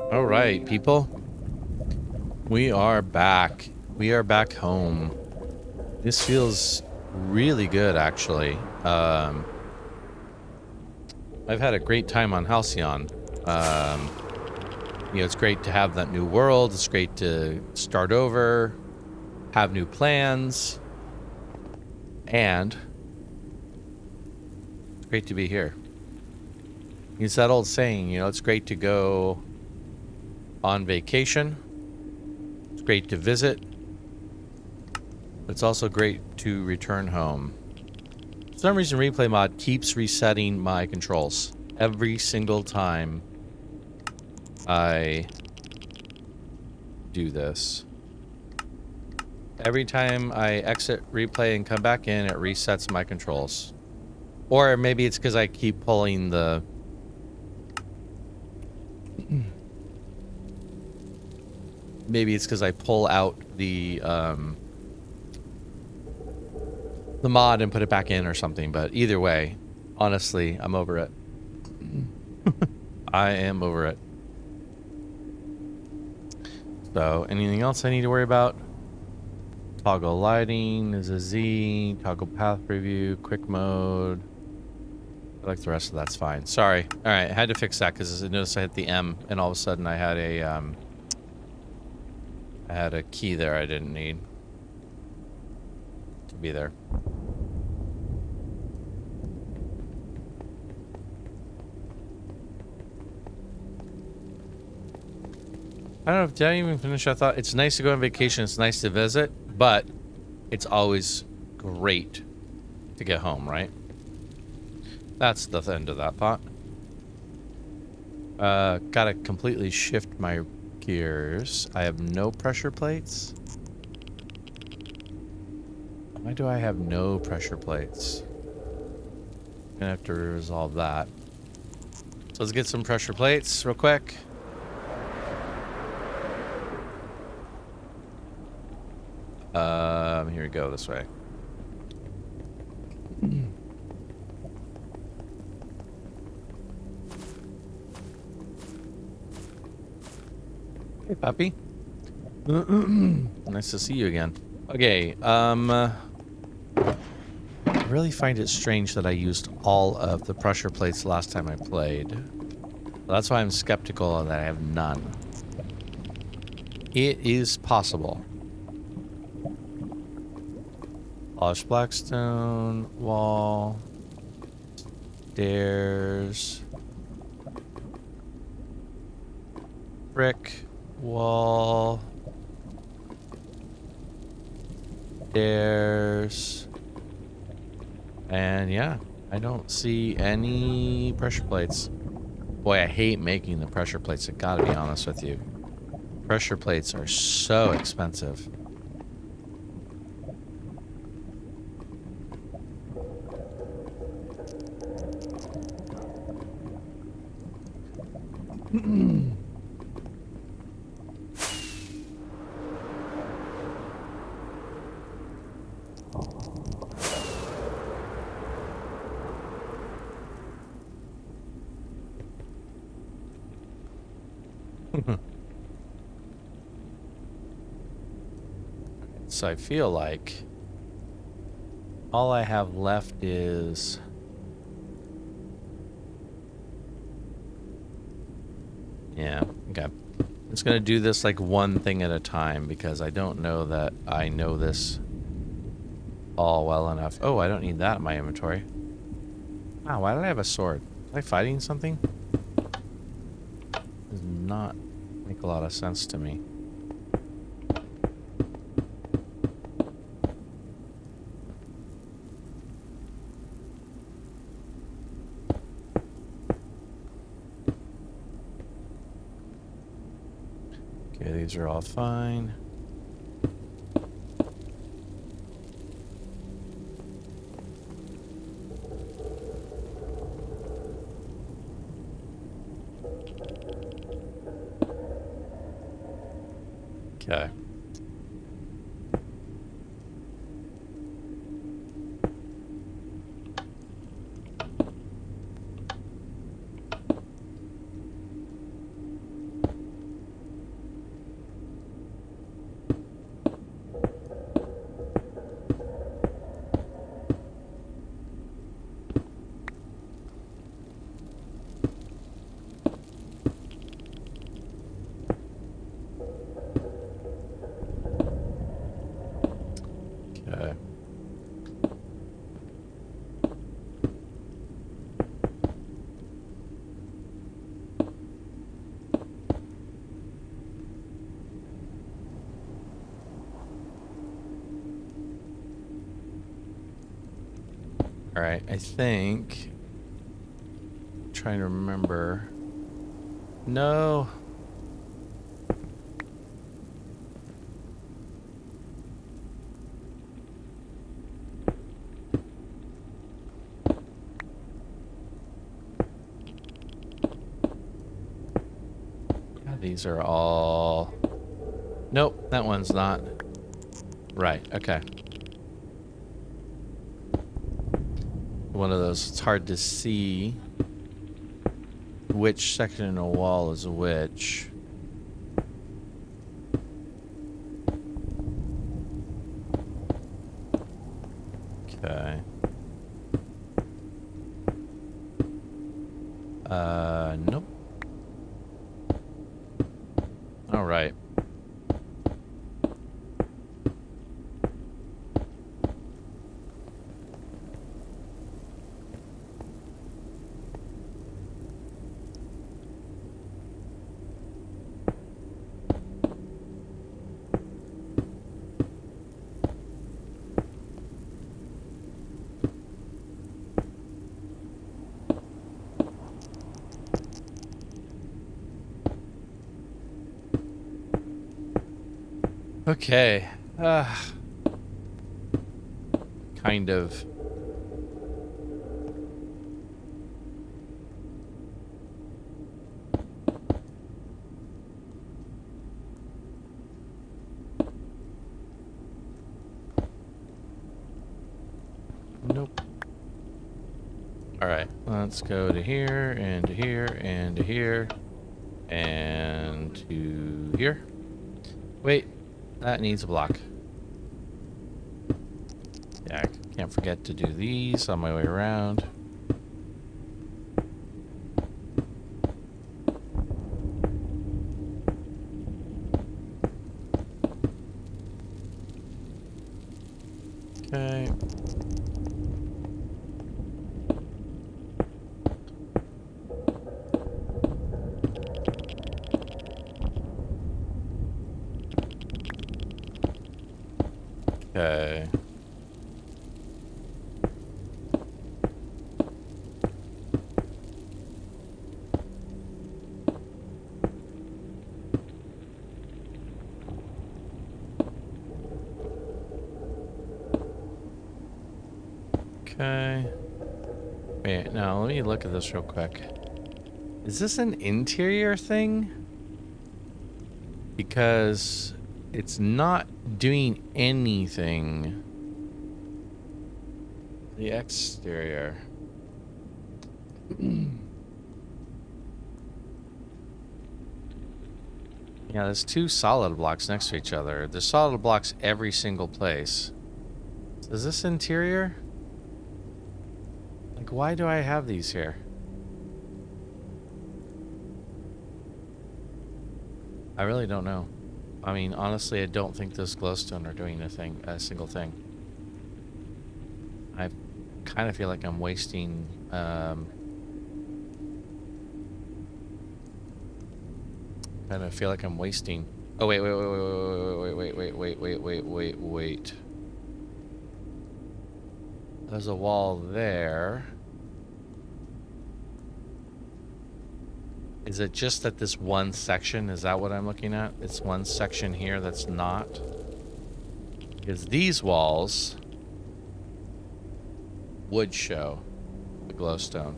All right, people. We are back. We are back home. This feels really good, actually. I've had a great time on Halcyon. You know, it's great to have that new world. It's great to start over, have new plans, and it's great to be here. It's that old saying, you know, it's great to go on vacation. It's great to visit. But it's also great to return home. For some reason, Replay Mod keeps resetting my controls every single time I do this. Every time I exit Replay and come back in, it resets my controls. Or maybe it's because I keep pulling the... Maybe it's because I pull out the mod and put it back in or something. But either way, honestly, I'm over it. I am over it. So, anything else I need to worry about? Toggle lighting is a Z. Toggle path preview. Quick mode. like the rest of that's fine. Sorry. All right, I had to fix that because I noticed I hit the M, and all of a sudden I had a key there I didn't need to be there. I don't know, did I even finish? I thought it's nice to go on vacation, it's nice to visit, but it's always great to get home, right? That's the end of that thought. Gotta completely shift my gears. I have no pressure plates. Why do I have no pressure plates? Gonna have to resolve that. So let's get some pressure plates real quick. Here we go, this way. Hey, puppy. Nice to see you again. Okay, I really find it strange that I used all of the pressure plates last time I played. That's why I'm skeptical that I have none. It is possible. Polished blackstone, wall, stairs, brick, wall, stairs, and yeah, I don't see any pressure plates. Boy, I hate making the pressure plates, I gotta be honest with you. Pressure plates are so expensive. So I feel like all I have left is yeah, okay. I'm just gonna do this like one thing at a time because I don't know that I know this all well enough. Oh, I don't need that in my inventory. Wow, why did I have a sword? Was I fighting something? Does not make a lot of sense to me. Okay, these are all fine. Okay. Okay. All right, I think I'm trying to remember. No. God, these are all... Nope, that one's not. Right, okay. One of those, it's hard to see which section in a wall is which. Okay. Nope. All right. Okay. Kind of. Nope. All right. Let's go to here and to here and to here and to here. Wait. That needs a block. Yeah, I can't forget to do these on my way around. Okay. Okay. Okay. Wait, now let me look at this real quick. Is this an interior thing? Because it's not doing anything. The exterior. Yeah, there's two solid blocks next to each other. There's solid blocks every single place. Is this interior? Like, why do I have these here? I really don't know. I mean, honestly, I don't think this glowstone are doing a single thing. I kind of feel like I'm wasting, kind of feel like I'm wasting. Oh, wait. There's a wall there. Is it just that this one section? Is that what I'm looking at? It's one section here that's not. Because these walls would show the glowstone.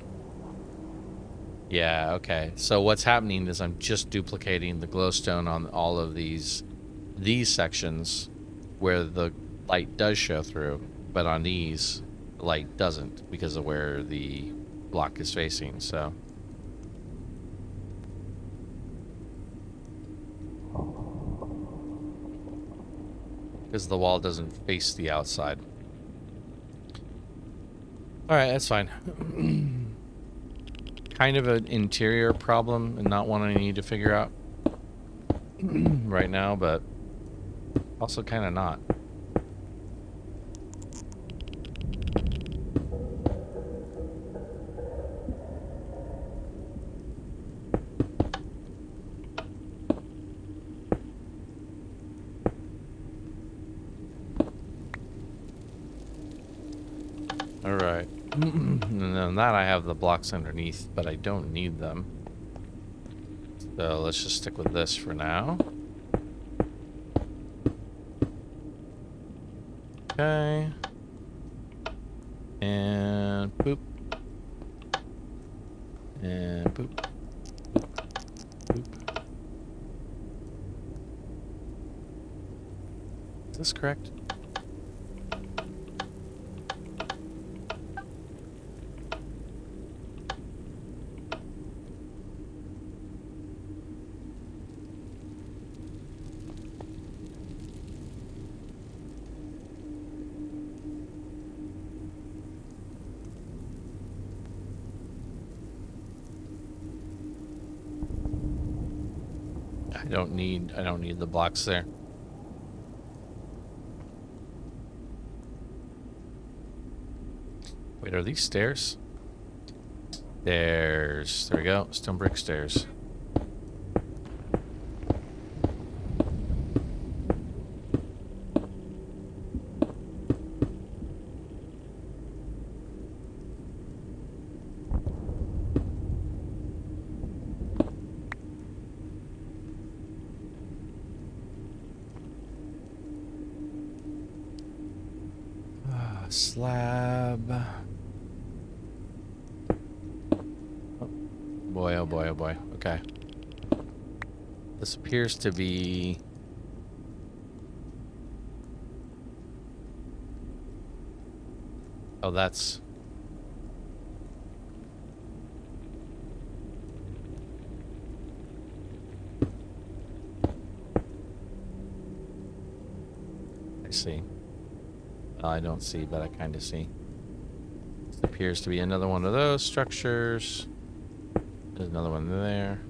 Yeah, okay. So what's happening is I'm just duplicating the glowstone on all of these sections where the light does show through, but on these, the light doesn't because of where the block is facing, so. Because the wall doesn't face the outside. Alright, that's fine. Kind of an interior problem and not one I need to figure out right now, but also kind of not. Alright. And then that I have the blocks underneath, but I don't need them. So let's just stick with this for now. Okay. And boop. And boop. Boop. Boop. Is this correct? I don't need the blocks there. Wait, are these stairs? Stairs. There we go. Stone brick stairs. Slab. Oh boy, oh boy, oh boy. Okay. This appears to be... Oh, that's... I see. Well, I don't see, but I kind of see. This appears to be another one of those structures. There's another one there.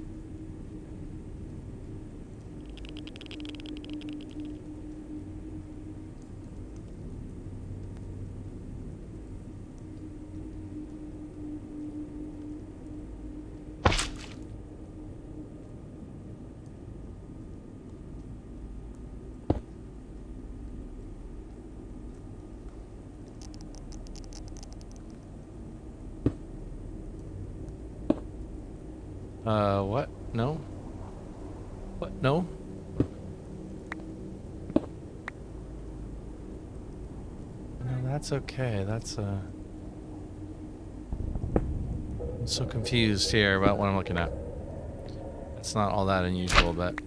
What? No? What? No? No, that's okay. That's, I'm so confused here about what I'm looking at. It's not all that unusual, but...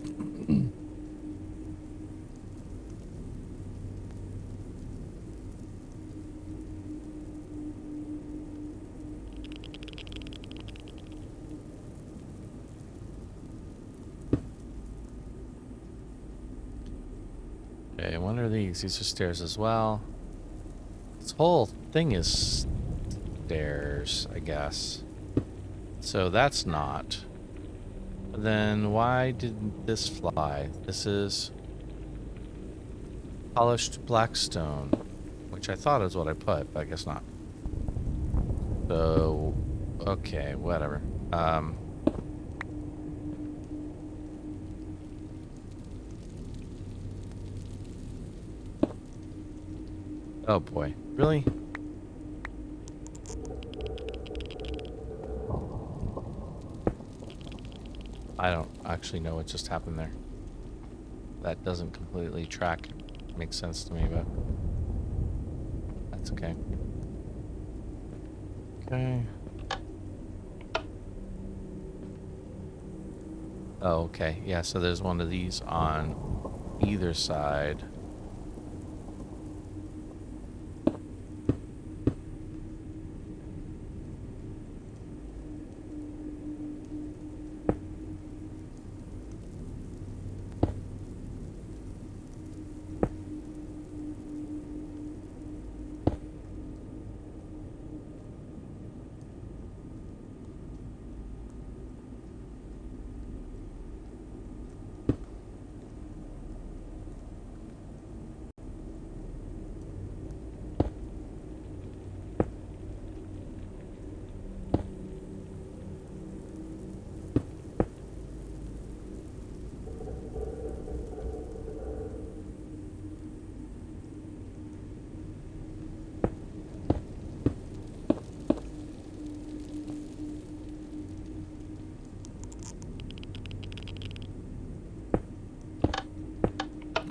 Okay, what are these? These are stairs as well. This whole thing is stairs, I guess. So that's not. Then why didn't this fly? This is polished blackstone, which I thought is what I put, but I guess not. So, okay, whatever. Oh boy, really? I don't actually know what just happened there. That doesn't completely track. Makes sense to me, but that's okay. Okay. Oh, okay. Yeah, so there's one of these on either side.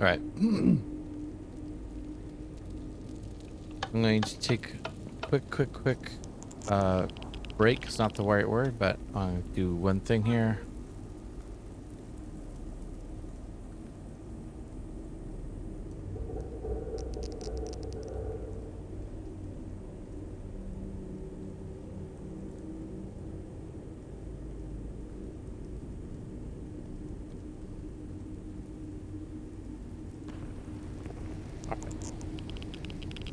All right. I'm going to take a quick break. It's not the right word, but I'll do one thing here.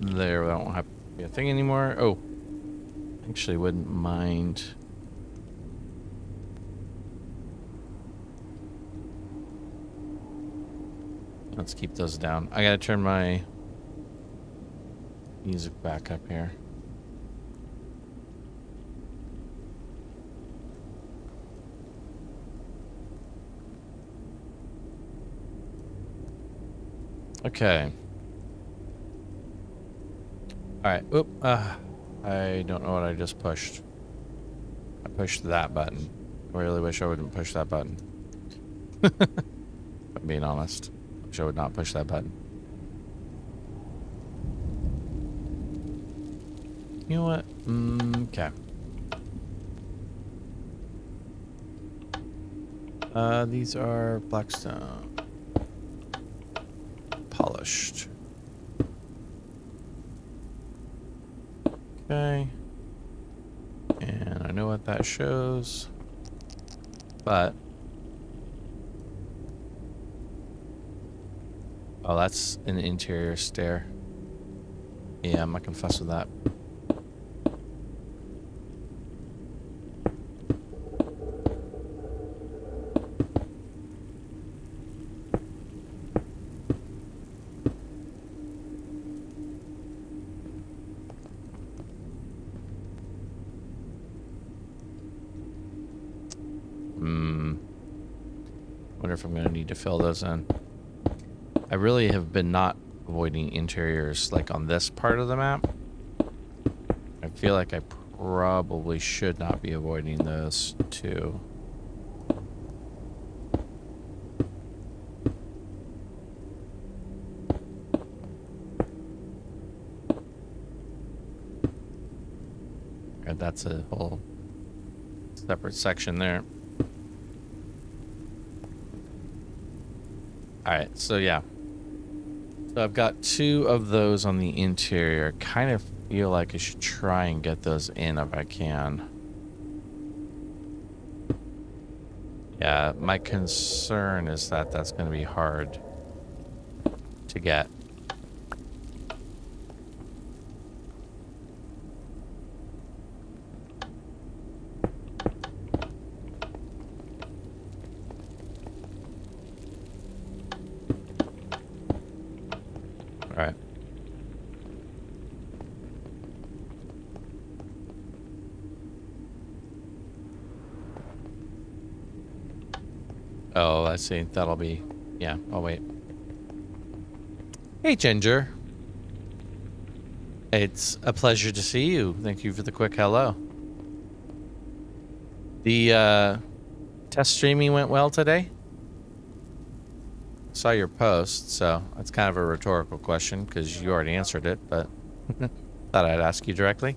There, that won't have to be a thing anymore. Oh, actually wouldn't mind. Let's keep those down. I gotta turn my music back up here. Okay. Alright. Oop. I don't know what I just pushed. I pushed that button. I really wish I wouldn't push that button. If I'm being honest. I wish I would not push that button. You know what? Okay. These are blackstone. Polished. Okay. And I know what that shows. But... oh, that's an interior stair. Yeah, I'm not gonna fuss with that. Wonder if I'm gonna need to fill those in. I really have been not avoiding interiors like on this part of the map. I feel like I probably should not be avoiding those too. And that's a whole separate section there. Alright, so yeah. So I've got 2 of those on the interior. Kind of feel like I should try and get those in if I can. Yeah, my concern is that that's going to be hard to get. Alright. Oh, I see. That'll be... yeah, I'll wait. Hey, Ginger. It's a pleasure to see you. Thank you for the quick hello. The test streaming went well today? Saw your post, so that's kind of a rhetorical question because you already answered it, but thought I'd ask you directly.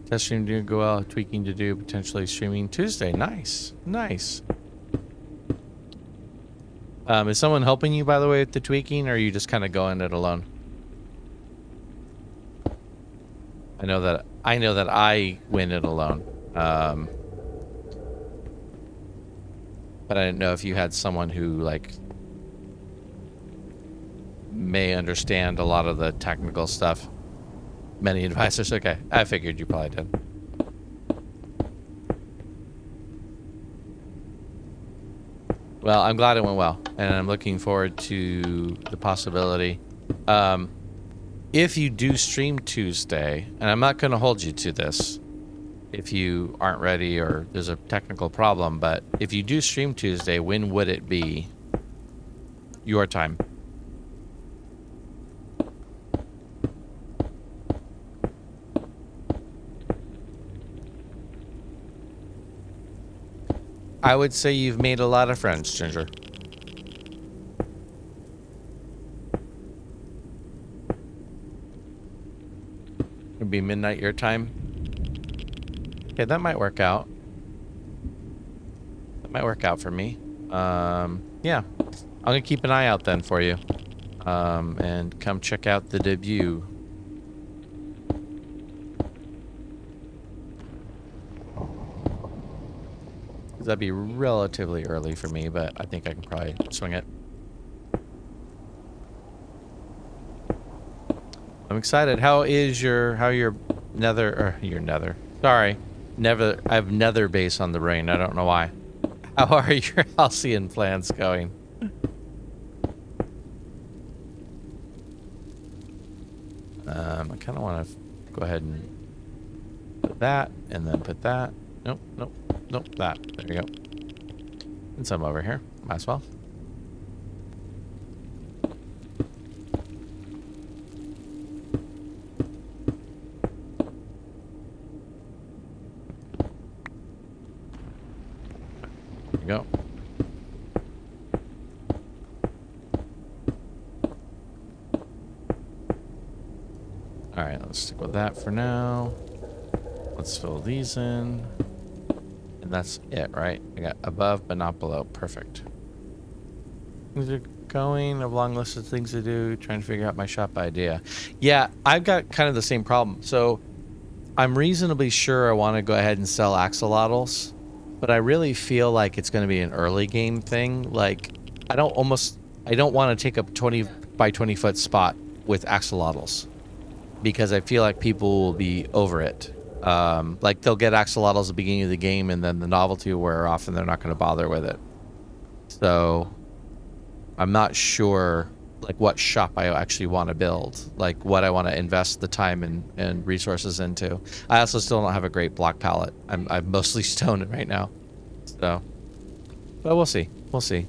Test stream didn't go well, tweaking to do, potentially streaming Tuesday. Nice, nice. Is someone helping you, by the way, with the tweaking, or are you just kind of going it alone? I know that I win it alone. But I didn't know if you had someone who, like, may understand a lot of the technical stuff. Many advisors. Okay, I figured you probably did. Well, I'm glad it went well, and I'm looking forward to the possibility. If you do stream Tuesday, and I'm not going to hold you to this if you aren't ready or there's a technical problem, but if you do stream Tuesday, when would it be your time? I would say you've made a lot of friends, Ginger. It'd be midnight your time. Okay, that might work out. That might work out for me. Yeah. I'm gonna keep an eye out then for you. And come check out the debut That'd be relatively early for me, but I think I can probably swing it. I'm excited. How your nether, or your nether? Sorry, never. I have nether base on the brain. I don't know why. How are your halcyon plans going? I kind of want to go ahead and put that, and then put that. Nope, nope, nope. That. There you go. And some over here. Might as well. There you go. All right, let's stick with that for now. Let's fill these in. And that's it, right? I got above, but not below. Perfect. Things are going. A long list of things to do. Trying to figure out my shop idea. Yeah, I've got kind of the same problem. So I'm reasonably sure I want to go ahead and sell axolotls, but I really feel like it's going to be an early game thing. Like, I don't want to take up 20 by 20 foot spot with axolotls, because I feel like people will be over it. Like, they'll get axolotls at the beginning of the game, and then the novelty will wear off, and they're not going to bother with it. So I'm not sure, like, what shop I actually want to build, like what I want to invest the time and resources into. I also still don't have a great block palette. I'm mostly stone right now. So, but we'll see. We'll see.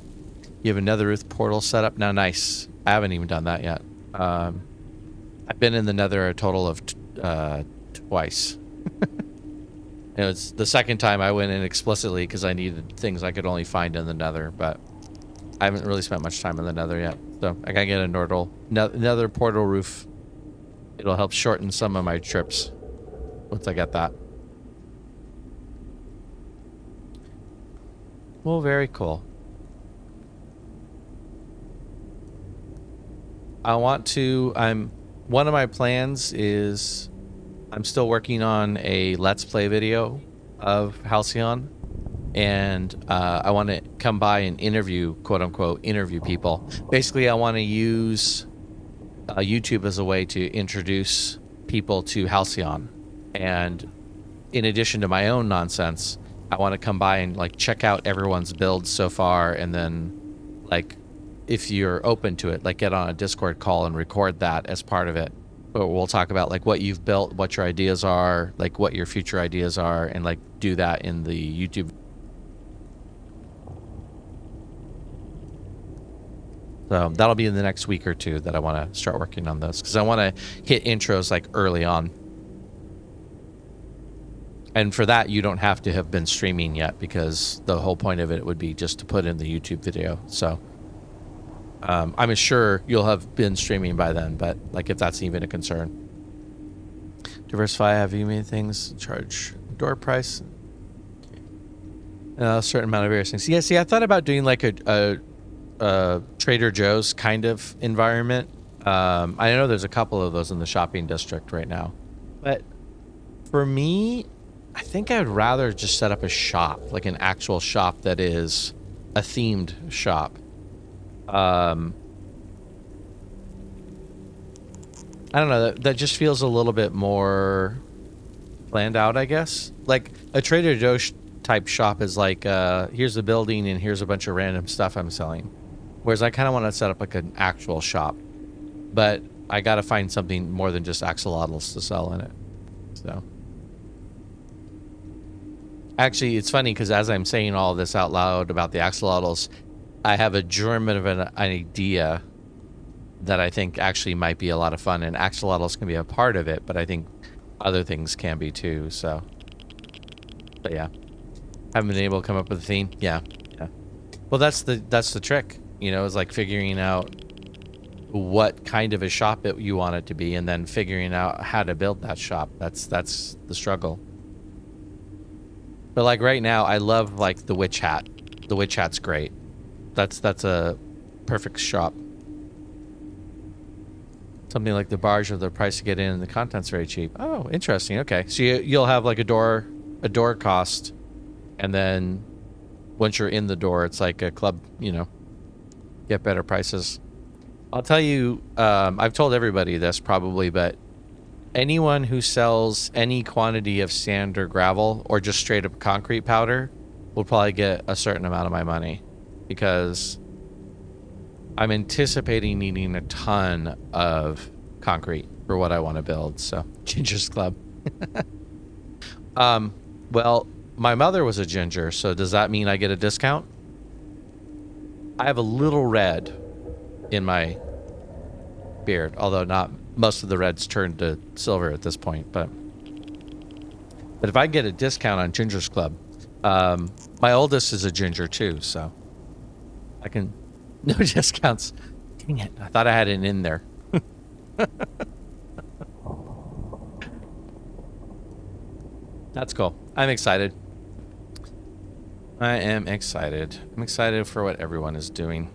You have another Nether portal set up now. Nice. I haven't even done that yet. I've been in the Nether a total of twice. And it's the second time I went in explicitly because I needed things I could only find in the Nether, but I haven't really spent much time in the Nether yet. So I gotta get a Nether portal roof. It'll help shorten some of my trips once I get that. Well, very cool. One of my plans is I'm still working on a Let's Play video of Halcyon, and I want to come by and interview, quote unquote, interview people. Basically, I want to use YouTube as a way to introduce people to Halcyon. And in addition to my own nonsense, I want to come by and like check out everyone's builds so far, and then like, if you're open to it, like get on a Discord call and record that as part of it. Or we'll talk about like what you've built, what your ideas are, like what your future ideas are, and like do that in the YouTube. So that'll be in the next week or two that I want to start working on this, because I want to hit intros like early on. And for that, you don't have to have been streaming yet, because the whole point of it would be just to put in the YouTube video. So I'm sure you'll have been streaming by then, but like if that's even a concern. Diversify, have you made things charge door price? A certain amount of various things. Yeah, see, I thought about doing like a Trader Joe's kind of environment. I know there's a couple of those in the shopping district right now, but for me, I think I'd rather just set up a shop, like an actual shop that is a themed shop. I don't know, that just feels a little bit more planned out, I guess. Like a Trader Joe type shop is like, here's a building and here's a bunch of random stuff I'm selling. Whereas I kind of want to set up like an actual shop, but I got to find something more than just axolotls to sell in it. So actually, it's funny because as I'm saying all this out loud about the axolotls, I have a germ of an idea that I think actually might be a lot of fun, and axolotls can be a part of it, but I think other things can be too. So, but yeah, haven't been able to come up with a theme. Yeah. Well, that's the trick, you know, is like figuring out what kind of a shop you want it to be, and then figuring out how to build that shop. That's the struggle. But like right now, I love like the witch hat. The witch hat's great. That's a perfect shop. Something like the barge, or the price to get in, and the content's very cheap. Oh, interesting. Okay, so you'll have like a door cost, and then once you're in the door, it's like a club, you know, get better prices. I'll tell you, I've told everybody this probably, but anyone who sells any quantity of sand or gravel or just straight up concrete powder will probably get a certain amount of my money, because I'm anticipating needing a ton of concrete for what I want to build. So Ginger's Club. Well, my mother was a ginger, so does that mean I get a discount? I have a little red in my beard, although not most of the red's turned to silver at this point, but if I get a discount on Ginger's Club, my oldest is a ginger too, so I can no discounts. Dang it, I thought I had it in there. That's cool. I'm excited. I am excited. I'm excited for what everyone is doing.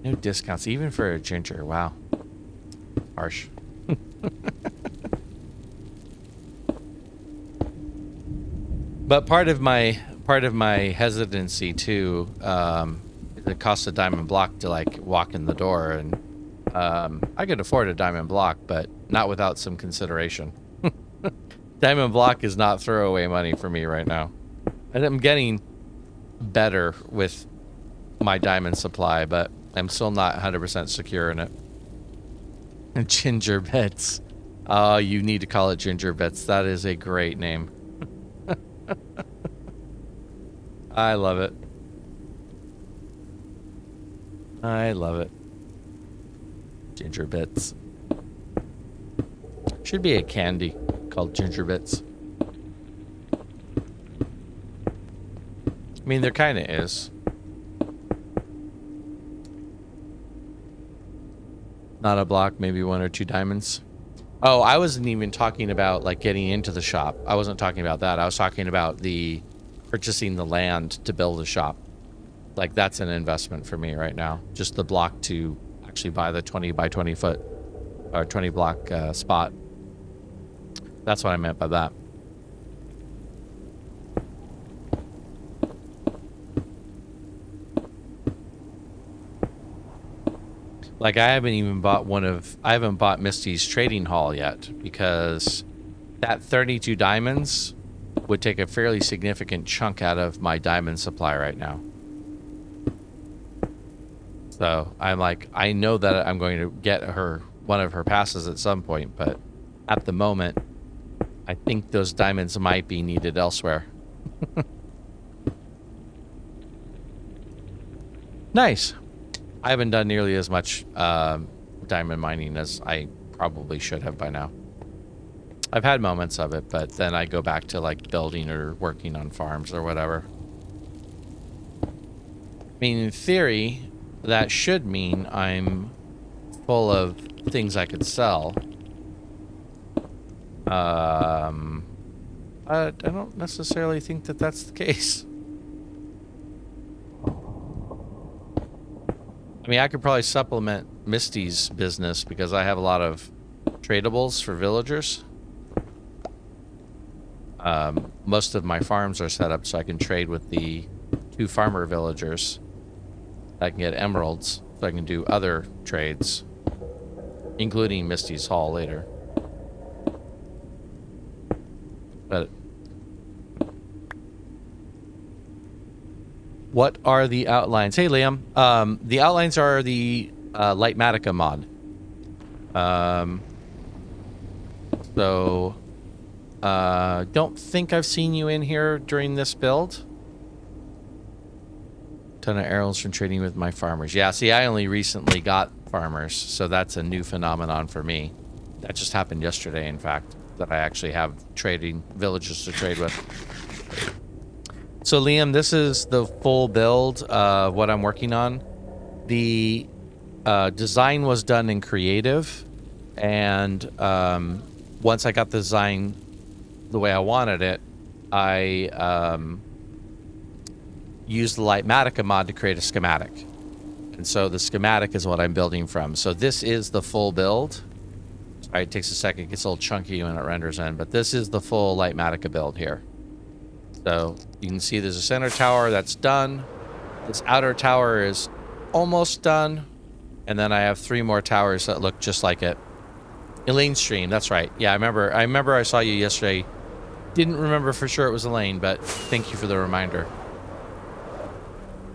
No discounts, even for a ginger. Wow. Harsh. But part of my hesitancy too, the cost of diamond block to like walk in the door, and I could afford a diamond block, but not without some consideration. Diamond block is not throwaway money for me right now. And I'm getting better with my diamond supply, but I'm still not 100% secure in it. And Ginger Bits. Oh, you need to call it Ginger Bits. That is a great name. I love it. I love it. Ginger Bits. Should be a candy called Ginger Bits. I mean, there kind of is. Not a block, maybe 1 or 2 diamonds. Oh, I wasn't even talking about like getting into the shop. I wasn't talking about that. I was talking about the purchasing the land to build a shop. Like that's an investment for me right now. Just the block to actually buy the 20 by 20 foot or 20 block spot. That's what I meant by that. Like I haven't bought Misty's trading hall yet, because that 32 diamonds would take a fairly significant chunk out of my diamond supply right now. So I'm like, I know that I'm going to get her one of her passes at some point, but at the moment, I think those diamonds might be needed elsewhere. Nice. I haven't done nearly as much diamond mining as I probably should have by now. I've had moments of it, but then I go back to like building or working on farms or whatever. I mean, in theory, that should mean I'm full of things I could sell. I don't necessarily think that that's the case. I mean, I could probably supplement Misty's business because I have a lot of tradables for villagers. Most of my farms are set up so I can trade with the 2 farmer villagers. I can get emeralds, so I can do other trades, including Misty's haul later. But what are the outlines? Hey, Liam. The outlines are the Lightmatica mod. So don't think I've seen you in here during this build. Ton of arrows from trading with my farmers. Yeah, see, I only recently got farmers, so that's a new phenomenon for me. That just happened yesterday, in fact, that I actually have trading villages to trade with. So Liam, this is the full build of what I'm working on. The design was done in creative, and once I got the design the way I wanted it, I used the Lightmatica mod to create a schematic. And so the schematic is what I'm building from. So this is the full build. Sorry, it takes a second. It gets a little chunky when it renders in. But this is the full Lightmatica build here. So you can see there's a center tower that's done. This outer tower is almost done. And then I have 3 more towers that look just like it. Elaine stream, that's right. Yeah, I remember I saw you yesterday. Didn't remember for sure it was Elaine, but thank you for the reminder.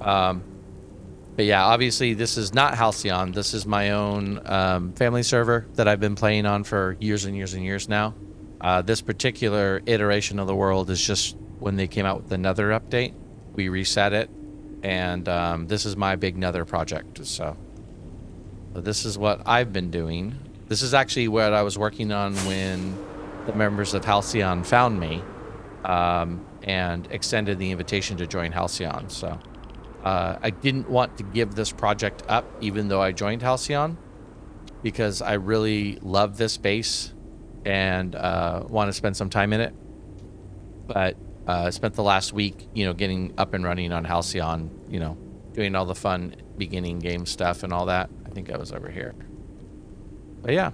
But yeah, obviously this is not Halcyon. This is my own family server that I've been playing on for years and years and years now. This particular iteration of the world is just when they came out with the Nether update. We reset it, and this is my big Nether project. So this is what I've been doing. This is actually what I was working on when the members of Halcyon found me and extended the invitation to join Halcyon. So I didn't want to give this project up even though I joined Halcyon, because I really love this base and want to spend some time in it. But I spent the last week, you know, getting up and running on Halcyon, you know, doing all the fun beginning game stuff and all that. I think I was over here. But yeah.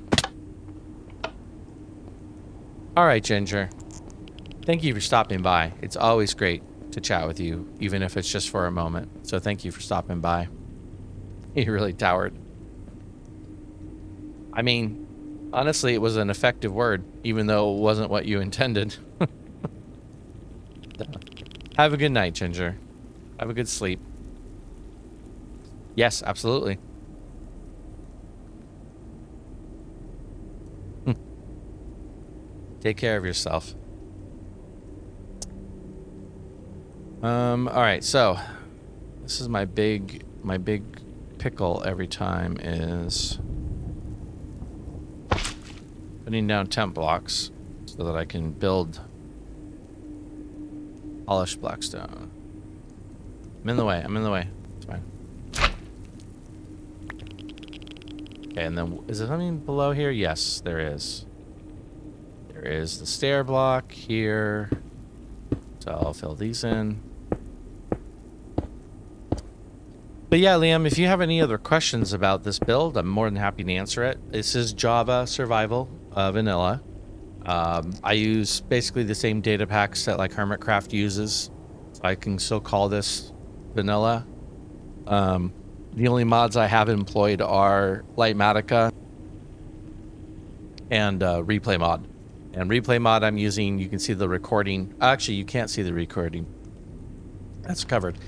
All right, Ginger. Thank you for stopping by. It's always great to chat with you, even if it's just for a moment. So thank you for stopping by. You really towered. I mean, honestly, it was an effective word, even though it wasn't what you intended. Have a good night, Ginger. Have a good sleep. Yes, absolutely. Take care of yourself. All right, so this is my big pickle every time is putting down temp blocks so that I can build polished blackstone. I'm in the way. It's fine. Okay, and then is there something below here? Yes, there is. There is the stair block here. So I'll fill these in. But yeah, Liam, if you have any other questions about this build, I'm more than happy to answer it. This is Java Survival Vanilla. I use basically the same data packs that like Hermitcraft uses. So I can still call this vanilla. The only mods I have employed are Lightmatica and Replay Mod. And Replay Mod I'm using, you can see the recording. Actually, you can't see the recording. That's covered.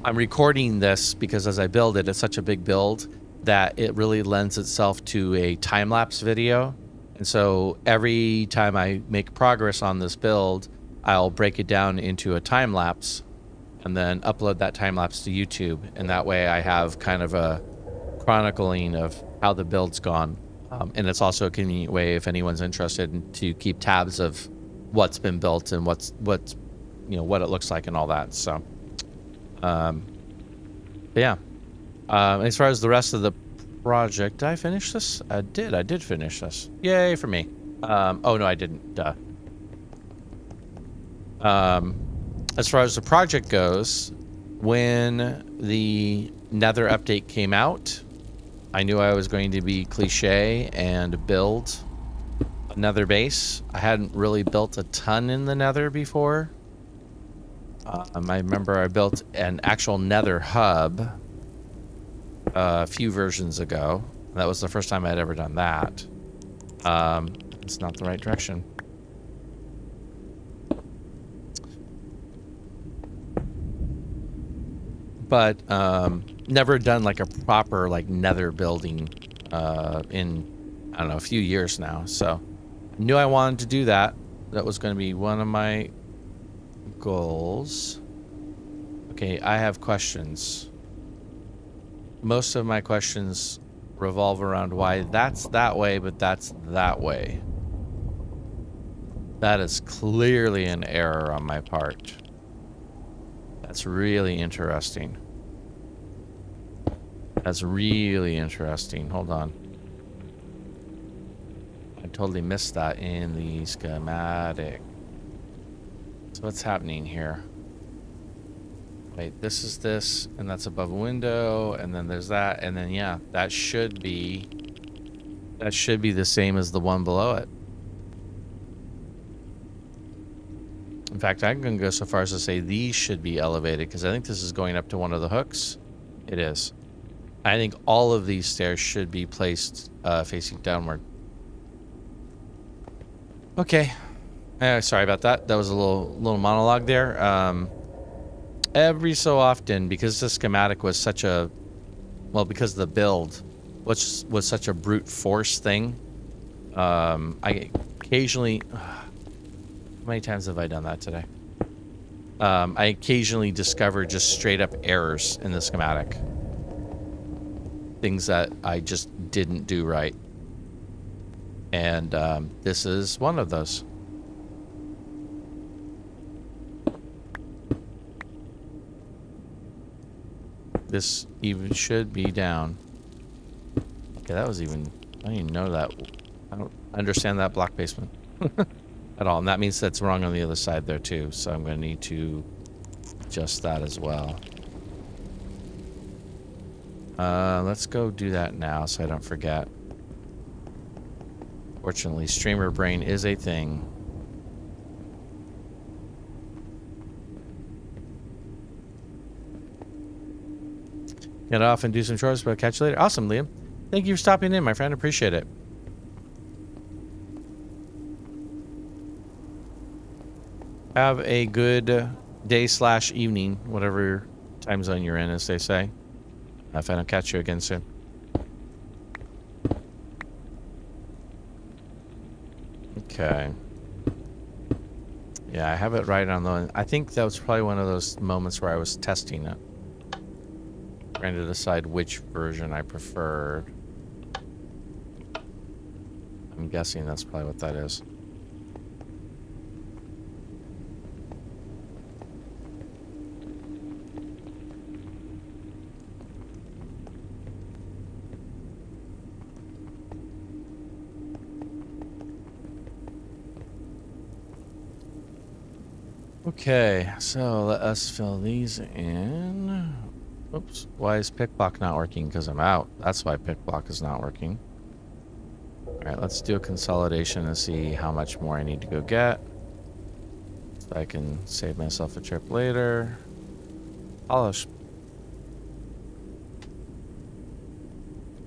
I'm recording this because as I build it, it's such a big build that it really lends itself to a time-lapse video. And so every time I make progress on this build, I'll break it down into a time-lapse and then upload that time-lapse to YouTube. And that way I have kind of a chronicling of how the build's gone. And it's also a convenient way if anyone's interested to keep tabs of what's been built and what's you know, what it looks like and all that. So but yeah, as far as the rest of the project, did I finish this? I did finish this. Yay for me. Oh no, I didn't. Duh. As far as the project goes, when the Nether update came out, I knew I was going to be cliche and build a Nether base. I hadn't really built a ton in the Nether before. I remember I built an actual Nether hub a few versions ago. That was the first time I'd ever done that. It's not the right direction. But never done like a proper like Nether building in, I don't know, a few years now. So I knew I wanted to do that. That was going to be one of my goals. Okay, I have questions. Most of my questions revolve around why that's that way, but that's that way. That is clearly an error on my part. That's really interesting. That's really interesting. Hold on. I totally missed that in the schematic. So what's happening here? Wait, this is this, and that's above a window, and then there's that, and then yeah, that should be That should be the same as the one below it. In fact, I'm going to go so far as to say these should be elevated because I think this is going up to one of the hooks. It is. I think all of these stairs should be placed facing downward. Okay. Sorry about that. That was a little monologue there. Every so often, because the schematic was such a... Well, because the build was such a brute force thing, I occasionally... How many times have I done that today? I occasionally discover just straight up errors in the schematic. Things that I just didn't do right. And this is one of those. This even should be down. Okay, that was even... I didn't even know that. I don't understand that block basement. At all, and that means that's wrong on the other side there too, so I'm going to need to adjust that as well. Let's go do that now so I don't forget. Fortunately, streamer brain is a thing. Get off and do some chores, but catch you later. Awesome, Liam. Thank you for stopping in, my friend. Appreciate it. Have a good day / evening, whatever time zone you're in, as they say. If I don't catch you again soon. Okay. Yeah, I have it right on the... I think that was probably one of those moments where I was testing it. Trying to decide which version I preferred. I'm guessing that's probably what that is. Okay, so let us fill these in. Oops, why is pick block not working? Because I'm out. That's why pick block is not working. Alright, let's do a consolidation and see how much more I need to go get. So I can save myself a trip later. Polish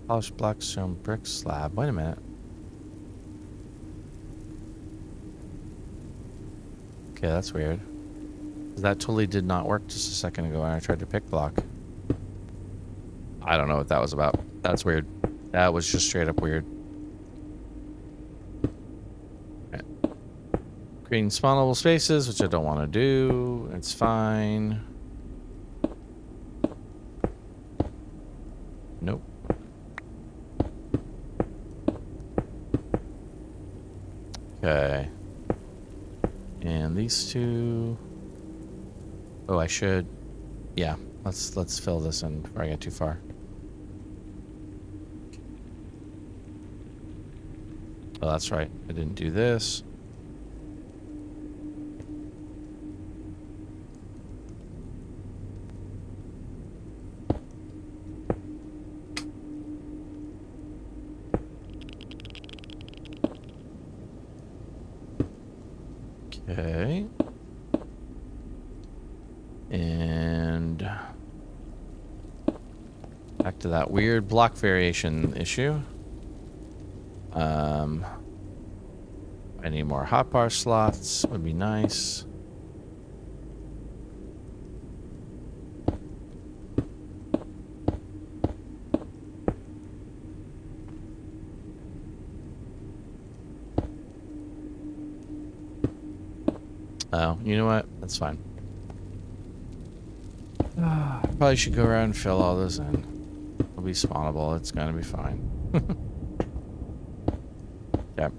blackstone brick slab. Wait a minute. Okay, that's weird. That totally did not work just a second ago when I tried to pick block. I don't know what that was about. That's weird. That was just straight up weird. Okay. Creating spawnable spaces, which I don't want to do. It's fine. Nope. Okay. And these two... Oh, I should... Yeah, let's fill this in before I get too far. Oh, that's right. I didn't do this. Okay. And back to that weird block variation issue. I need more hotbar slots. Would be nice. Oh, you know what? That's fine. Probably should go around and fill all this in. It'll be spawnable. It's gonna be fine. Yep.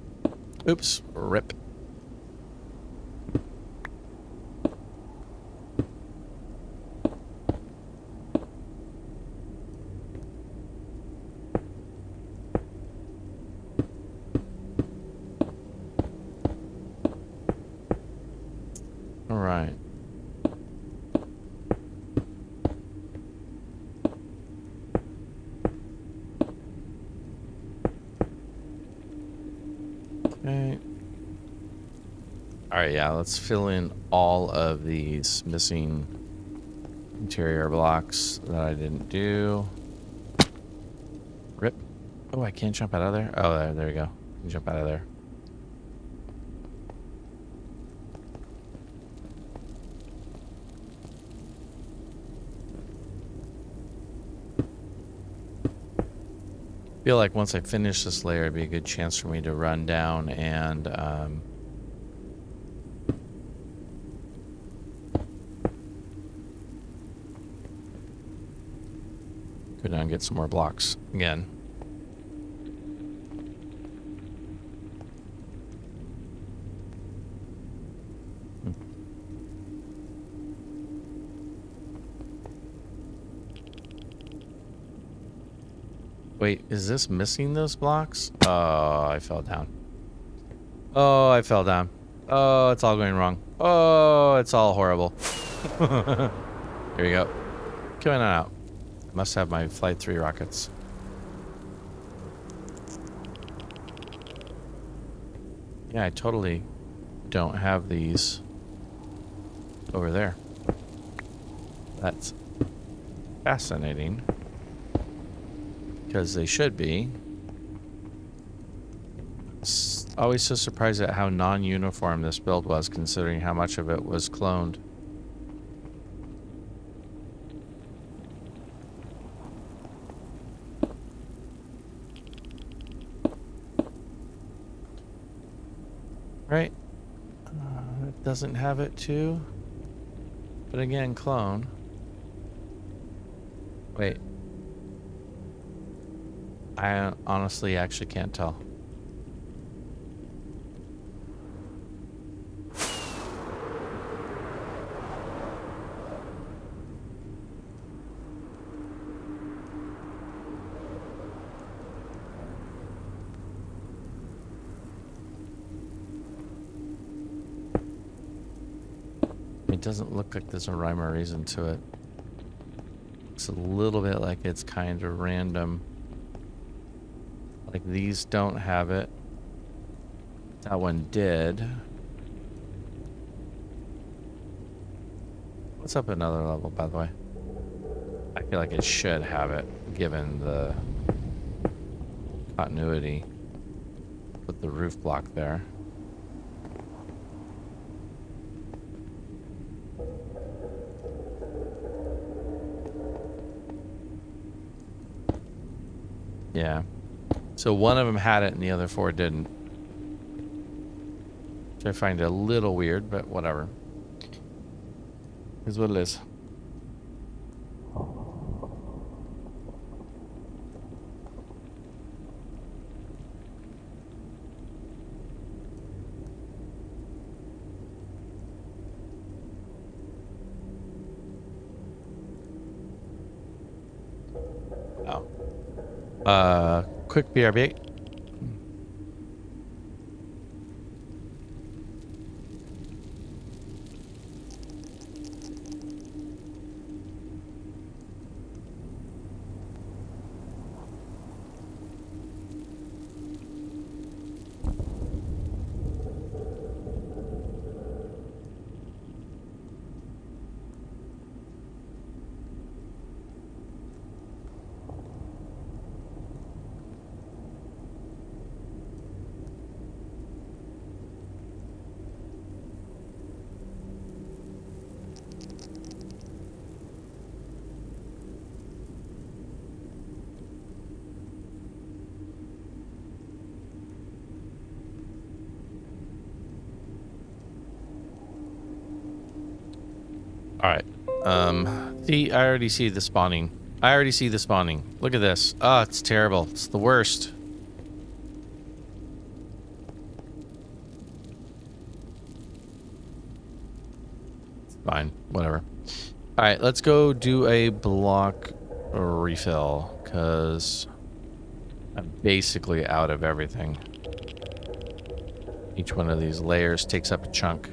Oops. Rip. All right. Okay. Alright, yeah, let's fill in all of these missing interior blocks that I didn't do. Rip. Oh, I can't jump out of there? Oh, there we go. I can jump out of there. I feel like once I finish this layer, it'd be a good chance for me to run down and go down and get some more blocks again. Wait, is this missing those blocks? Oh, I fell down. Oh, I fell down. Oh, it's all going wrong. Oh, it's all horrible. Here we go. Coming on out. Must have my Flight 3 rockets. Yeah, I totally don't have these over there. That's fascinating. Because they should be. Always so surprised at how non-uniform this build was, considering how much of it was cloned. Right? It doesn't have it too. But again, clone. Wait. I honestly actually can't tell. It doesn't look like there's a rhyme or reason to it. Looks a little bit like it's kind of random. Like these don't have it. That one did. What's up another level, by the way? I feel like it should have it, given the continuity with the roof block there. Yeah. So one of them had it and the other four didn't. Which I find a little weird, but whatever. Is what it is. Oh. Quick BRB. All right. See, I already see the spawning. I already see the spawning. Look at this. Oh, it's terrible. It's the worst. Fine. Whatever. All right, let's go do a block refill, because I'm basically out of everything. Each one of these layers takes up a chunk.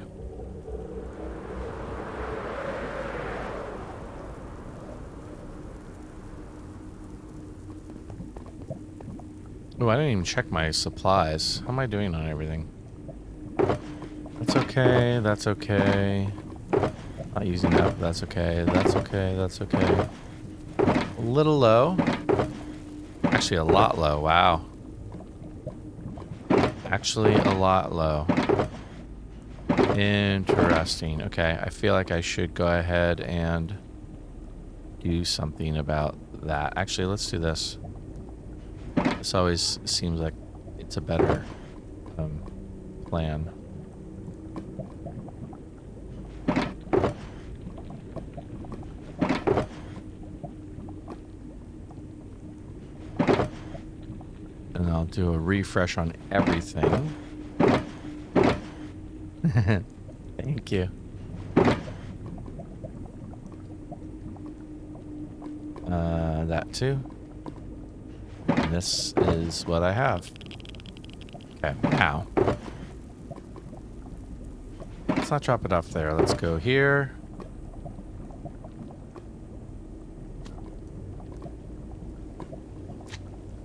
Oh, I didn't even check my supplies. How am I doing on everything? That's okay. That's okay. Not using that. That's okay. That's okay. That's okay. A little low. Actually, a lot low. Wow. Actually, a lot low. Interesting. Okay, I feel like I should go ahead and do something about that. Actually, let's do this. This always seems like it's a better plan. And I'll do a refresh on everything. Thank you. That too. And this is what I have. Okay, now. Let's not drop it off there. Let's go here.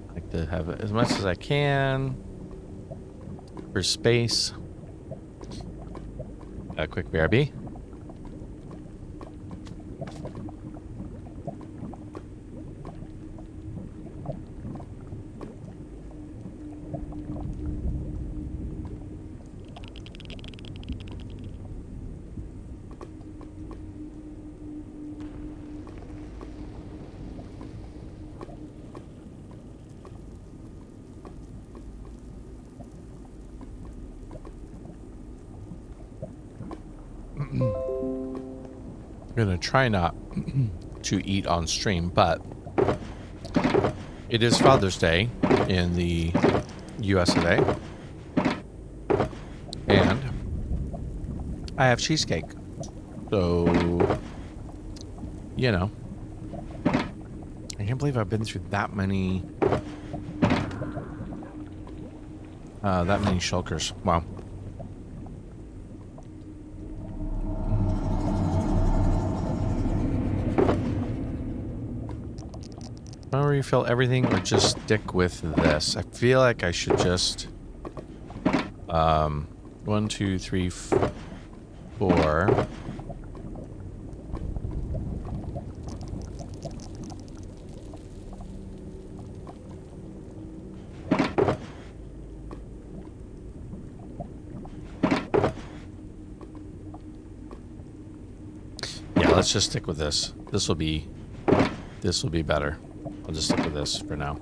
I like to have it as much as I can for space. A quick BRB. I'm gonna try not to eat on stream, but it is Father's Day in the US today, and I have cheesecake. So, you know, I can't believe I've been through that many shulkers. Wow. Want to refill everything or just stick with this? I feel like I should just 1, 2, 3, 4. Yeah, let's just stick with this. This will be better. I'll just stick with this for now.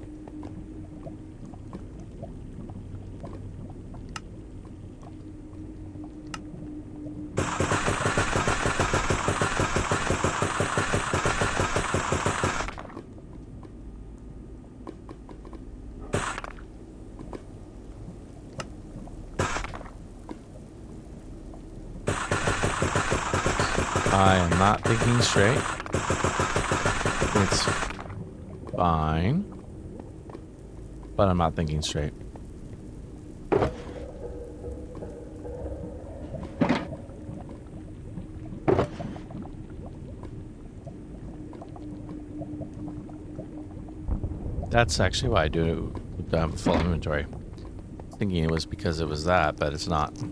I am not thinking straight. It's fine. But I'm not thinking straight. That's actually why I do it with full inventory. Thinking it was because it was that, but it's not. So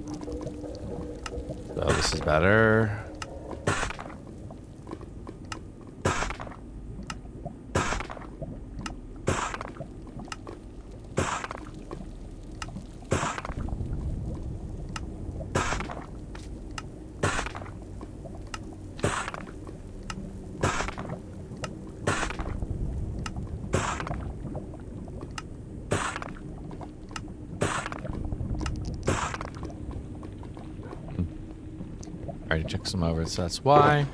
this is better. Already checked some over, so that's why.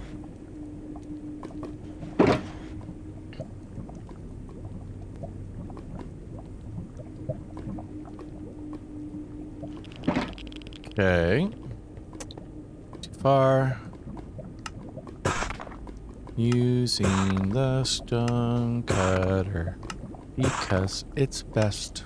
Okay. Too far. Using the stone cutter because it's best.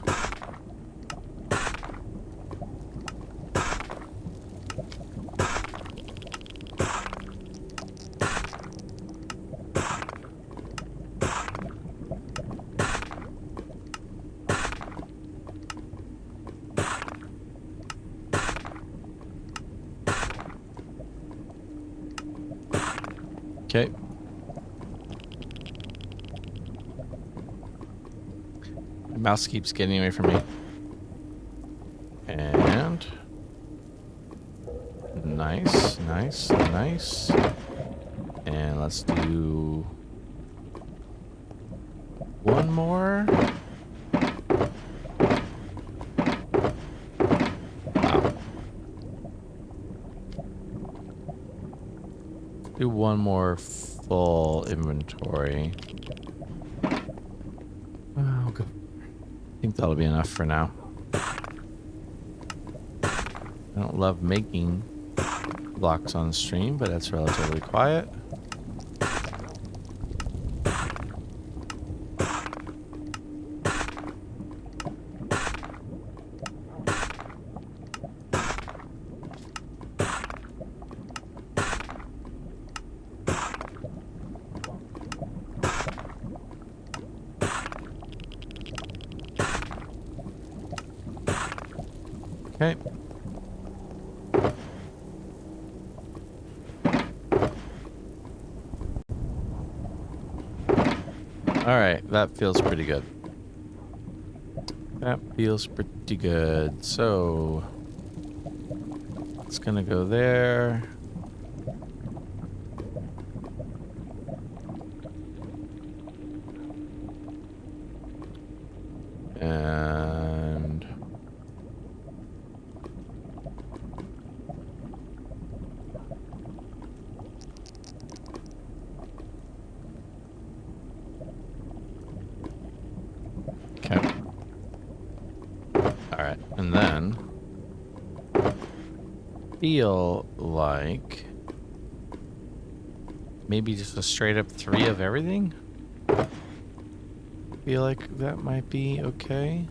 Okay. My mouse keeps getting away from me. And nice, nice, nice. And let's do one more. Wow. Do one more full inventory. Oh, good. I think that'll be enough for now. I don't love making blocks on stream, but that's relatively quiet. Okay. Alright, that feels pretty good. That feels pretty good. So, it's gonna go there. And okay. Alright, and then feel like maybe just a straight up 3 of everything? Feel like that might be okay.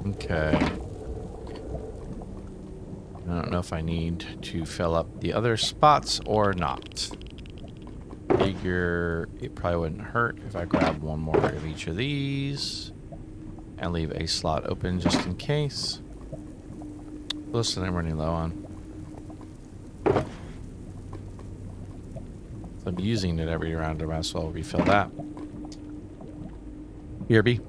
Okay. I don't know if I need to fill up the other spots or not. Figure it probably wouldn't hurt if I grab one more of each of these and leave a slot open just in case. Listen, I'm running low on. If I'm using it every round, I might as well refill that. Here, B.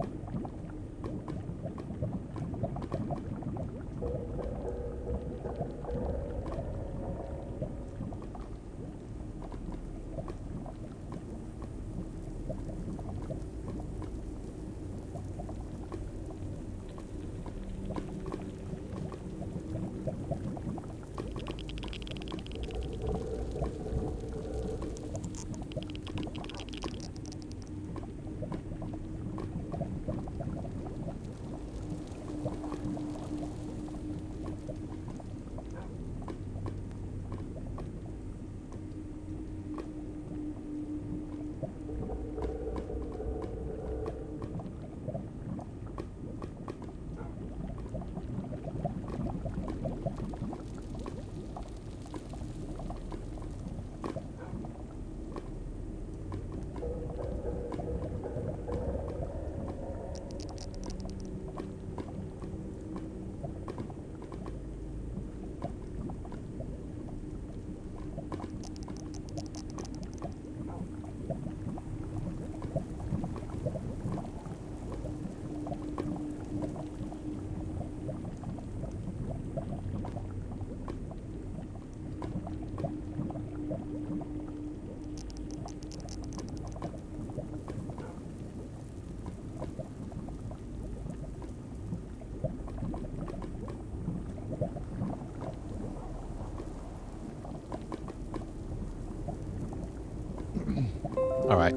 All right.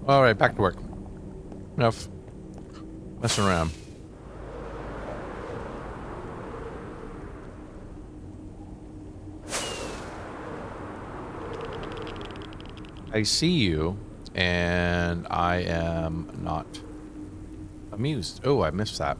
All right, back to work. Enough messing around. I see you. and I am not amused. Oh, I missed that.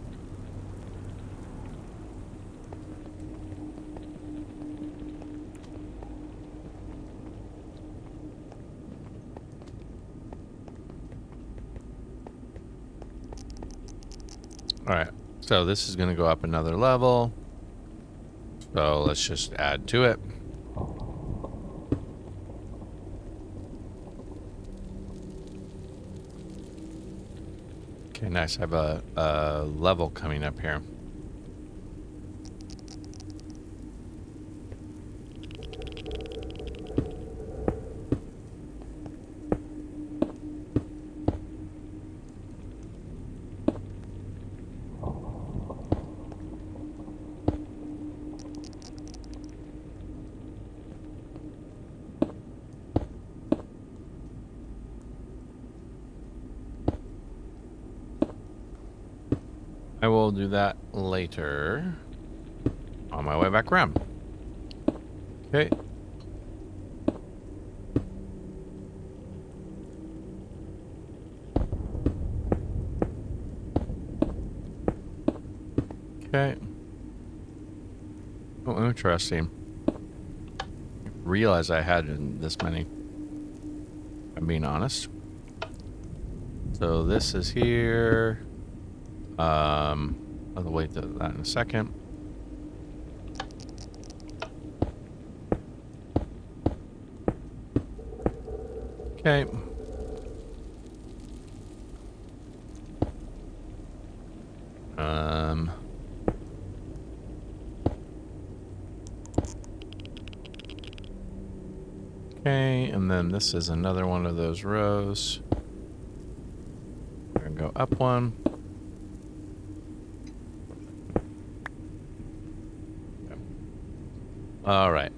Alright, so this is going to go up another level. So let's just add to it. Okay, nice. I have a level coming up here. I will do that later on my way back around. Okay. Okay. Oh, interesting. Realize I had this many. I'm being honest. So this is here. I'll wait to that in a second. Okay. Okay, and then this is another one of those rows. We're gonna go up one. All right.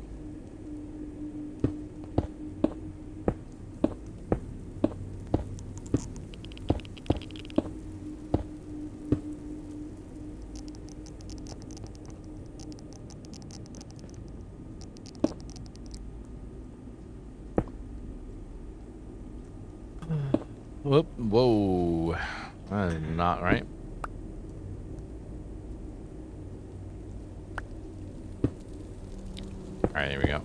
Whoop, whoa. That is not right. All right, here we go.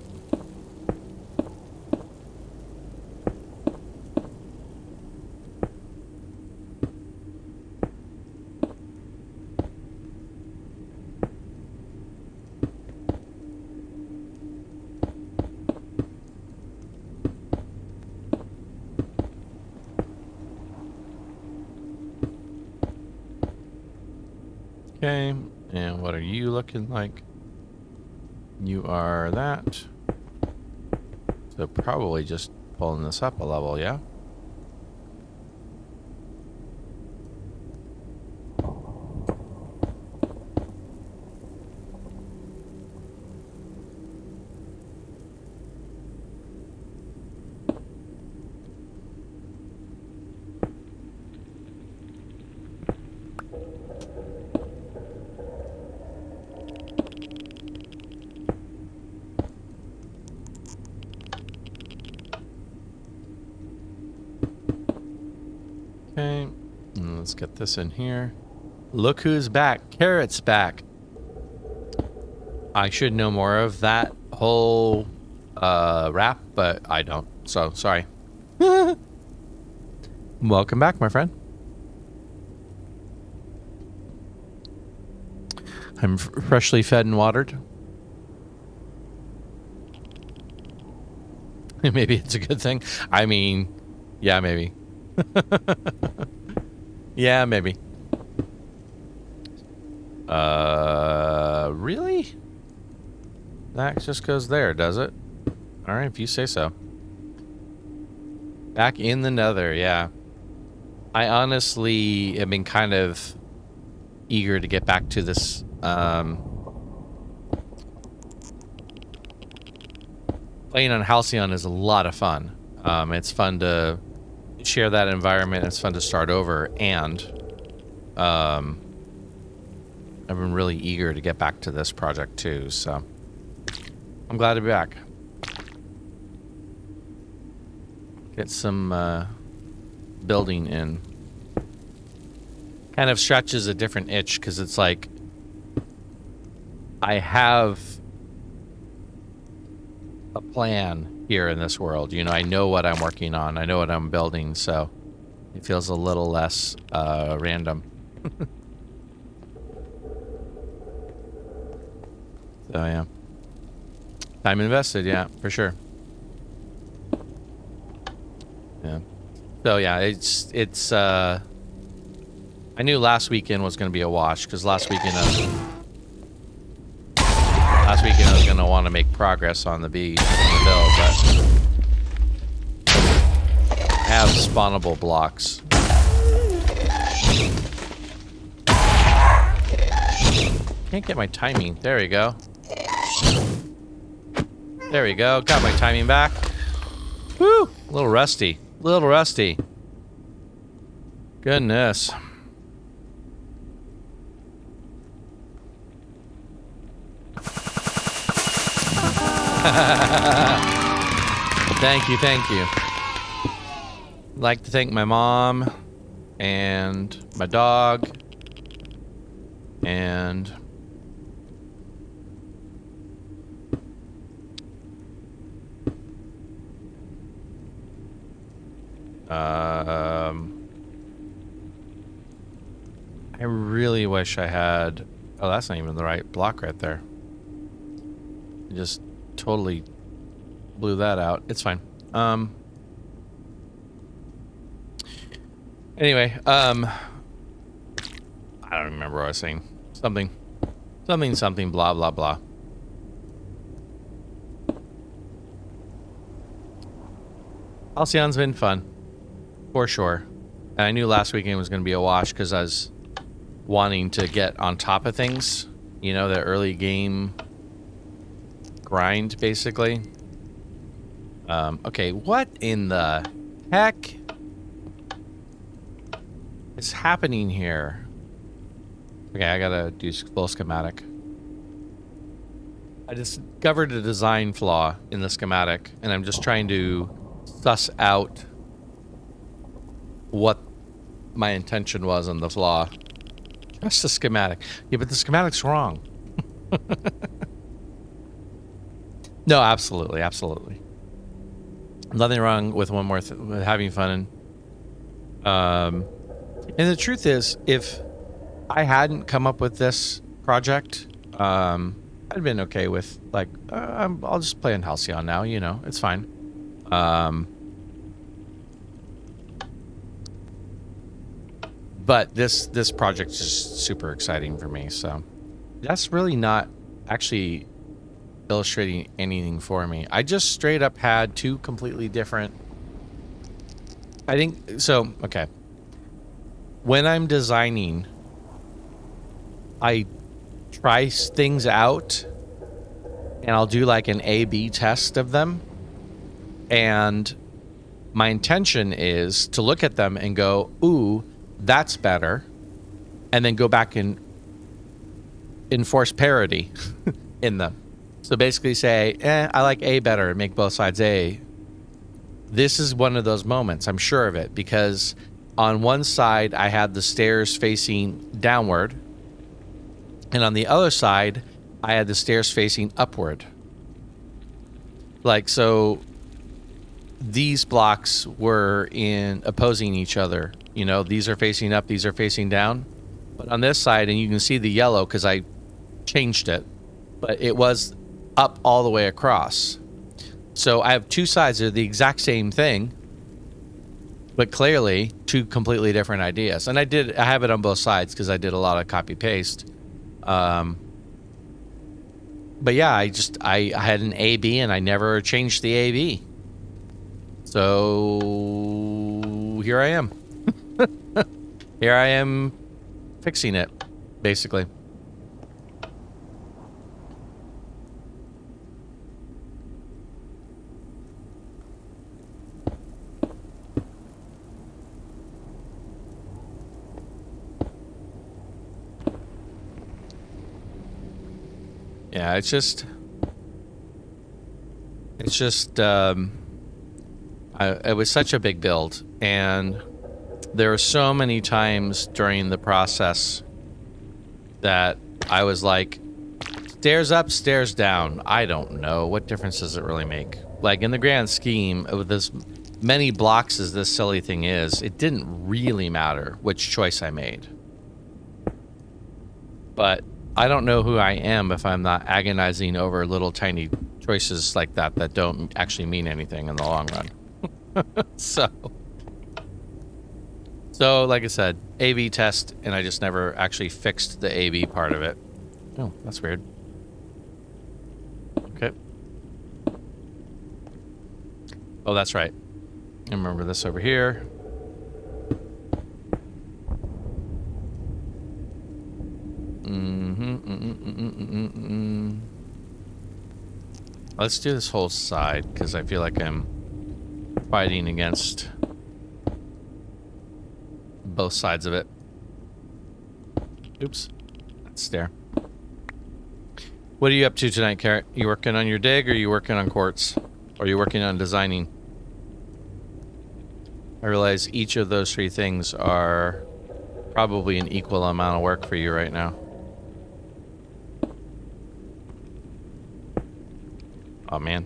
Okay, and what are you looking like? You are that. So probably just pulling this up a level, yeah? Okay, and let's get this in here. Look who's back. Carrot's back. I should know more of that whole rap, but I don't. So, sorry. Welcome back, my friend. I'm freshly fed and watered. Maybe it's a good thing. I mean, yeah, maybe. Yeah, maybe. Really? That just goes there, does it? All right, if you say so. Back in the Nether, yeah. I honestly have been kind of eager to get back to this. Playing on Halcyon is a lot of fun. It's fun to share that environment. It's fun to start over, and I've been really eager to get back to this project too. So I'm glad to be back. Get some building in. Kind of scratches a different itch because it's like I have a plan here in this world. You know, I know what I'm working on. I know what I'm building, so it feels a little less random. So yeah. Time invested, yeah, for sure. Yeah. So yeah, it's I knew last weekend was going to be a wash because last weekend I was going to want to make progress on the build, but I have spawnable blocks. Can't get my timing. There we go. There we go. Got my timing back. Woo! A little rusty. Little rusty. Goodness. Thank you, thank you. I'd like to thank my mom and my dog and I really wish I had... Oh, that's not even the right block right there. I just totally blew that out. It's fine. Anyway, I don't remember what I was saying. Something, blah, blah, blah. Halcyon's been fun. For sure. And I knew last weekend was going to be a wash because I was wanting to get on top of things. You know, the early game grind, basically. Okay, what in the heck is happening here? Okay, I gotta do full schematic. I discovered a design flaw in the schematic, and I'm just trying to suss out what my intention was on the flaw. Just the schematic. Yeah, but the schematic's wrong. No, absolutely, absolutely. Nothing wrong with one more with having fun. And the truth is, if I hadn't come up with this project, I'd been okay with like I'll just play in Halcyon now. You know, it's fine. But this project is super exciting for me. So that's really not actually illustrating anything for me. I just straight up had two completely different... I think so. Okay, when I'm designing, I try things out and I'll do like an A/B test of them, and my intention is to look at them and go, ooh, that's better, and then go back and enforce parity in them. So basically say, I like A better, and make both sides A. This is one of those moments, I'm sure of it, because on one side I had the stairs facing downward, and on the other side I had the stairs facing upward. Like, so these blocks were in opposing each other. You know, these are facing up, these are facing down. But on this side, and you can see the yellow because I changed it, but it was up all the way across. So I have two sides that are the exact same thing, but clearly two completely different ideas. And I have it on both sides because I did a lot of copy paste. But yeah, I had an A/B and I never changed the A/B. So here I am. Here I am fixing it, basically. Yeah, it was such a big build, and there are so many times during the process that I was like, stairs up, stairs down. I don't know. What difference does it really make? Like, in the grand scheme, with as many blocks as this silly thing is, it didn't really matter which choice I made. But I don't know who I am if I'm not agonizing over little tiny choices like that that don't actually mean anything in the long run. So, like I said, A/B test, and I just never actually fixed the A/B part of it. Oh, that's weird. Okay. Oh, that's right. I remember this over here. Let's do this whole side, because I feel like I'm fighting against both sides of it. Oops. That's there. What are you up to tonight, Carrot? You working on your dig, or are you working on quartz? Or are you working on designing? I realize each of those three things are probably an equal amount of work for you right now. Oh, man.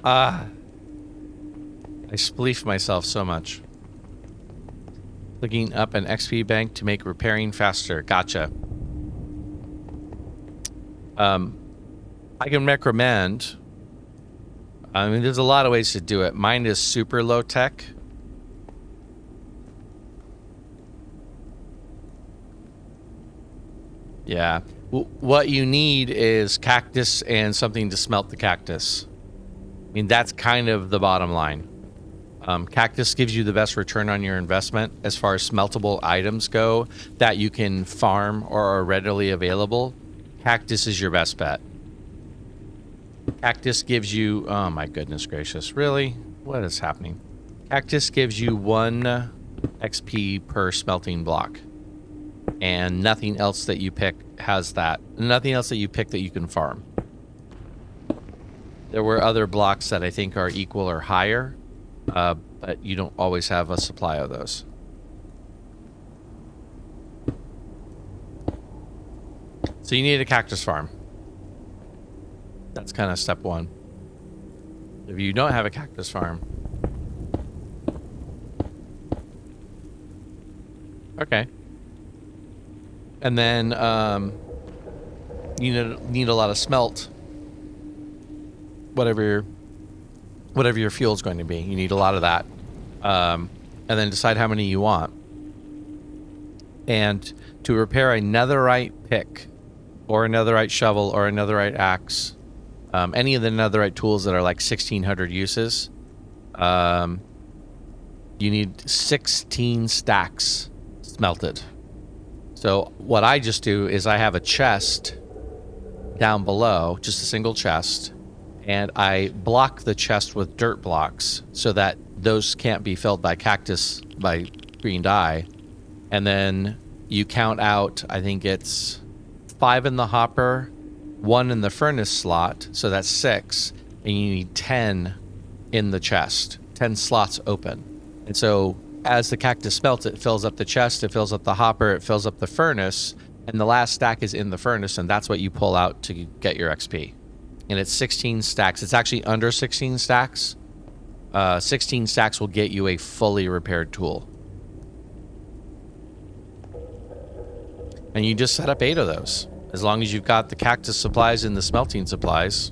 I spleef myself so much. Looking up an XP bank to make repairing faster. Gotcha. I can recommend... I mean, there's a lot of ways to do it. Mine is super low tech. Yeah. What you need is cactus and something to smelt the cactus. I mean, that's kind of the bottom line. Cactus gives you the best return on your investment as far as smeltable items go that you can farm or are readily available. Cactus is your best bet. Cactus gives you... Oh my goodness gracious. Really? What is happening? Cactus gives you 1 XP per smelting block. And nothing else that you pick has that. Nothing else that you pick that you can farm. There were other blocks that I think are equal or higher, but you don't always have a supply of those. So you need a cactus farm. That's kind of step 1. If you don't have a cactus farm... Okay. And then you need a lot of smelt. Whatever your fuel is going to be, you need a lot of that, and then decide how many you want. And to repair a netherite pick, or a netherite shovel, or a netherite axe, any of the netherite tools that are like 1600 uses, you need 16 stacks smelted. So what I just do is I have a chest down below, just a single chest, and I block the chest with dirt blocks so that those can't be filled by cactus, by green dye. And then you count out, I think it's 5 in the hopper, 1 in the furnace slot, so that's 6, and you need 10 in the chest, 10 slots open. And so as the cactus smelts, it fills up the chest, it fills up the hopper, it fills up the furnace, and the last stack is in the furnace, and that's what you pull out to get your XP. And it's 16 stacks. It's actually under 16 stacks. 16 stacks will get you a fully repaired tool. And you just set up 8 of those. As long as you've got the cactus supplies and the smelting supplies,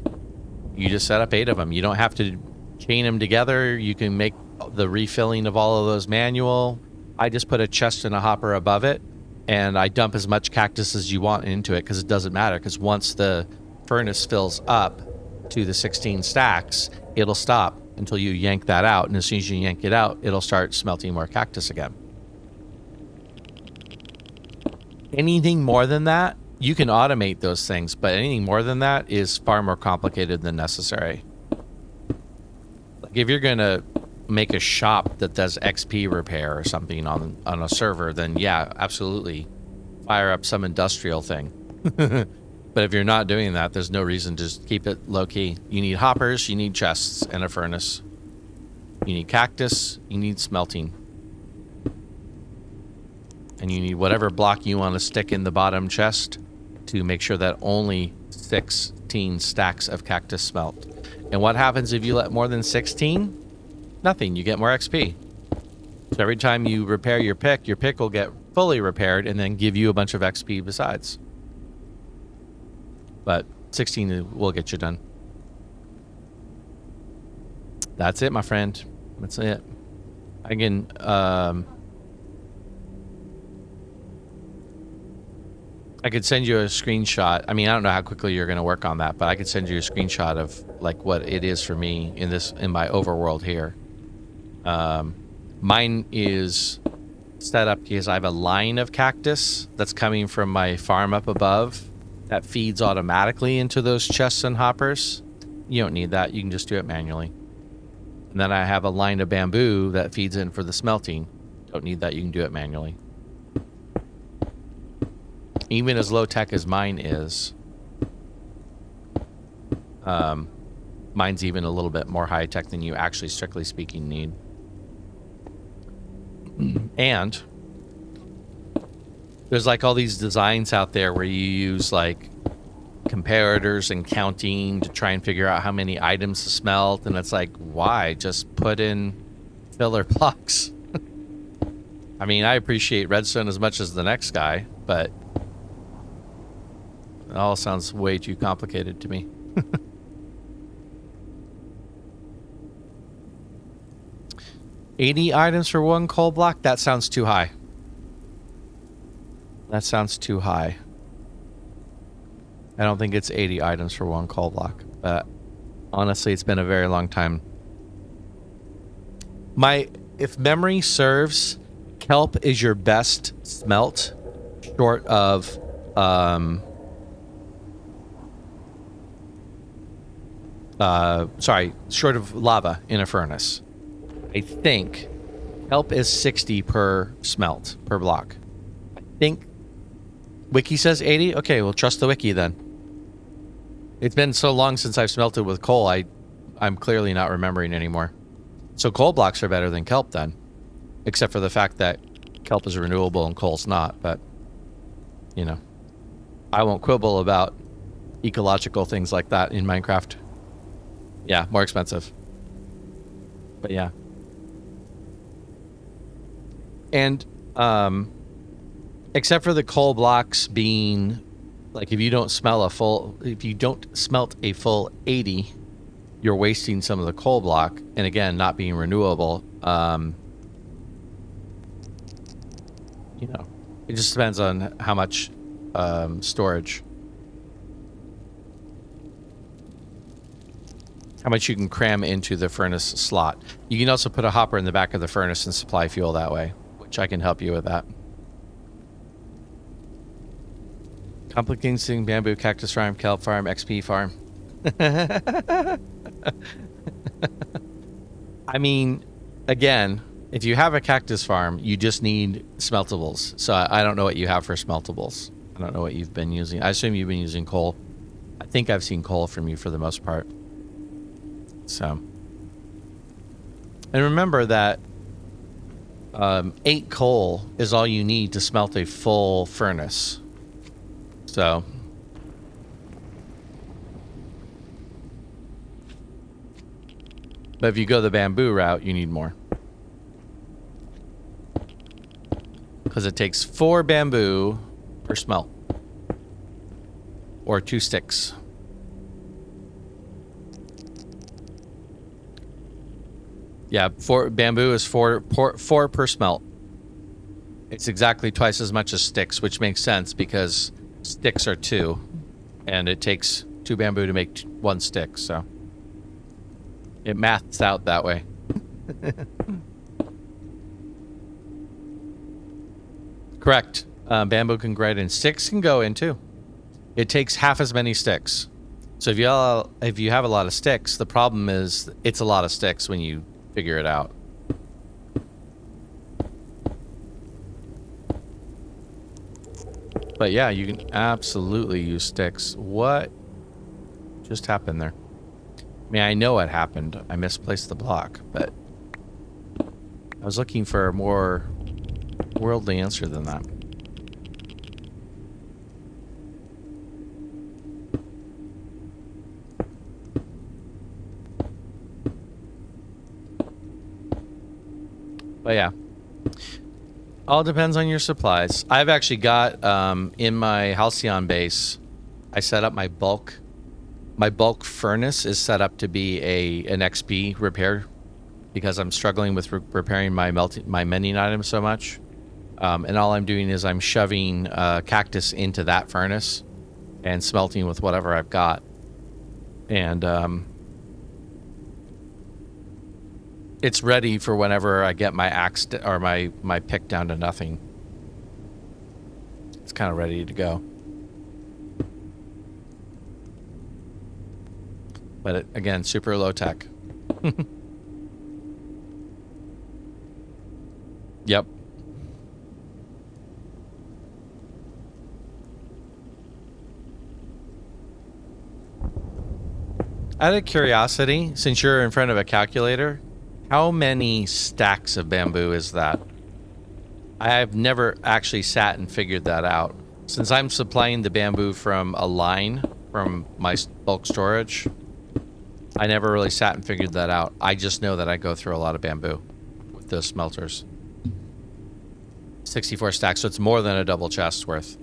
you just set up 8 of them. You don't have to chain them together. You can make the refilling of all of those manual. I just put a chest and a hopper above it, and I dump as much cactus as you want into it, because it doesn't matter, because once the furnace fills up to the 16 stacks, it'll stop until you yank that out, and as soon as you yank it out, it'll start smelting more cactus again. Anything more than that, you can automate those things, but anything more than that is far more complicated than necessary. Like if you're gonna make a shop that does XP repair or something on a server, then yeah, absolutely fire up some industrial thing. But if you're not doing that, there's no reason to just keep it low key. You need hoppers, you need chests, and a furnace. You need cactus, you need smelting. And you need whatever block you want to stick in the bottom chest to make sure that only 16 stacks of cactus smelt. And what happens if you let more than 16? Nothing. You get more XP. So every time you repair your pick will get fully repaired and then give you a bunch of XP besides. But 16 will get you done. That's it, my friend. That's it. Again, I could send you a screenshot. I mean, I don't know how quickly you're going to work on that, but I could send you a screenshot of like what it is for me in my overworld here. Mine is set up because I have a line of cactus that's coming from my farm up above that feeds automatically into those chests and hoppers. You don't need that. You can just do it manually. And then I have a line of bamboo that feeds in for the smelting. Don't need that. You can do it manually. Even as low tech as mine is, mine's even a little bit more high tech than you actually, strictly speaking, need. And there's like all these designs out there where you use like comparators and counting to try and figure out how many items to smelt, and it's like, why? Just put in filler blocks. I mean, I appreciate redstone as much as the next guy, but it all sounds way too complicated to me. 80 items for one coal block? That sounds too high. That sounds too high. I don't think it's 80 items for one coal block, but honestly, it's been a very long time. If memory serves, kelp is your best smelt, short of short of lava in a furnace. I think kelp is 60 per smelt, per block. I think Wiki says 80. Okay, we'll trust the Wiki then. It's been so long since I've smelted with coal, I'm clearly not remembering anymore. So coal blocks are better than kelp then, except for the fact that kelp is renewable and coal's not. But you know, I won't quibble about ecological things like that in Minecraft. Yeah, more expensive. But yeah. And except for the coal blocks being like, if you don't smelt a full 80, you're wasting some of the coal block, and again, not being renewable. You know, it just depends on how much storage, how much you can cram into the furnace slot. You can also put a hopper in the back of the furnace and supply fuel that way, which I can help you with that. Complicating bamboo, cactus farm, kelp farm, XP farm. I mean, again, if you have a cactus farm, you just need smeltables. So I don't know what you have for smeltables. I don't know what you've been using. I assume you've been using coal. I think I've seen coal from you for the most part. So, and remember that 8 coal is all you need to smelt a full furnace. So, but if you go the bamboo route, you need more. Because it takes 4 bamboo per smelt. Or 2 sticks. Yeah, bamboo is 4 per smelt. It's exactly twice as much as sticks, which makes sense because sticks are 2, and it takes 2 bamboo to make 1 stick, so it maths out that way. Correct. Bamboo can grind in. Sticks can go in too. It takes half as many sticks. So if you have a lot of sticks, the problem is it's a lot of sticks when you figure it out. But yeah, you can absolutely use sticks. What just happened there? I mean, I know what happened. I misplaced the block, but I was looking for a more worldly answer than that. But yeah, all depends on your supplies. I've actually got in my Halcyon base, I set up my bulk furnace is set up to be an XP repair because I'm struggling with repairing my mending items so much. And all I'm doing is I'm shoving cactus into that furnace and smelting with whatever I've got. And it's ready for whenever I get my axe or my pick down to nothing. It's kind of ready to go. But again, super low tech. Yep. Out of curiosity, since you're in front of a calculator, how many stacks of bamboo is that? I've never actually sat and figured that out. Since I'm supplying the bamboo from a line from my bulk storage, I never really sat and figured that out. I just know that I go through a lot of bamboo with the smelters. 64 stacks, so it's more than a double chest worth.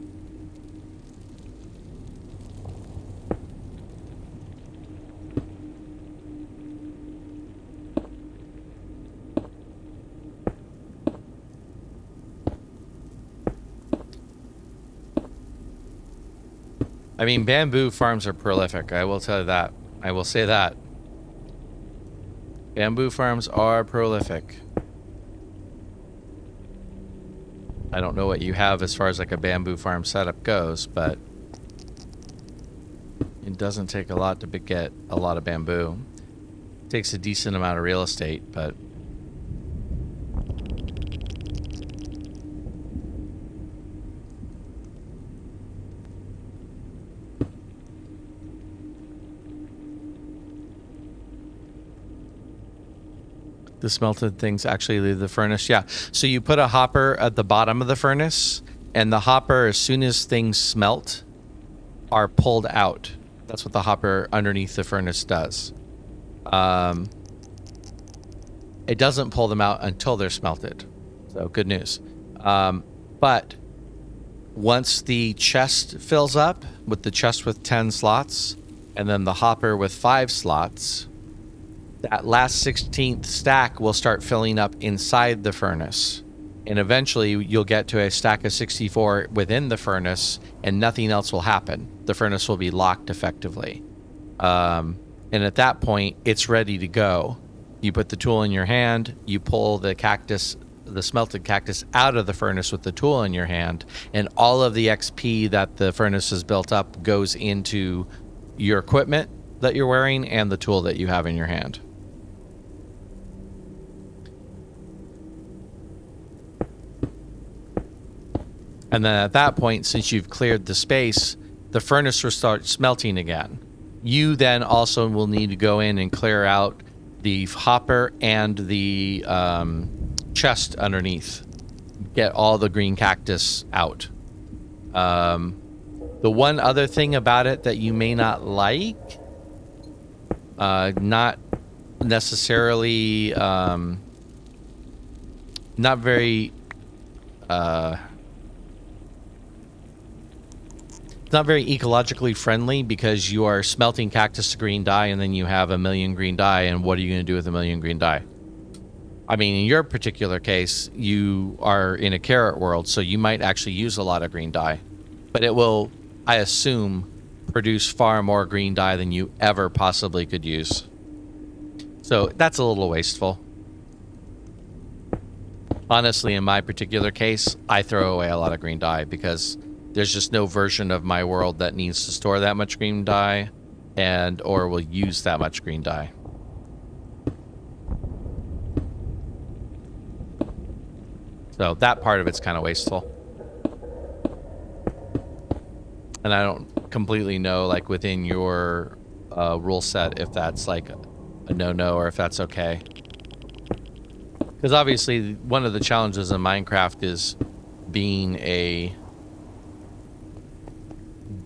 I mean, bamboo farms are prolific. I will tell you that. I will say that. Bamboo farms are prolific. I don't know what you have as far as like a bamboo farm setup goes, but it doesn't take a lot to get a lot of bamboo. It takes a decent amount of real estate, but the smelted things actually leave the furnace. Yeah. So you put a hopper at the bottom of the furnace, and the hopper, as soon as things smelt, are pulled out. That's what the hopper underneath the furnace does. It doesn't pull them out until they're smelted. So good news. But once the chest fills up with the chest with 10 slots, and then the hopper with 5 slots, that last 16th stack will start filling up inside the furnace. And eventually you'll get to a stack of 64 within the furnace and nothing else will happen. The furnace will be locked effectively. And at that point, it's ready to go. You put the tool in your hand, you pull the cactus, the smelted cactus out of the furnace with the tool in your hand, and all of the XP that the furnace has built up goes into your equipment that you're wearing and the tool that you have in your hand. And then at that point, since you've cleared the space, the furnace will start smelting again. You then also will need to go in and clear out the hopper and the chest underneath. Get all the green cactus out. The one other thing about it that you may not like, not necessarily, not very... not very ecologically friendly because you are smelting cactus to green dye and then you have 1,000,000 green dye, and what are you going to do with 1,000,000 green dye? I mean, in your particular case, you are in a carrot world, so you might actually use a lot of green dye, but it will, I assume, produce far more green dye than you ever possibly could use. So that's a little wasteful. Honestly, in my particular case, I throw away a lot of green dye because there's just no version of my world that needs to store that much green dye and or will use that much green dye. So that part of it's kind of wasteful. And I don't completely know, like, within your rule set if that's, like, a no-no or if that's okay. Because obviously one of the challenges in Minecraft is being a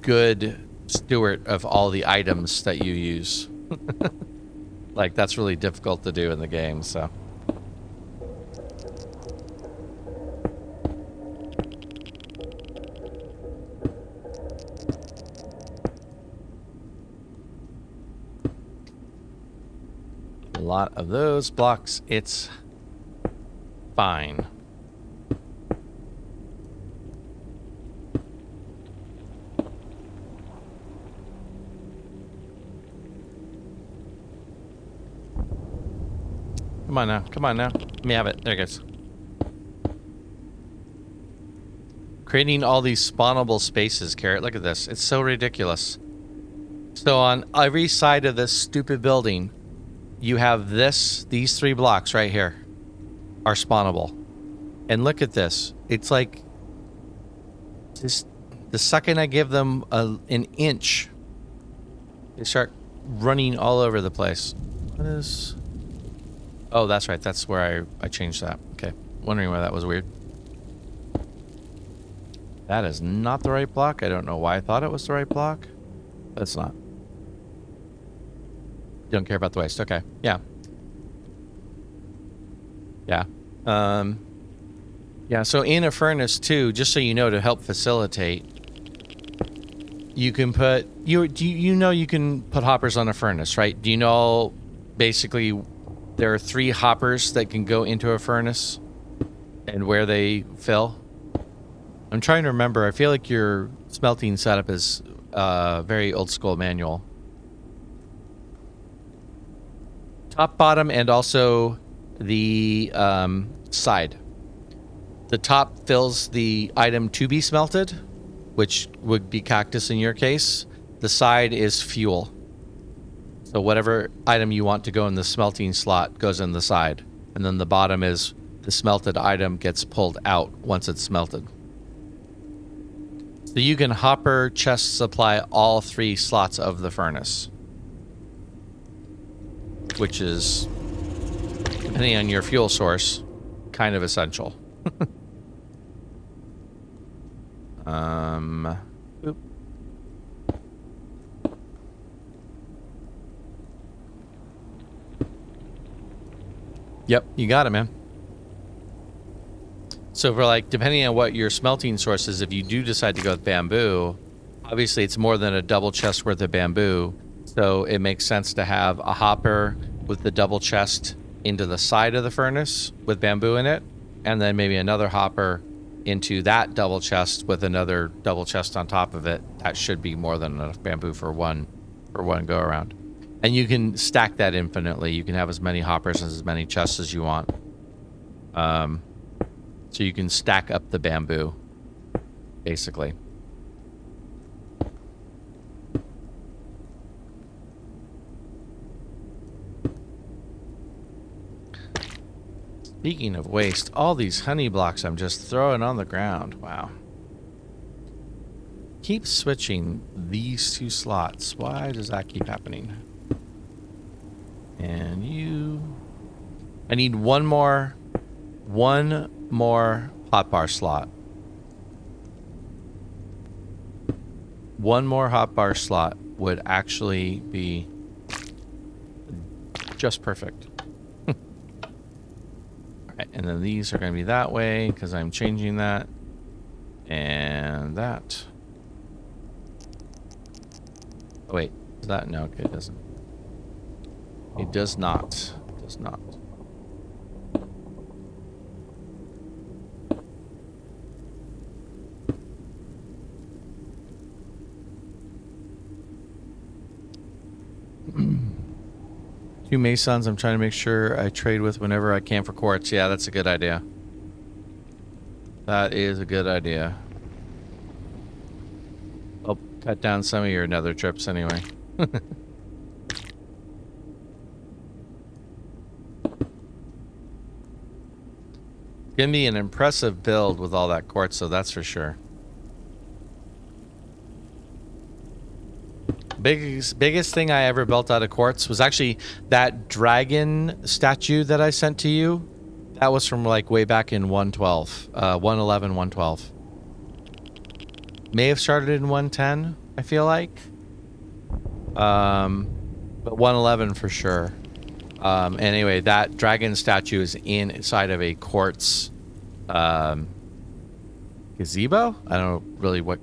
good steward of all the items that you use. Like, that's really difficult to do in the game, so. A lot of those blocks, it's fine. Come on now. Come on now. Let me have it. There it goes. Creating all these spawnable spaces, Carrot. Look at this. It's so ridiculous. So on every side of this stupid building, you have these 3 blocks right here are spawnable. And look at this. It's like just the second I give them an inch, they start running all over the place. What is... Oh, that's right. That's where I changed that. Okay. Wondering why that was weird. That is not the right block. I don't know why I thought it was the right block. But it's not. You don't care about the waste. Okay. Yeah. Yeah. Yeah, so in a furnace too, just so you know, to help facilitate, you can put... You know you can put hoppers on a furnace, right? Do you know basically there are 3 hoppers that can go into a furnace and where they fill? I'm trying to remember. I feel like your smelting setup is very old school manual. Top, bottom, and also the side. The top fills the item to be smelted, which would be cactus in your case. The side is fuel. So whatever item you want to go in the smelting slot goes in the side. And then the bottom is the smelted item gets pulled out once it's smelted. So you can hopper chest supply all 3 slots of the furnace. Which is, depending on your fuel source, kind of essential. Oop. Yep, you got it, man. So for like, depending on what your smelting source is, if you do decide to go with bamboo, obviously it's more than a double chest worth of bamboo. So it makes sense to have a hopper with the double chest into the side of the furnace with bamboo in it. And then maybe another hopper into that double chest with another double chest on top of it. That should be more than enough bamboo for one go around. And you can stack that infinitely. You can have as many hoppers and as many chests as you want. So you can stack up the bamboo, basically. Speaking of waste, all these honey blocks I'm just throwing on the ground. Wow. Keep switching these 2 slots. Why does that keep happening? And you... I need one more hotbar slot. One more hotbar slot would actually be just perfect. Alright, and then these are going to be that way because I'm changing that. And that. Oh, wait. Is that? No, okay, it doesn't. It does not. It does not. Two Masons I'm trying to make sure I trade with whenever I can for quartz. Yeah, that's a good idea. That is a good idea. I'll cut down some of your nether trips anyway. Gonna be an impressive build with all that quartz, so that's for sure. Biggest thing I ever built out of quartz was actually that dragon statue that I sent to you. That was from like way back in 112, 111, 112. May have started in 110, I feel like. But 111 for sure. Anyway, that dragon statue is inside of a quartz gazebo. I don't know really what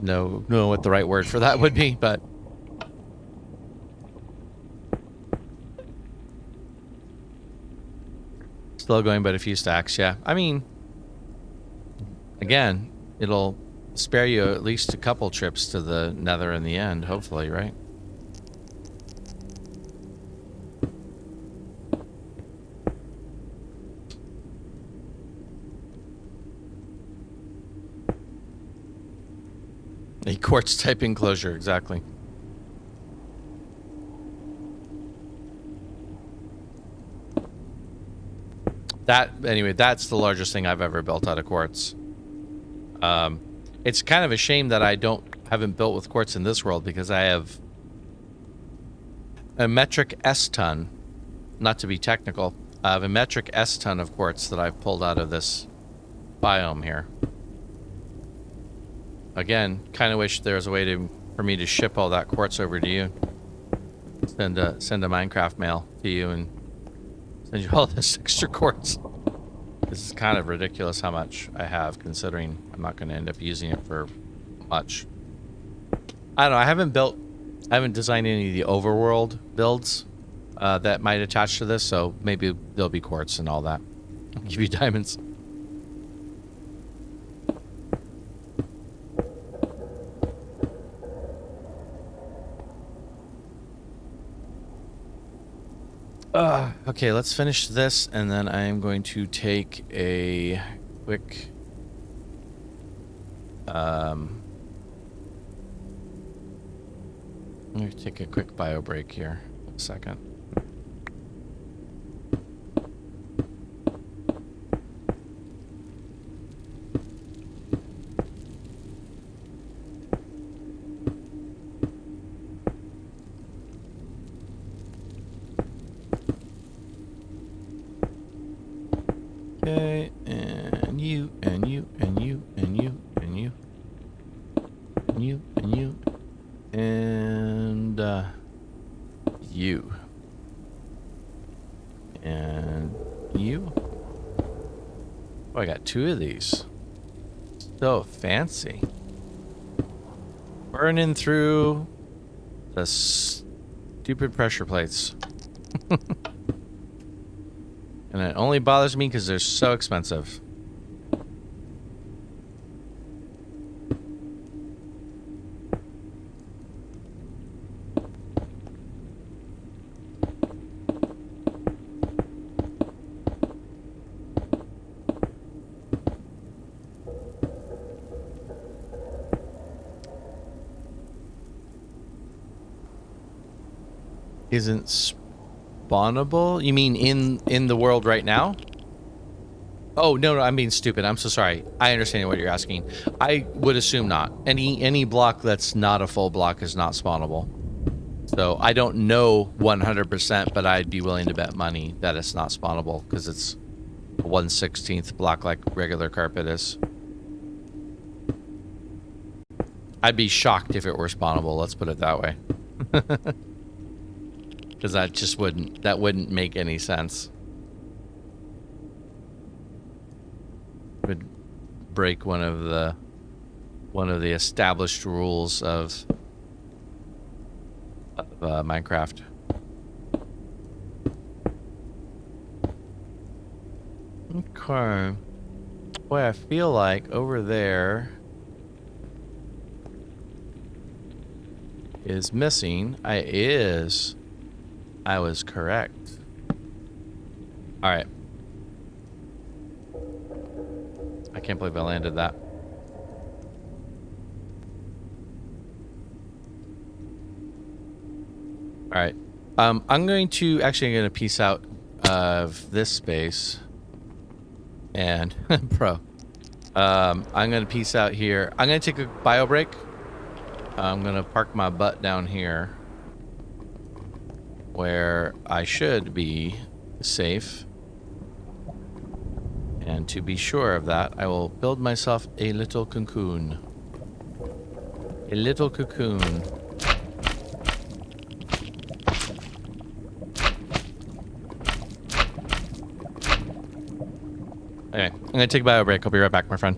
know what the right word for that would be, but still going but a few stacks. Yeah, I mean, again, it'll spare you at least a couple trips to the Nether in the end, hopefully, right? A quartz type enclosure, exactly. Anyway, that's the largest thing I've ever built out of quartz. It's kind of a shame that I haven't built with quartz in this world, because I have a metric S-ton, not to be technical, I have a metric S-ton of quartz that I've pulled out of this biome here. Again, kind of wish there was a way for me to ship all that quartz over to you. Send a Minecraft mail to you and send you all this extra quartz. This is kind of ridiculous how much I have, considering I'm not going to end up using it for much. I don't know. I haven't designed any of the overworld builds that might attach to this, so maybe there'll be quartz and all that. I'll give you diamonds. Okay, let's finish this, and then I am going to take a quick I'm going to take a quick bio break here. A second. Okay, and you, and you, and you, and you, and you, and you, and you, and you, and you. Oh, I got two of these. So fancy. Burning through the stupid pressure plates. And it only bothers me because they're so expensive. Isn't spawnable? You mean in the world right now? Oh, no, I'm being stupid. I'm so sorry. I understand what you're asking. I would assume not. Any block that's not a full block is not spawnable. So I don't know 100%, but I'd be willing to bet money that it's not spawnable, because it's a 1/16 block like regular carpet is. I'd be shocked if it were spawnable, let's put it that way. Because that just wouldn't make any sense. It would break one of the established rules of Minecraft. Okay. Boy, I feel like over there is missing. I was correct. All right. I can't believe I landed that. All right. I'm going to piece out of this space. And bro, I'm going to piece out here. I'm going to take a bio break. I'm gonna park my butt down here where I should be safe. And to be sure of that, I will build myself a little cocoon. A little cocoon. Okay, I'm gonna take a bio break. I'll be right back, my friend.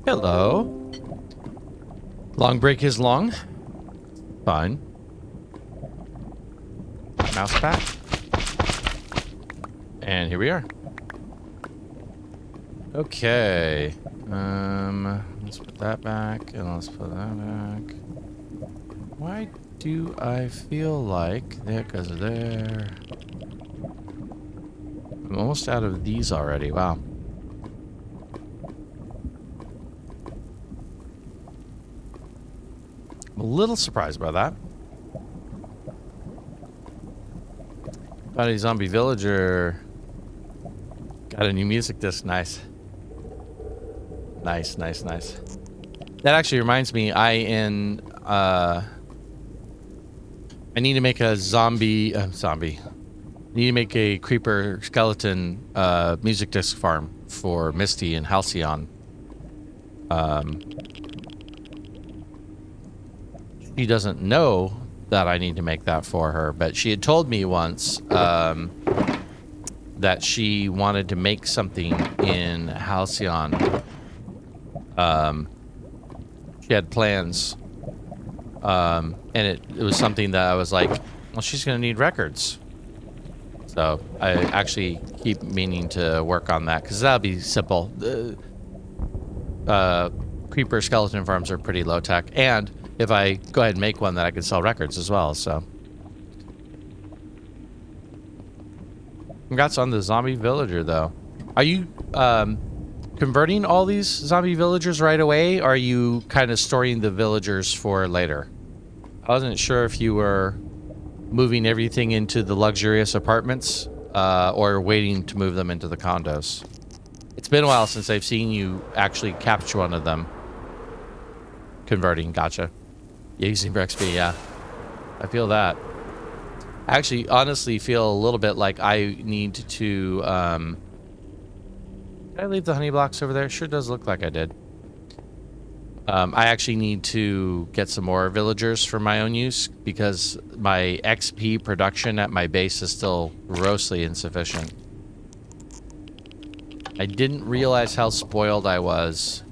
Hello. Long break is long. Fine. Mouse back. And here we are. Okay. Let's put that back, and let's put that back. Why do I feel like that goes there? I'm almost out of these already. Wow. I'm a little surprised by that. Body Zombie Villager got a new music disc. Nice. Nice, nice, nice. That actually reminds me, I need to make a zombie. I need to make a creeper skeleton music disc farm for Misty and Halcyon. She doesn't know that I need to make that for her, but she had told me once that she wanted to make something in Halcyon. She had plans, and it was something that I was like, well, she's gonna need records. So I actually keep meaning to work on that, because that'll be simple. Creeper skeleton farms are pretty low tech, and if I go ahead and make one, that I can sell records as well. So congrats on the zombie villager, though. Are you converting all these zombie villagers right away, or are you kind of storing the villagers for later? I wasn't sure if you were moving everything into the luxurious apartments or waiting to move them into the condos. It's been a while since I've seen you actually capture one of them. Converting, gotcha. Yeah, using for XP, yeah. I feel that. I actually honestly feel a little bit like I need to did I leave the honey blocks over there? Sure does look like I did. I actually need to get some more villagers for my own use, because my XP production at my base is still grossly insufficient. I didn't realize how spoiled I was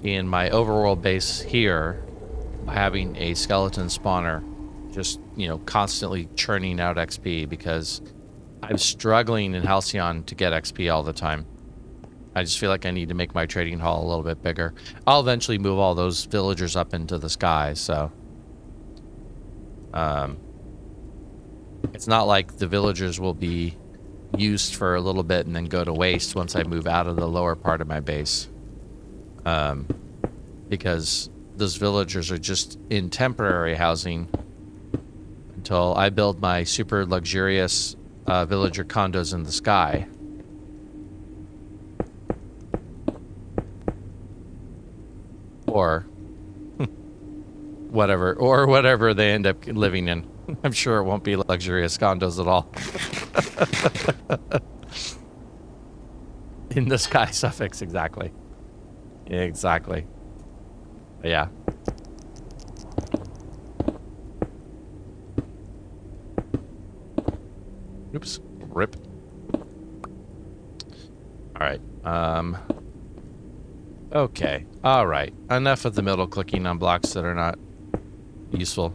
in my overworld base here, having a skeleton spawner just, you know, constantly churning out XP, because I'm struggling in Halcyon to get XP all the time. I just feel like I need to make my trading hall a little bit bigger. I'll eventually move all those villagers up into the sky, so it's not like the villagers will be used for a little bit and then go to waste once I move out of the lower part of my base, because those villagers are just in temporary housing until I build my super luxurious villager condos in the sky. Or whatever they end up living in. I'm sure it won't be luxurious condos at all. In the sky suffix, exactly. Exactly. But yeah. Oops. Rip. Alright. Okay. Alright. Enough of the middle clicking on blocks that are not useful.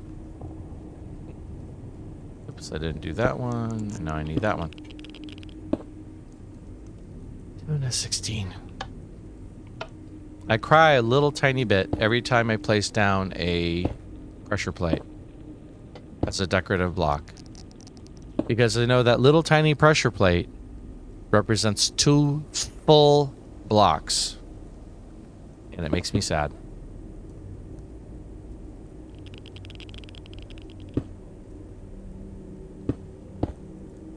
Oops, I didn't do that one. Now I need that one. 216. I cry a little tiny bit every time I place down a pressure plate as a decorative block, because I know that little tiny pressure plate represents 2 full blocks, and it makes me sad.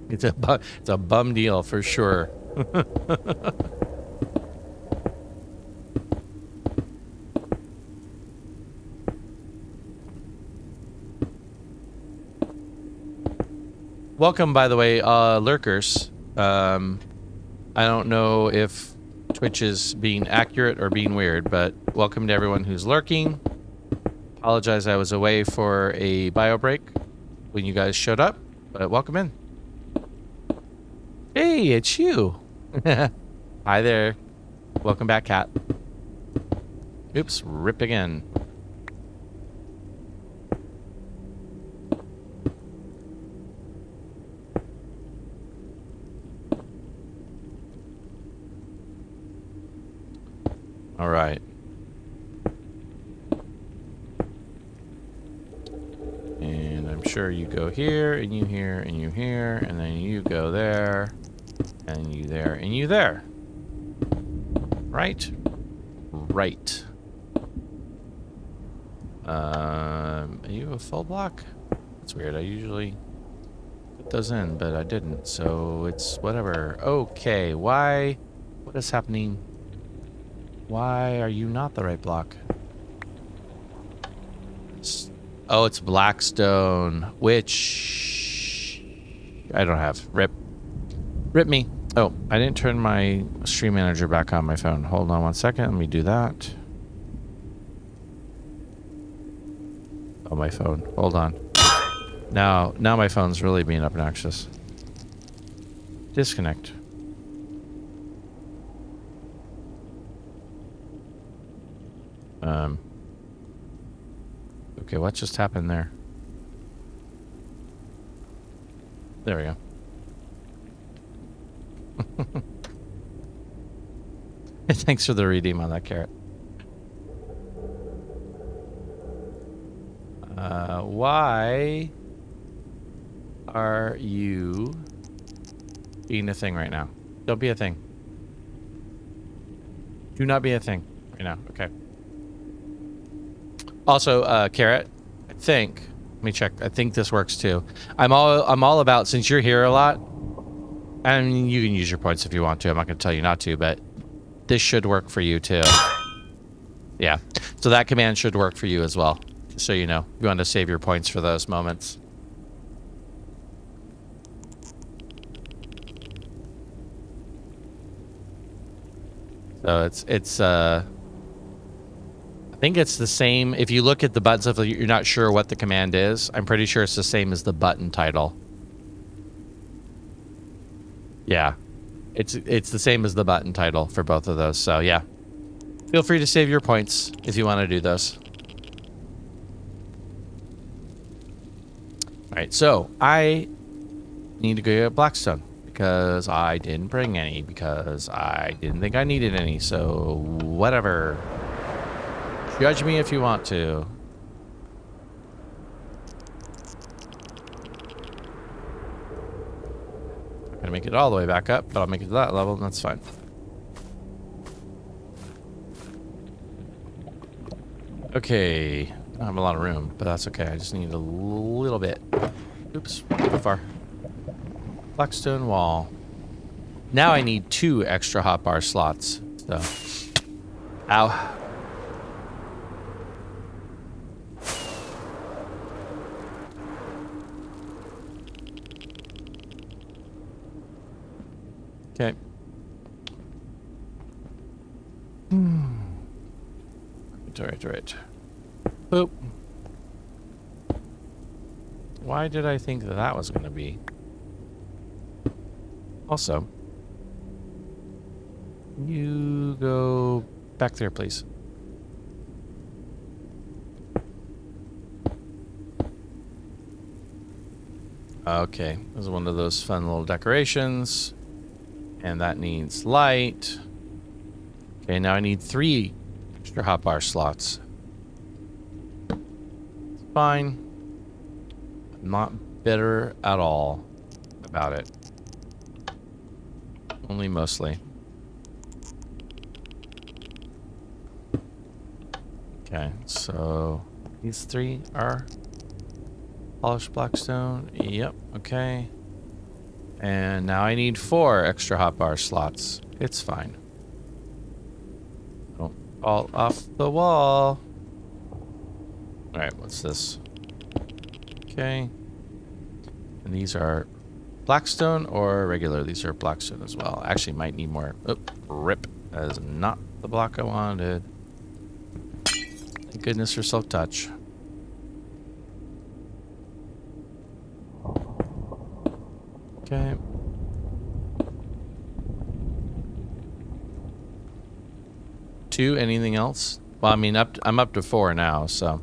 It's a bum deal for sure. Welcome, by the way, lurkers. I don't know if Twitch is being accurate or being weird, but welcome to everyone who's lurking. Apologize, I was away for a bio break when you guys showed up, but welcome in. Hey, it's you. Hi there. Welcome back, Kat. Oops, rip again. All right. And I'm sure you go here, and you here, and you here, and then you go there, and you there, and you there. Right? Right. Are you a full block? That's weird. I usually put those in, but I didn't, so it's whatever. Okay, why? What is happening? Why are you not the right block? Oh, it's Blackstone, which I don't have. Rip. Rip me. Oh, I didn't turn my stream manager back on my phone. Hold on one second. Let me do that. Oh, my phone. Hold on. Now my phone's really being obnoxious. Disconnect. Okay, what just happened there? There we go. Thanks for the redeem on that carrot. Why are you being a thing right now? Don't be a thing. Do not be a thing right now. Okay. Also, carrot, I think. Let me check. I think this works too. I'm all about, since you're here a lot, and you can use your points if you want to. I'm not going to tell you not to, but this should work for you too. Yeah. So that command should work for you as well. Just so you know, you want to save your points for those moments. So it's I think it's the same. If you look at the buttons, if you're not sure what the command is, I'm pretty sure it's the same as the button title. Yeah, it's the same as the button title for both of those. So yeah, feel free to save your points if you want to do those. All right, so I need to go get Blackstone because I didn't bring any because I didn't think I needed any. So whatever. Judge me if you want to. I'm gonna make it all the way back up, but I'll make it to that level, and that's fine. Okay. I don't have a lot of room, but that's okay. I just need a little bit. Oops, too far. Blackstone wall. Now I need 2 extra hotbar slots. So, ow. Okay. Right. Boop. Why did I think that that was going to be? Also, you go back there, please. Okay, this is one of those fun little decorations. And that needs light. Okay, now I need 3 extra hotbar slots. It's fine. I'm not bitter at all about it. Only mostly. Okay, so these 3 are polished blackstone. Yep, okay. And now I need 4 extra hotbar slots. It's fine. Don't fall off the wall. Alright, what's this? Okay. And these are blackstone or regular? These are blackstone as well. Actually, might need more. Oh, rip. That is not the block I wanted. Thank goodness for silk touch. Okay. Two, anything else? Well, I mean, I'm up to 4 now, so.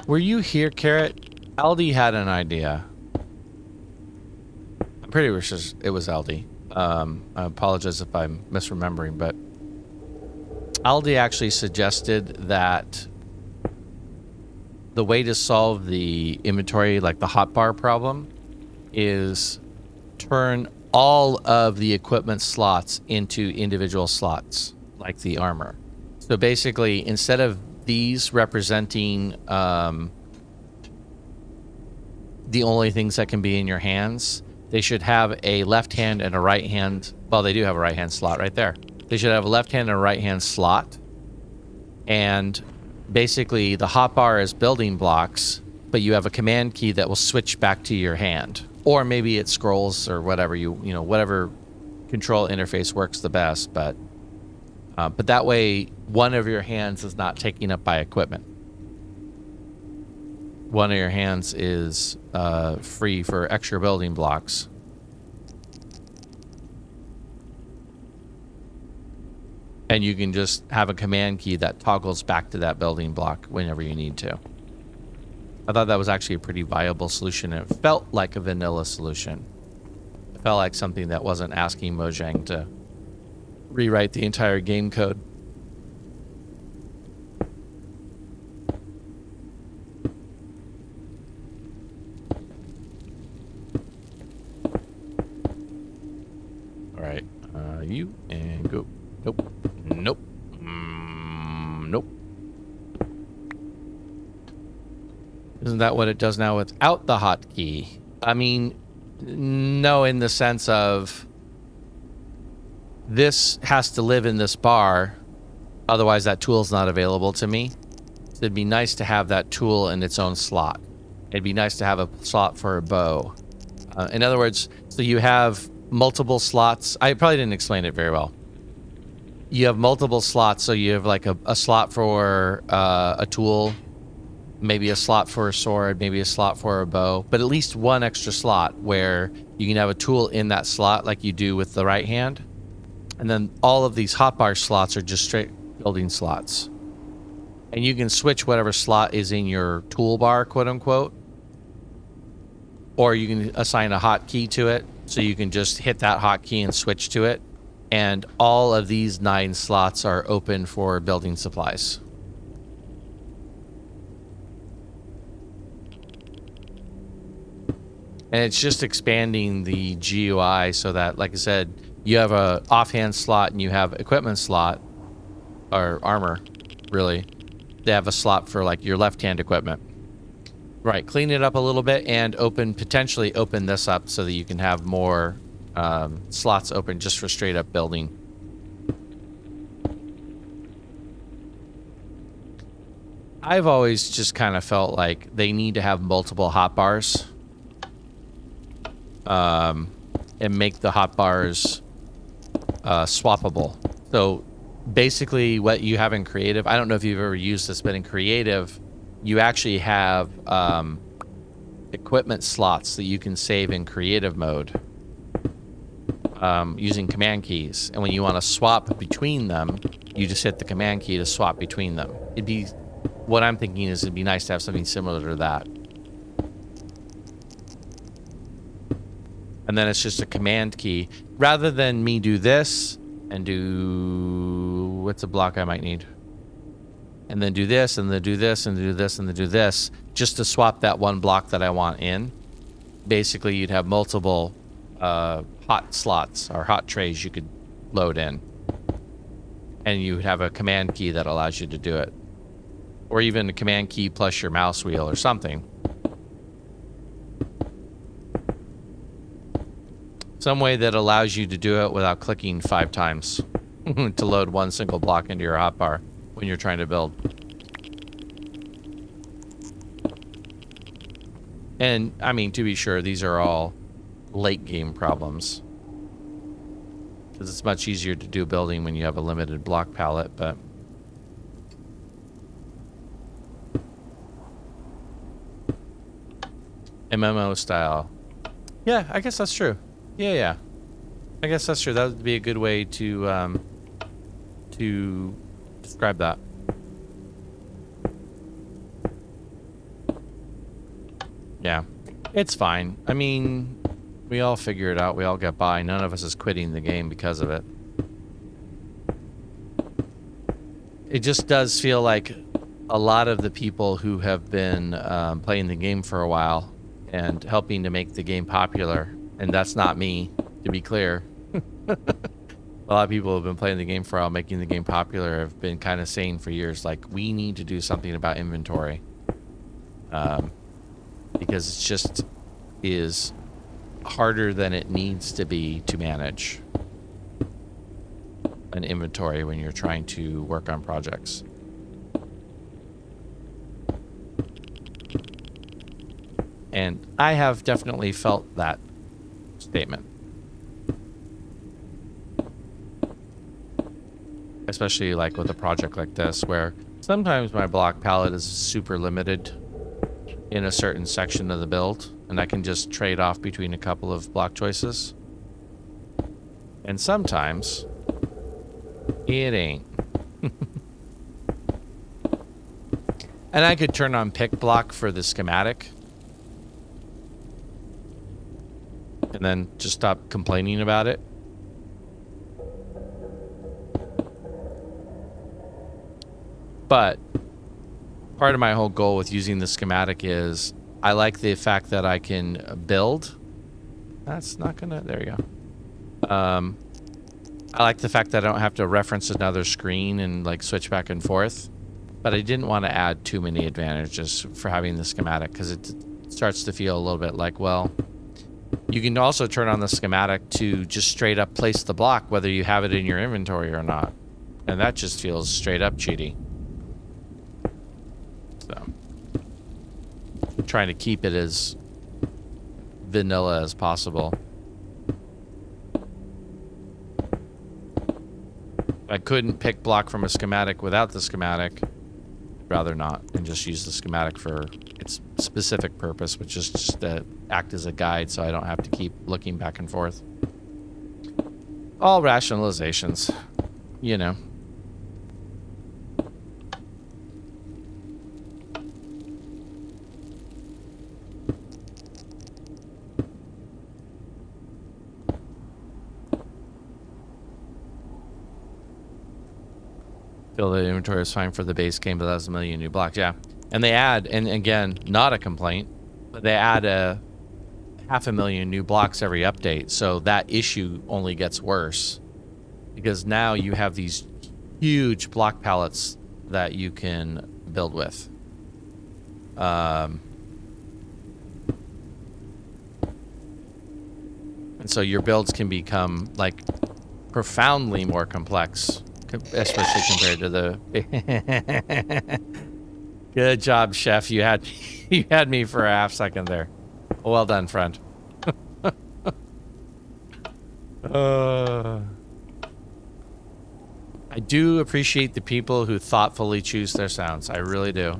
Were you here, Carrot? Aldi had an idea. I'm pretty sure it was Aldi. I apologize if I'm misremembering, but Aldi actually suggested that the way to solve the inventory, like the hotbar problem, is turn all of the equipment slots into individual slots, like the armor. So basically, instead of these representing the only things that can be in your hands, they should have a left hand and a right hand. Well, they do have a right hand slot right there. They should have a left hand and a right hand slot. And basically, the hotbar is building blocks, but you have a command key that will switch back to your hand. Or maybe it scrolls or whatever, you know, whatever control interface works the best. But that way, one of your hands is not taken up by equipment. One of your hands is free for extra building blocks. And you can just have a command key that toggles back to that building block whenever you need to. I thought that was actually a pretty viable solution. It felt like a vanilla solution. It felt like something that wasn't asking Mojang to rewrite the entire game code. All right, you and go. Nope. Nope. Nope. Isn't that what it does now without the hotkey? I mean, no, in the sense of this has to live in this bar, otherwise that tool's not available to me. So it'd be nice to have that tool in its own slot. It'd be nice to have a slot for a bow. In other words, so you have multiple slots. I probably didn't explain it very well. You have multiple slots, so you have like a slot for a tool, maybe a slot for a sword, maybe a slot for a bow, but at least one extra slot where you can have a tool in that slot like you do with the right hand. And then all of these hotbar slots are just straight building slots. And you can switch whatever slot is in your toolbar, quote unquote. Or you can assign a hotkey to it, so you can just hit that hotkey and switch to it. And all of these 9 slots are open for building supplies. And it's just expanding the GUI so that, like I said, you have a offhand slot and you have equipment slot, or armor, really. They have a slot for like your left-hand equipment. Right, clean it up a little bit and potentially open this up so that you can have more slots open just for straight up building. I've always just kind of felt like they need to have multiple hotbars and make the hotbars swappable. So basically what you have in creative, I don't know if you've ever used this, but in creative, you actually have equipment slots that you can save in creative mode using command keys. And when you want to swap between them, you just hit the command key to swap between them. What I'm thinking is it'd be nice to have something similar to that. And then it's just a command key. Rather than me do this and do... What's a block I might need? And then do this, and then do this, and do this, and then do this, just to swap that one block that I want in. Basically, you'd have multiple hot slots or hot trays you could load in. And you would have a command key that allows you to do it. Or even a command key plus your mouse wheel or something. Some way that allows you to do it without clicking 5 times to load one single block into your hotbar when you're trying to build. And, I mean, to be sure, these are all late game problems. Because it's much easier to do building when you have a limited block palette, but... MMO style. Yeah, I guess that's true. Yeah, yeah. I guess that's true. That would be a good way to describe that. Yeah. It's fine. I mean, we all figure it out. We all get by. None of us is quitting the game because of it. It just does feel like a lot of the people who have been playing the game for a while and helping to make the game popular, and that's not me, to be clear. A lot of people have been playing the game for a while, making the game popular, have been kind of saying for years, like, we need to do something about inventory. Because it just is harder than it needs to be to manage an inventory when you're trying to work on projects. And I have definitely felt that statement. Especially like with a project like this, where sometimes my block palette is super limited in a certain section of the build, and I can just trade off between a couple of block choices. And sometimes it ain't. And I could turn on pick block for the schematic and then just stop complaining about it. But part of my whole goal with using the schematic is I like the fact that I can build. That's not gonna, there you go. I like the fact that I don't have to reference another screen and like switch back and forth. But I didn't want to add too many advantages for having the schematic, because it starts to feel a little bit like, well, you can also turn on the schematic to just straight up place the block whether you have it in your inventory or not. And that just feels straight up cheaty. So, I'm trying to keep it as vanilla as possible. I couldn't pick block from a schematic without the schematic. Rather not, and just use the schematic for its specific purpose, which is just to act as a guide so I don't have to keep looking back and forth. All rationalizations, you know. Feel the inventory is fine for the base game, but that's a million new blocks. Yeah. And they add, and again, not a complaint, but they add 500,000 new blocks every update. So that issue only gets worse because now you have these huge block palettes that you can build with. And so your builds can become like profoundly more complex. Especially compared to the... Good job, chef. You had me for a half second there. Well done, friend. I do appreciate the people who thoughtfully choose their sounds. I really do.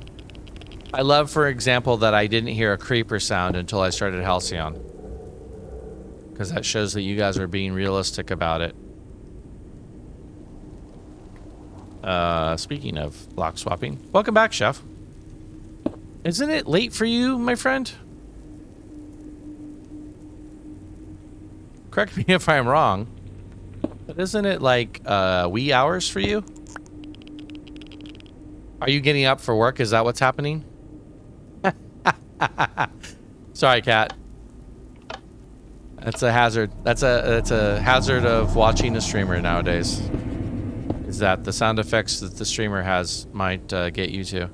I love, for example, that I didn't hear a creeper sound until I started Halcyon. Because that shows that you guys are being realistic about it. Speaking of block swapping, welcome back, Chef. Isn't it late for you, my friend? Correct me if I'm wrong, but isn't it like wee hours for you? Are you getting up for work? Is that what's happening? Sorry, cat. That's a hazard. That's a hazard of watching a streamer nowadays. Is that the sound effects that the streamer has might get you to.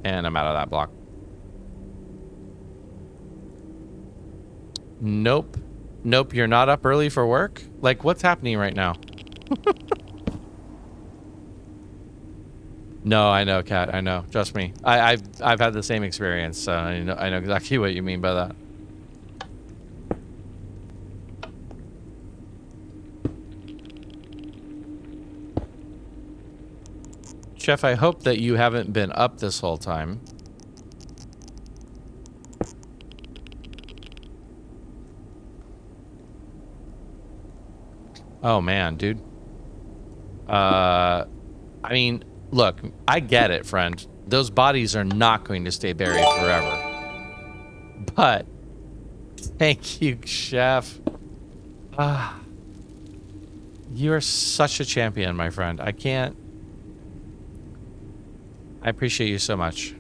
And I'm out of that block. Nope. Nope, you're not up early for work? Like, what's happening right now? No, I know, Kat. I know. Trust me. I've had the same experience, so I know exactly what you mean by that. Chef, I hope that you haven't been up this whole time. Oh man, dude. I mean, look, I get it, friend. Those bodies are not going to stay buried forever. But thank you, Chef. Ah, you are such a champion, my friend. I appreciate you so much.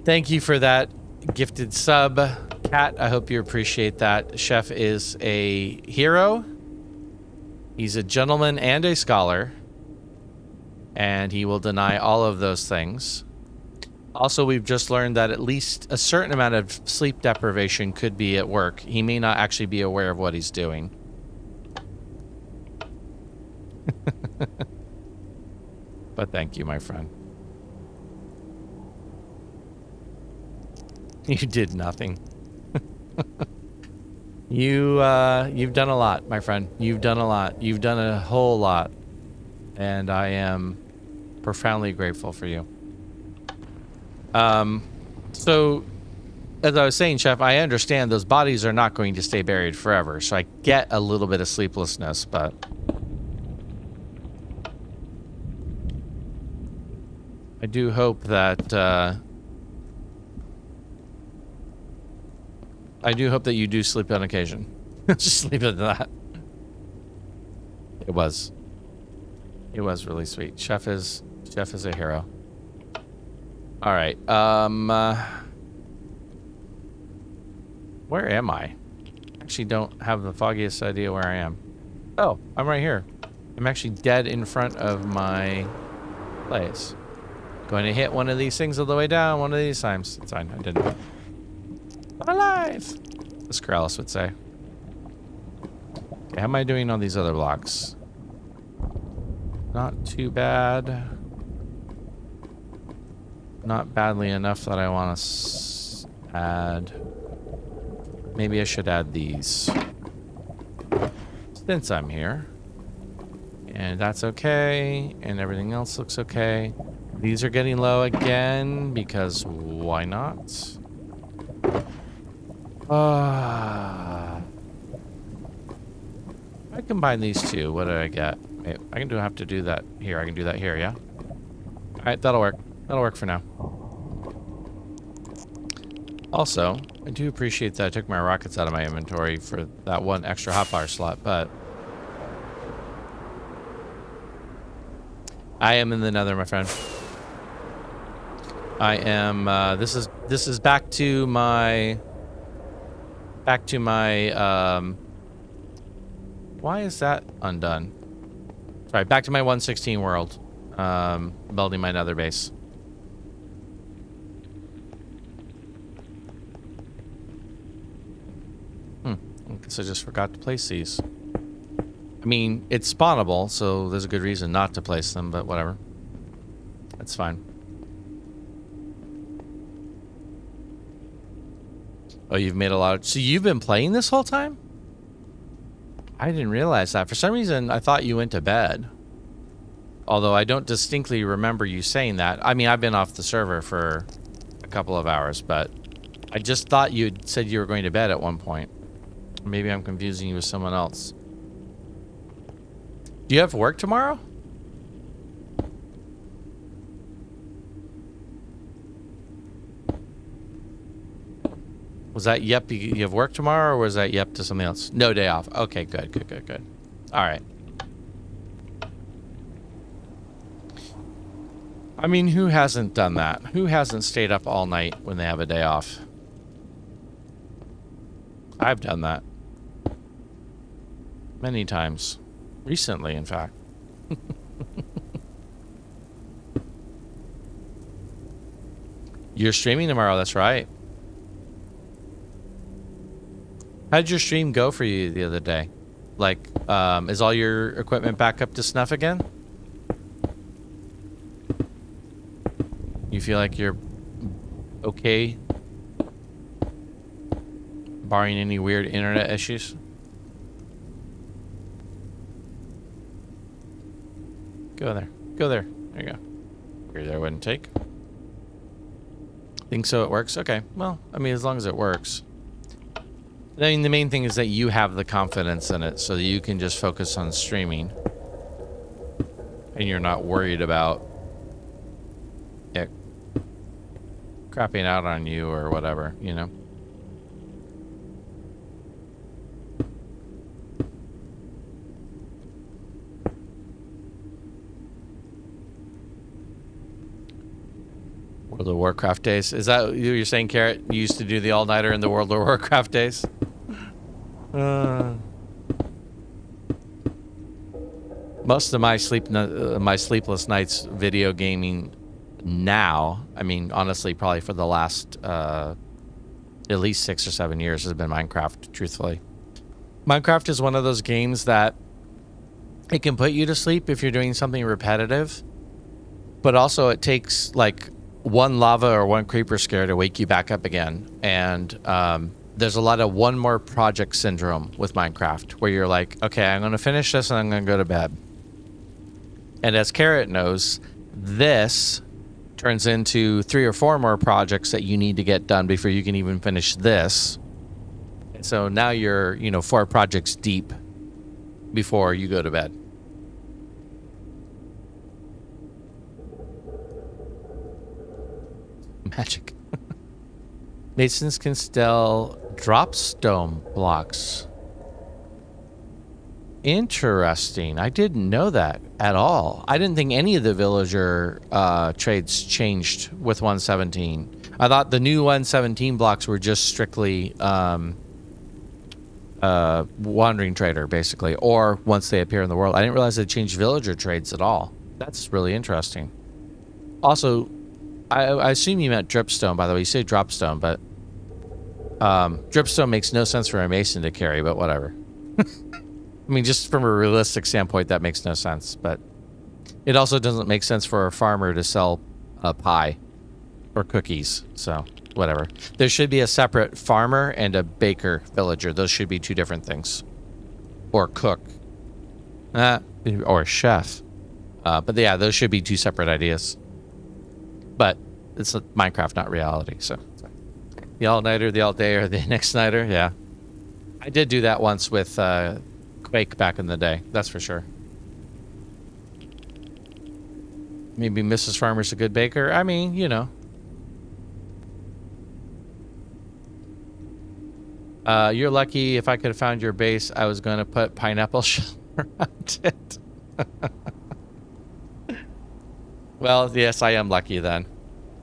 Thank you for that gifted sub, Kat. I hope you appreciate that. Chef is a hero. He's a gentleman and a scholar. And he will deny all of those things. Also, we've just learned that at least a certain amount of sleep deprivation could be at work. He may not actually be aware of what he's doing. But thank you, my friend. You did nothing. You've done a lot, my friend. You've done a lot. You've done a whole lot. And I am profoundly grateful for you. So, as I was saying, Chef, I understand those bodies are not going to stay buried forever. So I get a little bit of sleeplessness, but... I do hope that, you do sleep on occasion. Just leave it at that. It was really sweet. Chef is a hero. All right. Where am I? Actually don't have the foggiest idea where I am. Oh, I'm right here. I'm actually dead in front of my place. Going to hit one of these things all the way down one of these times. It's fine. I didn't. I'm alive! As Corrales would say. Okay, how am I doing on these other blocks? Not too bad. Not badly enough that I want to add. Maybe I should add these. Since I'm here. And that's okay. And everything else looks okay. These are getting low again because why not? I combine these two. What did I get? Wait, have to do that here. I can do that here, yeah? Alright, that'll work. That'll work for now. Also, I do appreciate that I took my rockets out of my inventory for that one extra hotbar slot, but... I am in the nether, my friend. I am, this is back to my... why is that undone? Sorry, back to my 116 world. Building my nether base. I guess I just forgot to place these. I mean, it's spawnable, so there's a good reason not to place them, but whatever. That's fine. Oh, you've made a lot of... So you've been playing this whole time? I didn't realize that. For some reason, I thought you went to bed. Although I don't distinctly remember you saying that. I mean, I've been off the server for a couple of hours, but I just thought you had said you were going to bed at one point. Maybe I'm confusing you with someone else. Do you have work tomorrow? Was that yep, you have work tomorrow, or was that yep to something else? No day off. Okay, good, good, good, good. All right. I mean, who hasn't done that? Who hasn't stayed up all night when they have a day off? I've done that. Many times. Recently, in fact. You're streaming tomorrow, that's right. How did your stream go for you the other day? Like, is all your equipment back up to snuff again? You feel like you're okay? Barring any weird internet issues? Go there. Go there. There you go. Weird there wouldn't take. Think so it works? Okay. Well, I mean, as long as it works. I mean, the main thing is that you have the confidence in it so that you can just focus on streaming. And you're not worried about it crapping out on you or whatever, you know? World of Warcraft days. Is that what you're saying, Carrot? You used to do the all-nighter in the World of Warcraft days? Most of my sleepless nights video gaming now, I mean, honestly, probably for the last at least 6 or 7 years has been Minecraft, truthfully. Minecraft is one of those games that it can put you to sleep if you're doing something repetitive, but also it takes like one lava or one creeper scare to wake you back up again. And there's a lot of one more project syndrome with Minecraft where you're like, okay, I'm going to finish this and I'm going to go to bed. And as Carrot knows, this turns into 3 or 4 more projects that you need to get done before you can even finish this. And so now you're, 4 projects deep before you go to bed. Magic. Masons can still drop stone blocks. Interesting. I didn't know that at all. I didn't think any of the villager trades changed with 117. I thought the new 117 blocks were just strictly wandering trader, basically, or once they appear in the world. I didn't realize they changed villager trades at all. That's really interesting. Also, I assume you meant dripstone, by the way. You say dropstone, but dripstone makes no sense for a mason to carry, but whatever. I mean, just from a realistic standpoint, that makes no sense. But it also doesn't make sense for a farmer to sell a pie or cookies. So, whatever. There should be a separate farmer and a baker villager. Those should be 2 different things. Or cook. Or chef. But yeah, those should be 2 separate ideas. But it's Minecraft, not reality. So the all-nighter, the all-day, or the next nighter. Yeah. I did do that once with Quake back in the day. That's for sure. Maybe Mrs. Farmer's a good baker. I mean, You're lucky. If I could have found your base, I was going to put pineapple shell around it. Well, yes, I am lucky then.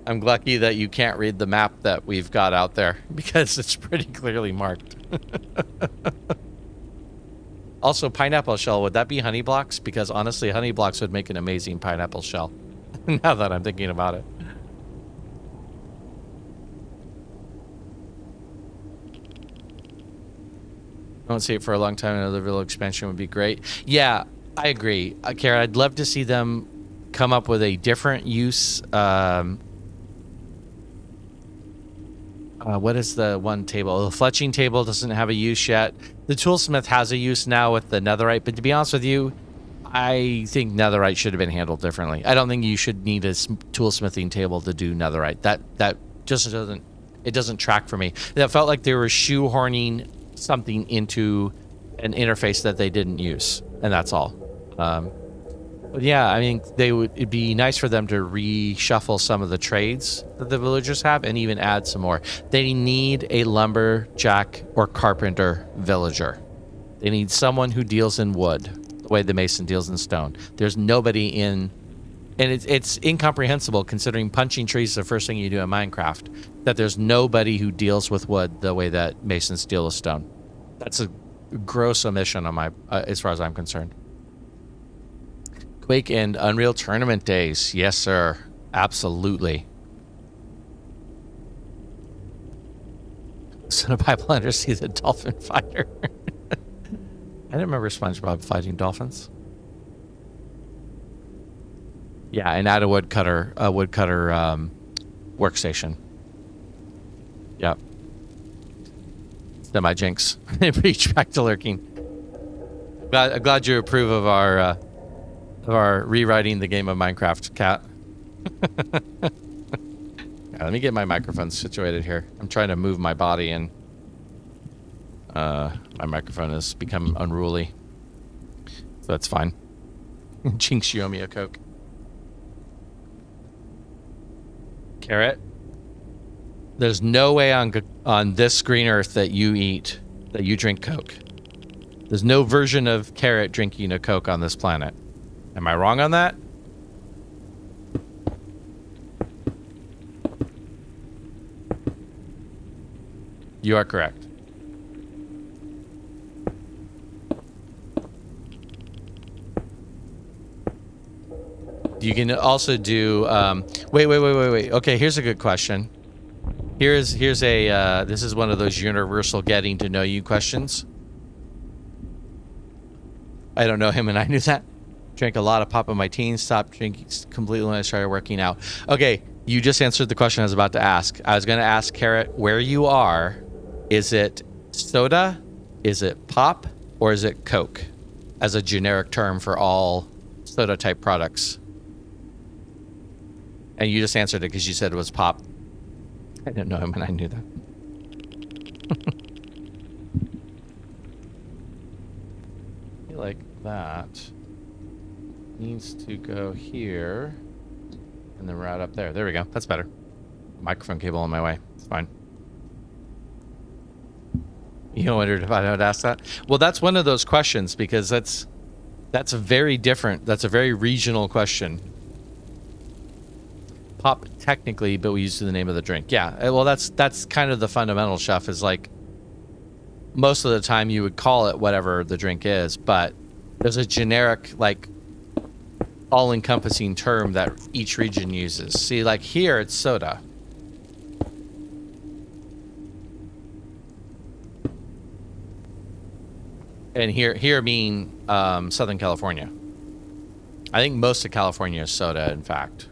I'm lucky that you can't read the map that we've got out there because it's pretty clearly marked. Also, pineapple shell, would that be honey blocks? Because honestly, honey blocks would make an amazing pineapple shell. Now that I'm thinking about it. I don't see it for a long time. Another villa expansion would be great. Yeah, I agree. Kara, I'd love to see them come up with a different use. What is the one table? The fletching table doesn't have a use yet. The toolsmith has a use now with the netherite, but to be honest with you, I think netherite should have been handled differently. I don't think you should need a toolsmithing table to do netherite. That just doesn't track for me. That felt like they were shoehorning something into an interface that they didn't use, and that's all. But yeah, I mean, it'd be nice for them to reshuffle some of the trades that the villagers have and even add some more. They need a lumberjack or carpenter villager. They need someone who deals in wood the way the mason deals in stone. There's nobody in, and it's incomprehensible considering punching trees is the first thing you do in Minecraft, that there's nobody who deals with wood the way that masons deal with stone. That's a gross omission on my, as far as I'm concerned. Quake and Unreal Tournament days. Yes, sir. Absolutely. So the pipeliners see the dolphin fighter. I didn't remember SpongeBob fighting dolphins. Yeah, and add a woodcutter workstation. Yep. Semi-jinx. Reach back to lurking. I'm glad you approve of our rewriting the game of Minecraft, Cat. Yeah, let me get my microphone situated here. I'm trying to move my body and My microphone has become unruly. So that's fine. Jinx, you owe me a Coke. Carrot. There's no way on this green earth that you drink Coke. There's no version of Carrot drinking a Coke on this planet. Am I wrong on that? You are correct. You can also do, wait. Okay, here's a good question. Here's a, this is one of those universal getting to know you questions. I don't know him and I knew that. Drank a lot of pop in my teens, stopped drinking completely when I started working out. Okay, you just answered the question I was about to ask. I was going to ask Carrot, where you are, is it soda, is it pop, or is it Coke as a generic term for all soda type products? And you just answered it because you said it was pop. I didn't know him and I knew that. Like that needs to go here and then right up there. There we go. That's better. Microphone cable on my way. It's fine. You wondered if I would ask that? Well, that's one of those questions because that's a very different, that's a very regional question. Pop technically, but we use the name of the drink. Yeah, well, that's kind of the fundamental, Chef, is like most of the time you would call it whatever the drink is, but there's a generic, like, all-encompassing term that each region uses. See, like here it's soda. And here being Southern California. I think most of California is soda, in fact.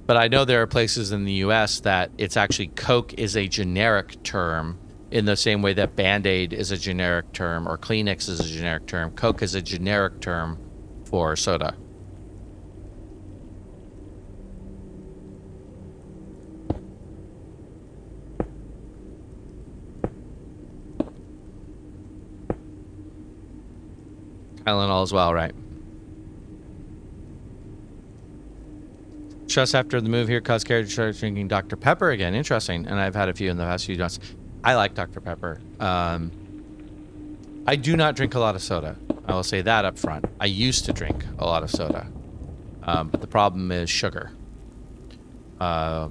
But I know there are places in the U.S. that it's actually Coke is a generic term in the same way that Band-Aid is a generic term or Kleenex is a generic term. Coke is a generic term for soda. Tylenol as well, right? Just after the move here caused Carrie to start drinking Dr. Pepper again. Interesting. And I've had a few in the past few months. I like Dr. Pepper. I do not drink a lot of soda. I will say that up front. I used to drink a lot of soda. But the problem is sugar. I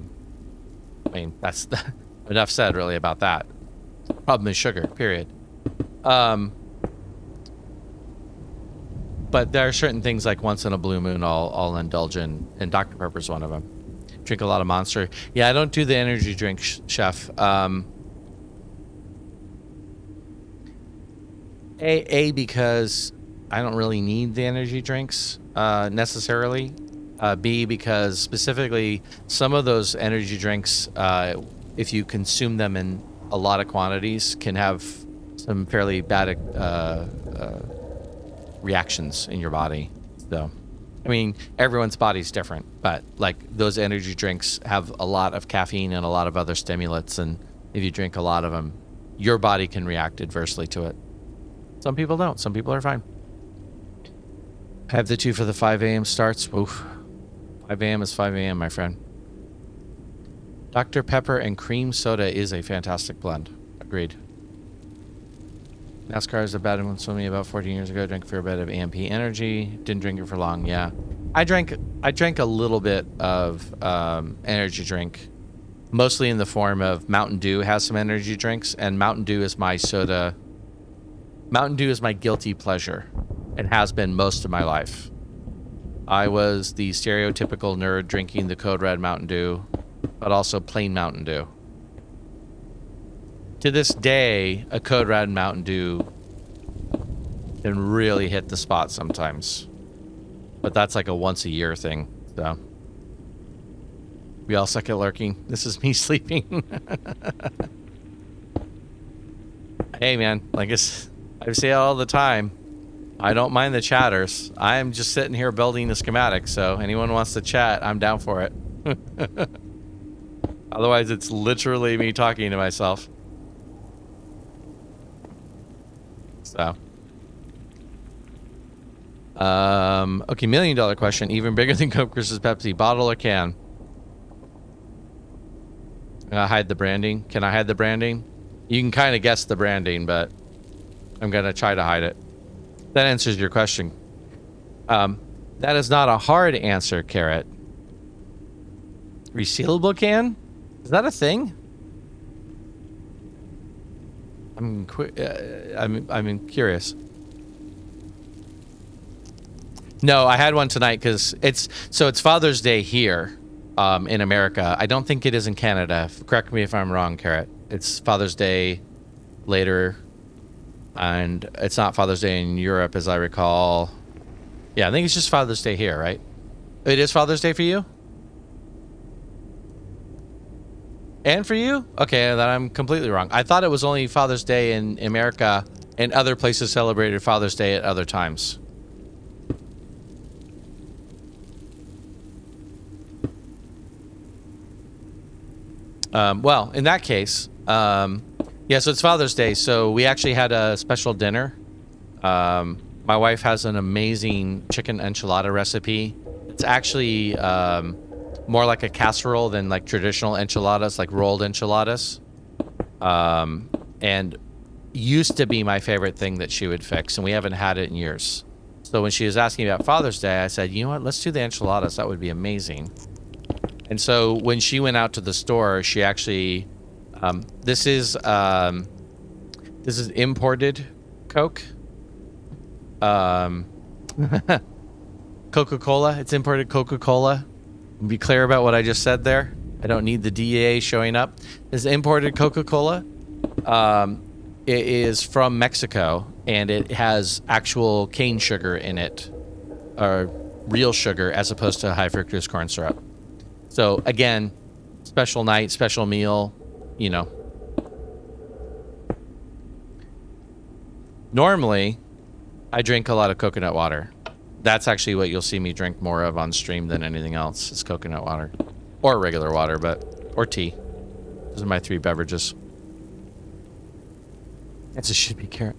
mean, that's enough said really about that. The problem is sugar, period. But there are certain things like once in a blue moon I'll indulge in, and Dr. Pepper's one of them. Drink a lot of Monster. Yeah, I don't do the energy drink, Chef. Because I don't really need the energy drinks necessarily. B, because specifically some of those energy drinks, if you consume them in a lot of quantities, can have some fairly bad reactions in your body. So, I mean, everyone's body's different, but like those energy drinks have a lot of caffeine and a lot of other stimulants, and if you drink a lot of them, your body can react adversely to it. Some people don't. Some people are fine. I have the 2 for the 5 a.m. starts. Oof. 5 a.m. is 5 a.m., my friend. Dr. Pepper and cream soda is a fantastic blend. Agreed. NASCAR is a bad one. Swimming about 14 years ago. Drank for a bit of AMP energy. Didn't drink it for long. Yeah, I drank a little bit of energy drink, mostly in the form of Mountain Dew has some energy drinks, and Mountain Dew is my soda. Mountain Dew is my guilty pleasure, and has been most of my life. I was the stereotypical nerd drinking the Code Red Mountain Dew, but also plain Mountain Dew. To this day, a Code Red Mountain Dew can really hit the spot sometimes. But that's like a once a year thing, so. We all suck at lurking. This is me sleeping. Hey man, like I say it all the time. I don't mind the chatters. I'm just sitting here building the schematic, so anyone wants to chat, I'm down for it. Otherwise, it's literally me talking to myself. So, okay, $1 million question. Even bigger than Coke versus Pepsi, bottle or can? Hide the branding. Can I hide the branding? You can kind of guess the branding, but I'm gonna try to hide it. That answers your question. That is not a hard answer, Carrot. Resealable can? Is that a thing? I'm curious. No, I had one tonight because it's Father's Day here, in America. I don't think it is in Canada. Correct me if I'm wrong, Carrot. It's Father's Day later, and it's not Father's Day in Europe, as I recall. Yeah, I think it's just Father's Day here, right? It is Father's Day for you? And for you? Okay, then I'm completely wrong. I thought it was only Father's Day in America, and other places celebrated Father's Day at other times. Well, in that case, yeah, so it's Father's Day, so we actually had a special dinner. My wife has an amazing chicken enchilada recipe. It's actually more like a casserole than like traditional enchiladas, like rolled enchiladas. And used to be my favorite thing that she would fix, and we haven't had it in years. So when she was asking about Father's Day, I said, you know what, let's do the enchiladas. That would be amazing. And so when she went out to the store, she actually, this is imported Coke. Coca-Cola. It's imported Coca-Cola. Be clear about what I just said there. I don't need the DEA showing up. This is imported Coca-Cola. It is from Mexico, and it has actual cane sugar in it, or real sugar, as opposed to high fructose corn syrup. So again, special night, special meal, you know. Normally, I drink a lot of coconut water. That's actually what you'll see me drink more of on stream than anything else. It's coconut water. Or regular water, or tea. Those are my 3 beverages. This should be Carrot.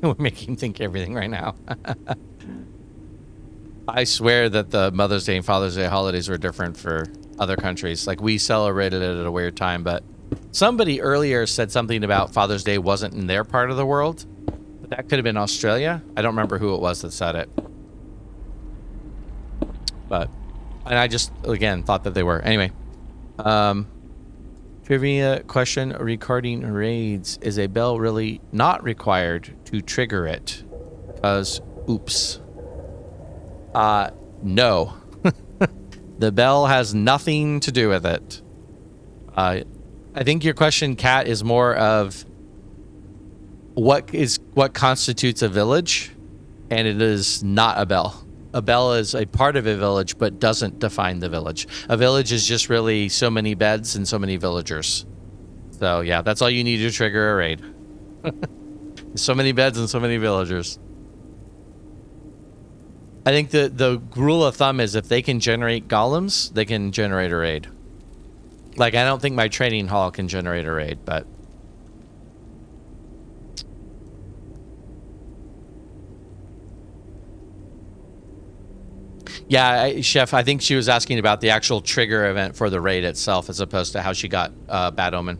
We're making him think everything right now. I swear that the Mother's Day and Father's Day holidays were different for other countries. Like, we celebrated it at a weird time, but somebody earlier said something about Father's Day wasn't in their part of the world. But that could have been Australia. I don't remember who it was that said it. But, and I just, again, thought that they were. Anyway. Trivia question regarding raids. Is a bell really not required to trigger it? Because, oops. No. The bell has nothing to do with it. I think your question, Kat, is more of what constitutes a village, and it is not a bell. A bell is a part of a village, but doesn't define the village. A village is just really so many beds and so many villagers. So yeah, that's all you need to trigger a raid. So many beds and so many villagers. I think the rule of thumb is if they can generate golems, they can generate a raid. Like, I don't think my training hall can generate a raid, but... Yeah, Chef, I think she was asking about the actual trigger event for the raid itself, as opposed to how she got Bad Omen.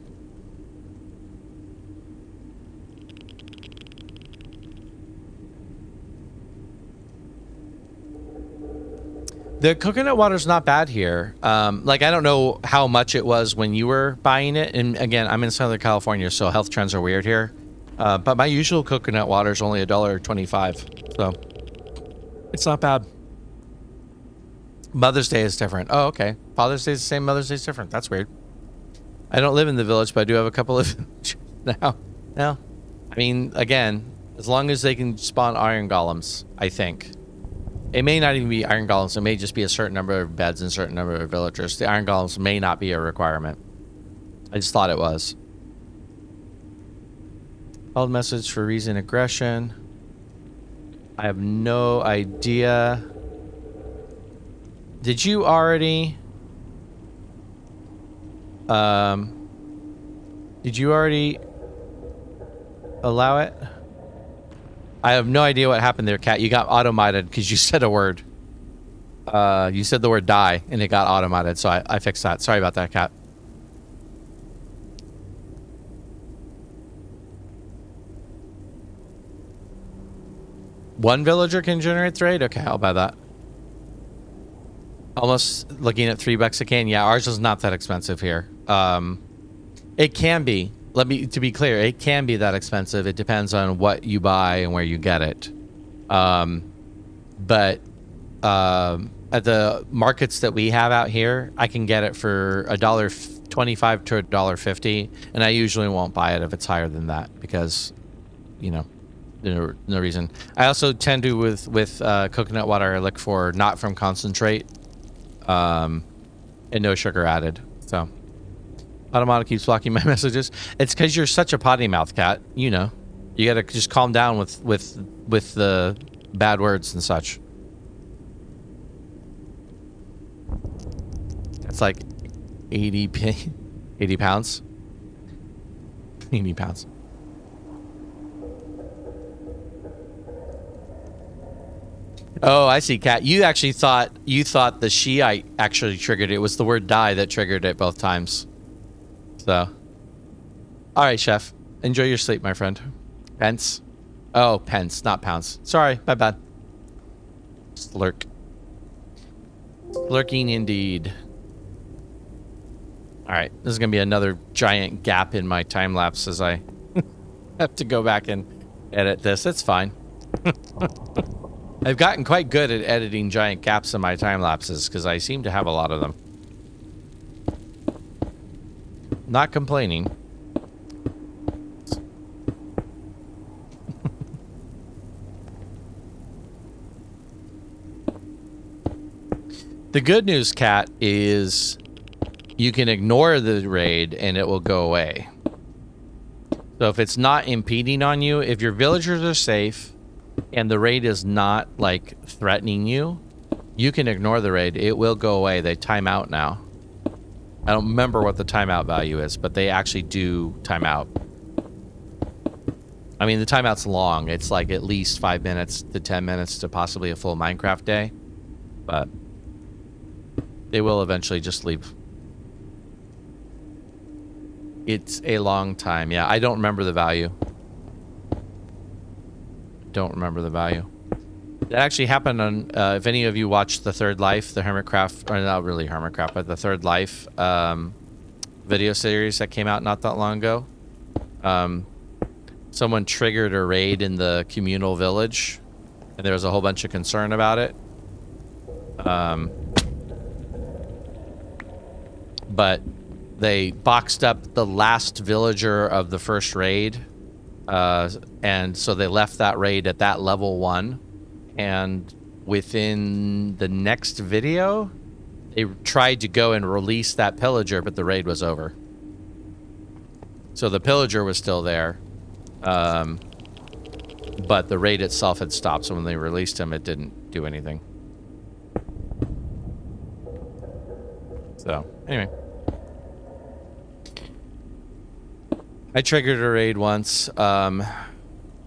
The coconut water's not bad here. Like, I don't know how much it was when you were buying it. And again, I'm in Southern California, so health trends are weird here. But my usual coconut water is only $1.25. So it's not bad. Mother's Day is different. Oh, okay. Father's Day is the same. Mother's Day is different. That's weird. I don't live in the village, but I do have a couple of now. No. I mean, again, as long as they can spawn iron golems, I think. It may not even be iron golems. It may just be a certain number of beds and a certain number of villagers. The iron golems may not be a requirement. I just thought it was. Called message for reason aggression. I have no idea. Did you already... Did you already allow it. I have no idea what happened there, Cat. You got automated because you said a word. You said the word die, and it got automated, so I fixed that. Sorry about that, Cat. One villager can generate the raid? Okay, I'll buy that. Almost looking at $3 a can. Yeah, ours is not that expensive here. It can be. To be clear, it can be that expensive. It depends on what you buy and where you get it. But at the markets that we have out here, I can get it for $1.25 to $1.50, and I usually won't buy it if it's higher than that because, you know, there's no reason. I also tend to with coconut water I look for not from concentrate, and no sugar added. So Automata keeps blocking my messages. It's because you're such a potty mouth, Cat. You know, you gotta just calm down with the bad words and such. It's like 80 pounds. 80 pounds. Oh, I see, Cat. You actually thought the Shiite actually triggered it. It was the word die that triggered it both times. So, all right, Chef. Enjoy your sleep, my friend. Pence. Oh, pence, not pounds. Sorry, my bad. Slurk. Slurking indeed. All right, this is gonna be another giant gap in my time lapse as I have to go back and edit this. It's fine. I've gotten quite good at editing giant gaps in my time lapses because I seem to have a lot of them. Not complaining. The good news, Cat, is you can ignore the raid and it will go away. So if it's not impeding on you, if your villagers are safe and the raid is not like threatening you, you can ignore the raid. It will go away. They time out now. I don't remember what the timeout value is, but they actually do time out. I mean, the timeout's long. It's like at least 5 minutes to 10 minutes to possibly a full Minecraft day. But they will eventually just leave. It's a long time. Yeah, I don't remember the value. Don't remember the value. That actually happened on, if any of you watched The Third Life, the Hermitcraft, or not really Hermitcraft, but The Third Life video series that came out not that long ago. Someone triggered a raid in the communal village, and there was a whole bunch of concern about it. But they boxed up the last villager of the first raid, and so they left that raid at that level 1. And within the next video, they tried to go and release that pillager, but the raid was over. So the pillager was still there, but the raid itself had stopped. So when they released him, it didn't do anything. So anyway, I triggered a raid once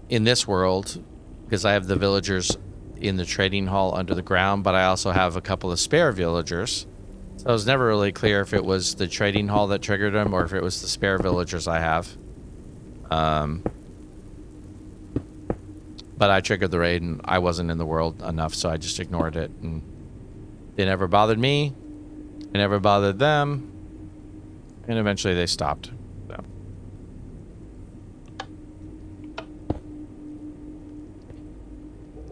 in this world because I have the villagers in the trading hall under the ground, but I also have a couple of spare villagers. So I was never really clear if it was the trading hall that triggered them or if it was the spare villagers I have. But I triggered the raid and I wasn't in the world enough, so I just ignored it. And they never bothered me. I never bothered them. And eventually they stopped. So.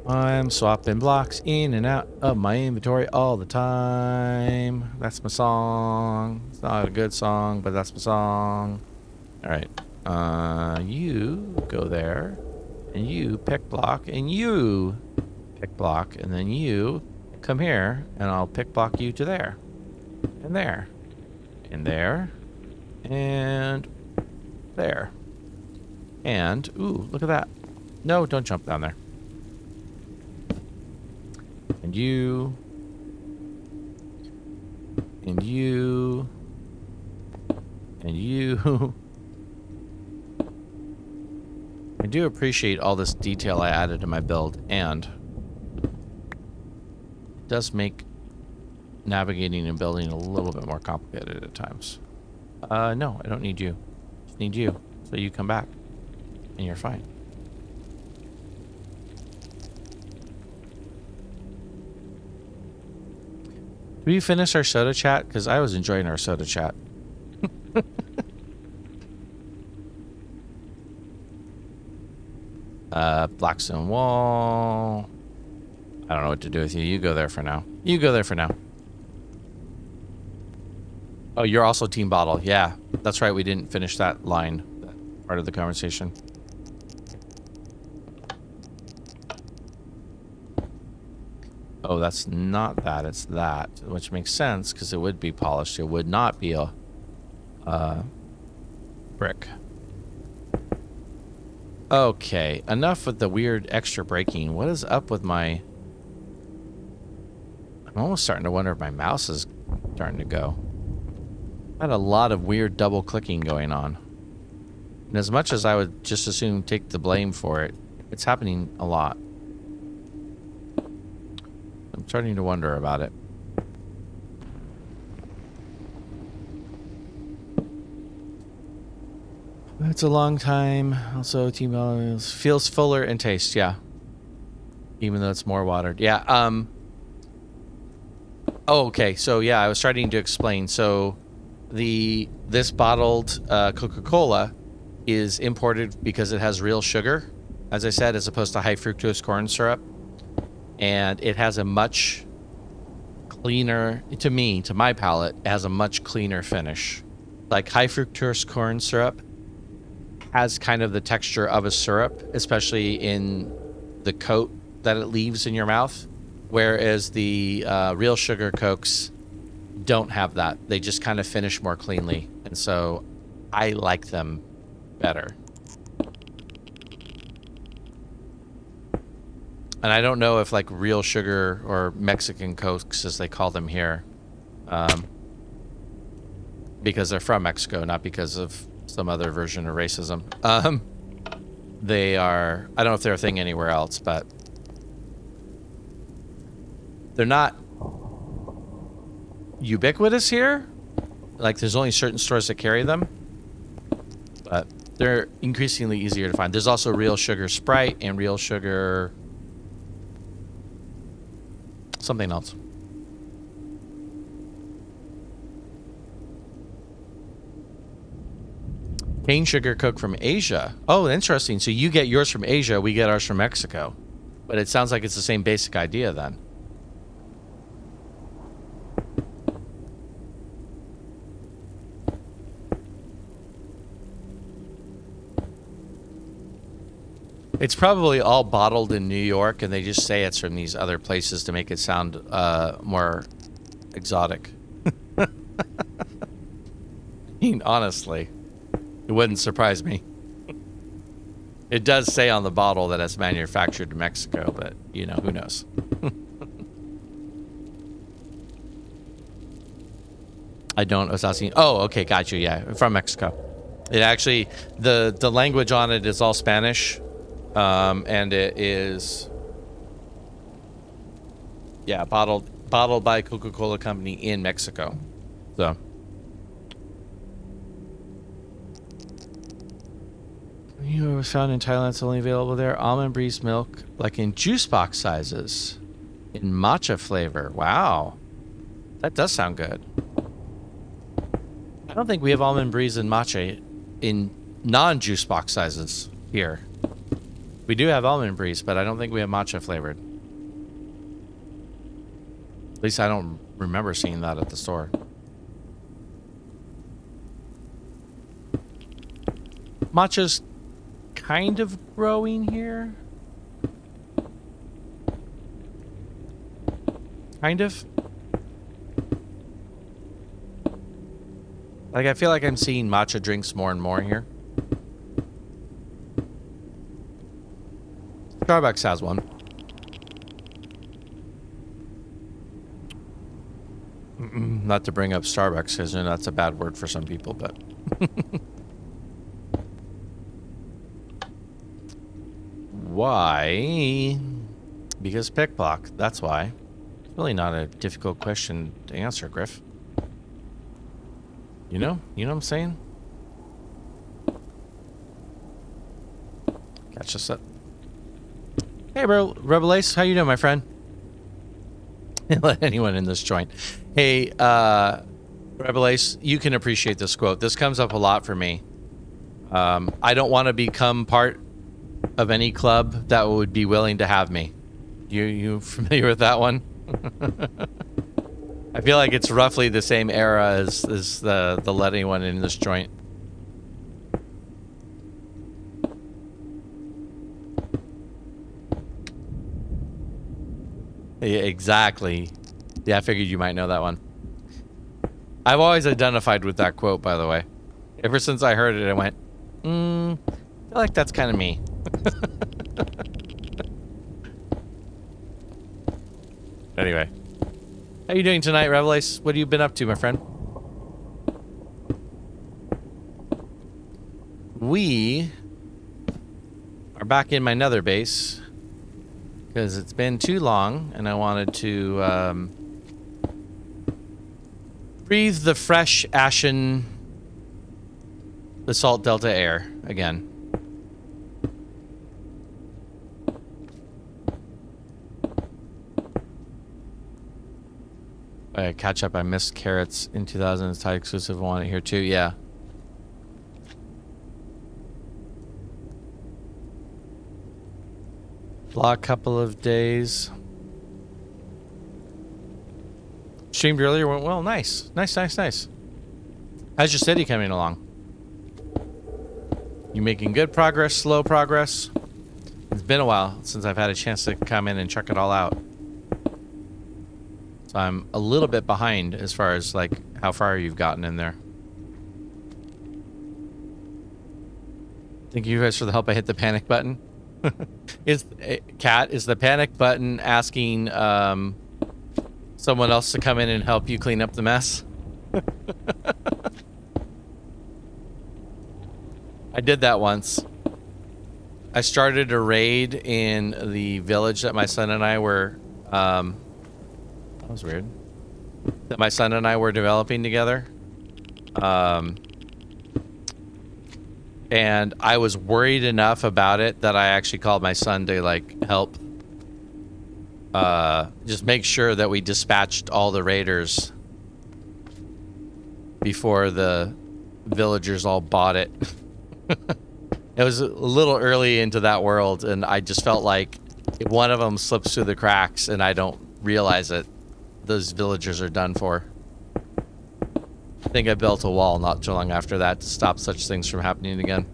I'm swapping blocks in and out of my inventory all the time. That's my song. It's not a good song, but that's my song. All right. You go there, and you pick block, and you pick block, and then you come here, and I'll pick block you to there, and there, and there, and there. And, ooh, look at that. No, don't jump down there. And you, and you, and you, do appreciate all this detail I added to my build, and it does make navigating and building a little bit more complicated at times. No, I don't need you. I just need you. So you come back, and you're fine. Did we finish our soda chat? Because I was enjoying our soda chat. Blackstone wall. I don't know what to do with you. You go there for now. You go there for now. Oh, you're also Team Bottle. Yeah, that's right. We didn't finish that line, that part of the conversation. Oh, that's not that. It's that, which makes sense because it would be polished. It would not be a brick. Okay, enough with the weird extra braking. What is up with my... I'm almost starting to wonder if my mouse is starting to go. I had a lot of weird double clicking going on. And as much as I would just as soon take the blame for it, it's happening a lot. I'm starting to wonder about it. It's a long time. Also, Team Bottle feels fuller in taste, yeah. Even though it's more watered. Yeah, oh, okay. So, yeah, I was starting to explain. So, this bottled Coca-Cola is imported because it has real sugar, as I said, as opposed to high fructose corn syrup. And it has a much cleaner, to me, to my palate, it has a much cleaner finish. Like high fructose corn syrup has kind of the texture of a syrup, especially in the coat that it leaves in your mouth. Whereas the real sugar Cokes don't have that. They just kind of finish more cleanly. And so I like them better. And I don't know if like real sugar or Mexican Cokes, as they call them here, because they're from Mexico, not because of some other version of racism. They are, I don't know if they're a thing anywhere else, but they're not ubiquitous here. Like there's only certain stores that carry them, but they're increasingly easier to find. There's also real sugar Sprite and real sugar something else. Cane sugar Coke from Asia. Oh, interesting. So you get yours from Asia, we get ours from Mexico. But it sounds like it's the same basic idea then. It's probably all bottled in New York, and they just say it's from these other places to make it sound more exotic. I mean, honestly, it wouldn't surprise me. It does say on the bottle that it's manufactured in Mexico, but, you know, who knows? I don't was asking. Oh, okay, got you. Yeah, from Mexico. It actually, the language on it is all Spanish. And it is, yeah, bottled by Coca-Cola Company in Mexico. So, you were found in Thailand. It's only available there. Almond breeze milk, like in juice box sizes, in matcha flavor. Wow, that does sound good. I don't think we have almond breeze and matcha in non-juice box sizes here. We do have almond breeze, but I don't think we have matcha flavored. At least I don't remember seeing that at the store. Matcha's kind of growing here. Kind of. Like, I feel like I'm seeing matcha drinks more and more here. Starbucks has one. Not to bring up Starbucks, because that's a bad word for some people, but... Why? Because pick block. That's why. It's really not a difficult question to answer, Griff. You know what I'm saying? Catch us up. Hey, bro, Rebel Ace, how you doing, my friend? Let anyone in this joint. Hey, Rebel Ace, you can appreciate this quote. This comes up a lot for me. I don't want to become part of any club that would be willing to have me. You familiar with that one? I feel like it's roughly the same era as the let anyone in this joint. Yeah, exactly. Yeah, I figured you might know that one. I've always identified with that quote, by the way. Ever since I heard it, I went, I feel like that's kind of me. Anyway. How you doing tonight, Revelace? What have you been up to, my friend? We are back in my nether base because it's been too long and I wanted to breathe the fresh, ashen basalt delta air again. Catch up. I missed carrots in 2000. It's tied exclusive. Want it here too. Yeah. Block couple of days. Streamed earlier. Went well. Nice. Nice. How's your city coming along? You making good progress? Slow progress? It's been a while since I've had a chance to come in and check it all out. So I'm a little bit behind as far as like how far you've gotten in there. Thank you guys for the help. I hit the panic button. Is the panic button asking someone else to come in and help you clean up the mess? I did that once. I started a raid in the village that my son and I were that was weird. That my son and I were developing together. And I was worried enough about it that I actually called my son to like help just make sure that we dispatched all the raiders before the villagers all bought it. It was a little early into that world and I just felt like if one of them slips through the cracks and I don't realize it, those villagers are done for. I think I built a wall not too long after that to stop such things from happening again.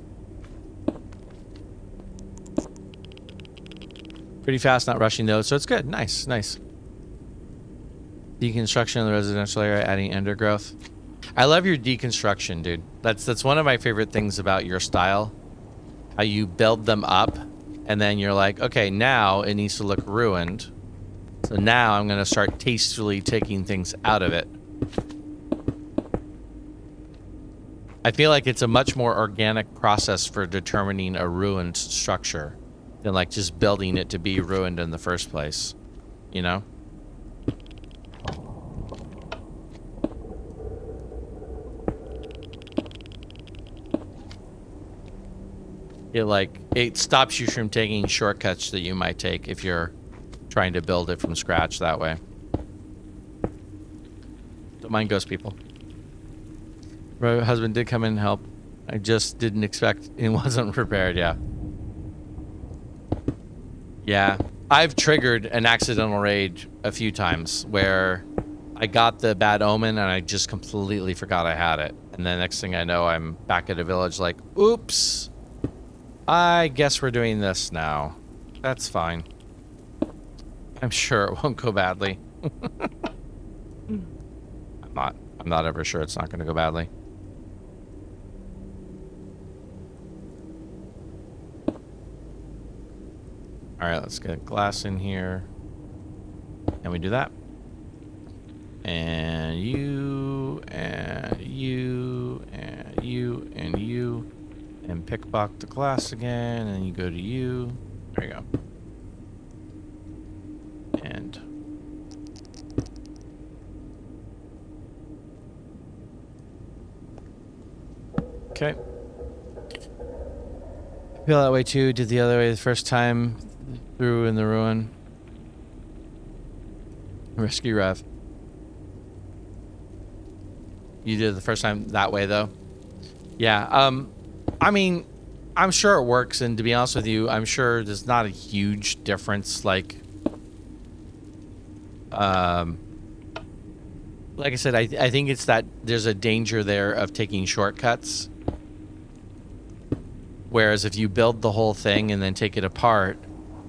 Pretty fast, not rushing though, so it's good. Nice. Deconstruction of the residential area, adding undergrowth. I love your deconstruction, dude. That's one of my favorite things about your style. How you build them up, and then you're like, okay, now it needs to look ruined. So now I'm going to start tastefully taking things out of it. I feel like it's a much more organic process for determining a ruined structure than like just building it to be ruined in the first place, you know? It stops you from taking shortcuts that you might take if you're trying to build it from scratch that way. Don't mind ghost people. My husband did come in and help. I just didn't expect and wasn't prepared. Yeah. I've triggered an accidental raid a few times where I got the bad omen and I just completely forgot I had it. And the next thing I know, I'm back at a village like, oops, I guess we're doing this now. That's fine. I'm sure it won't go badly. I'm not ever sure it's not going to go badly. All right, let's get glass in here. And we do that. And you, and you, and you, and you. And pick block the glass again, and you go to you. There you go. And okay. Feel that way too. Did the other way the first time through in the ruin. Rescue Rev. You did the first time that way though? Yeah. I mean, I'm sure it works, and to be honest with you, I'm sure there's not a huge difference. Like I said, I think it's that there's a danger there of taking shortcuts. Whereas if you build the whole thing and then take it apart,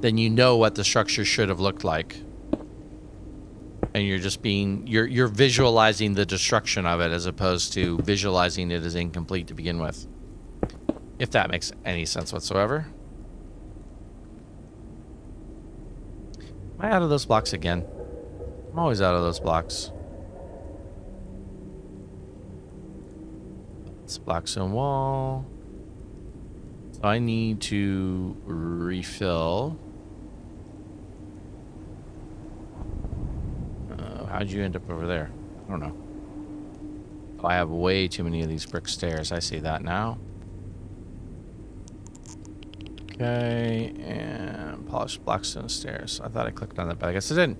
then you know what the structure should have looked like. And you're just you're visualizing the destruction of it as opposed to visualizing it as incomplete to begin with. If that makes any sense whatsoever. Am I out of those blocks again? I'm always out of those blocks. It's blocks and wall. So I need to refill. How'd you end up over there? I don't know. Oh, I have way too many of these brick stairs. I see that now. Okay, and polished blackstone stairs. I thought I clicked on that, but I guess I didn't.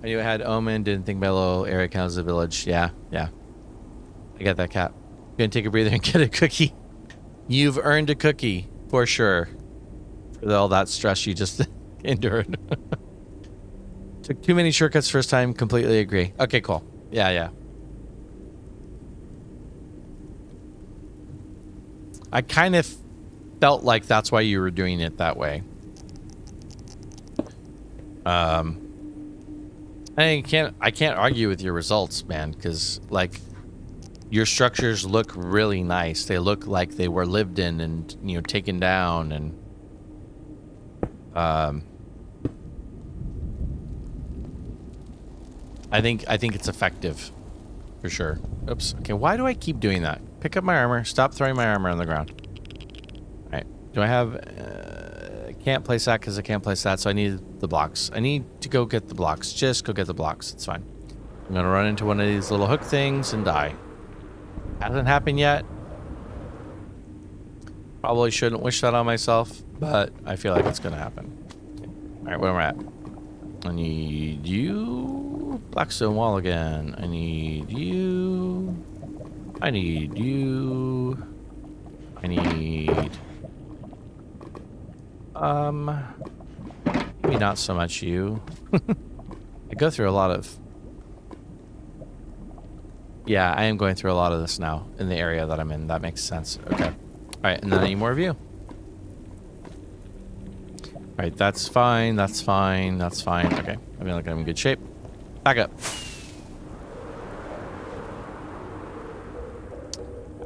I knew I had Omen, didn't think my little area counts as a village. Yeah. I got that, Cap. Gonna take a breather and get a cookie. You've earned a cookie, for sure. For all that stress you just endured. Took too many shortcuts first time, completely agree. Okay, cool. Yeah. I kind of felt like that's why you were doing it that way. I can't argue with your results, man, because like your structures look really nice. They look like they were lived in and, you know, taken down, and I think it's effective for sure. Oops. Okay, why do I keep doing that? Pick up my armor. Stop throwing my armor on the ground. All right. Do I have I can't place that because I can't place that, so I need the blocks. I need to go get the blocks. Just go get the blocks. It's fine. I'm gonna run into one of these little hook things and die. Hasn't happened yet. Probably shouldn't wish that on myself, but I feel like it's gonna happen. Okay. All right, where am I at? I need you. Blackstone wall again. I need you. I need you. I need... maybe not so much you. I go through a lot of... Yeah, I am going through a lot of this now in the area that I'm in. That makes sense. Okay. Alright, and then I need more of you. Alright, that's fine. That's fine. That's fine. Okay. I feel like I'm in good shape. Back up.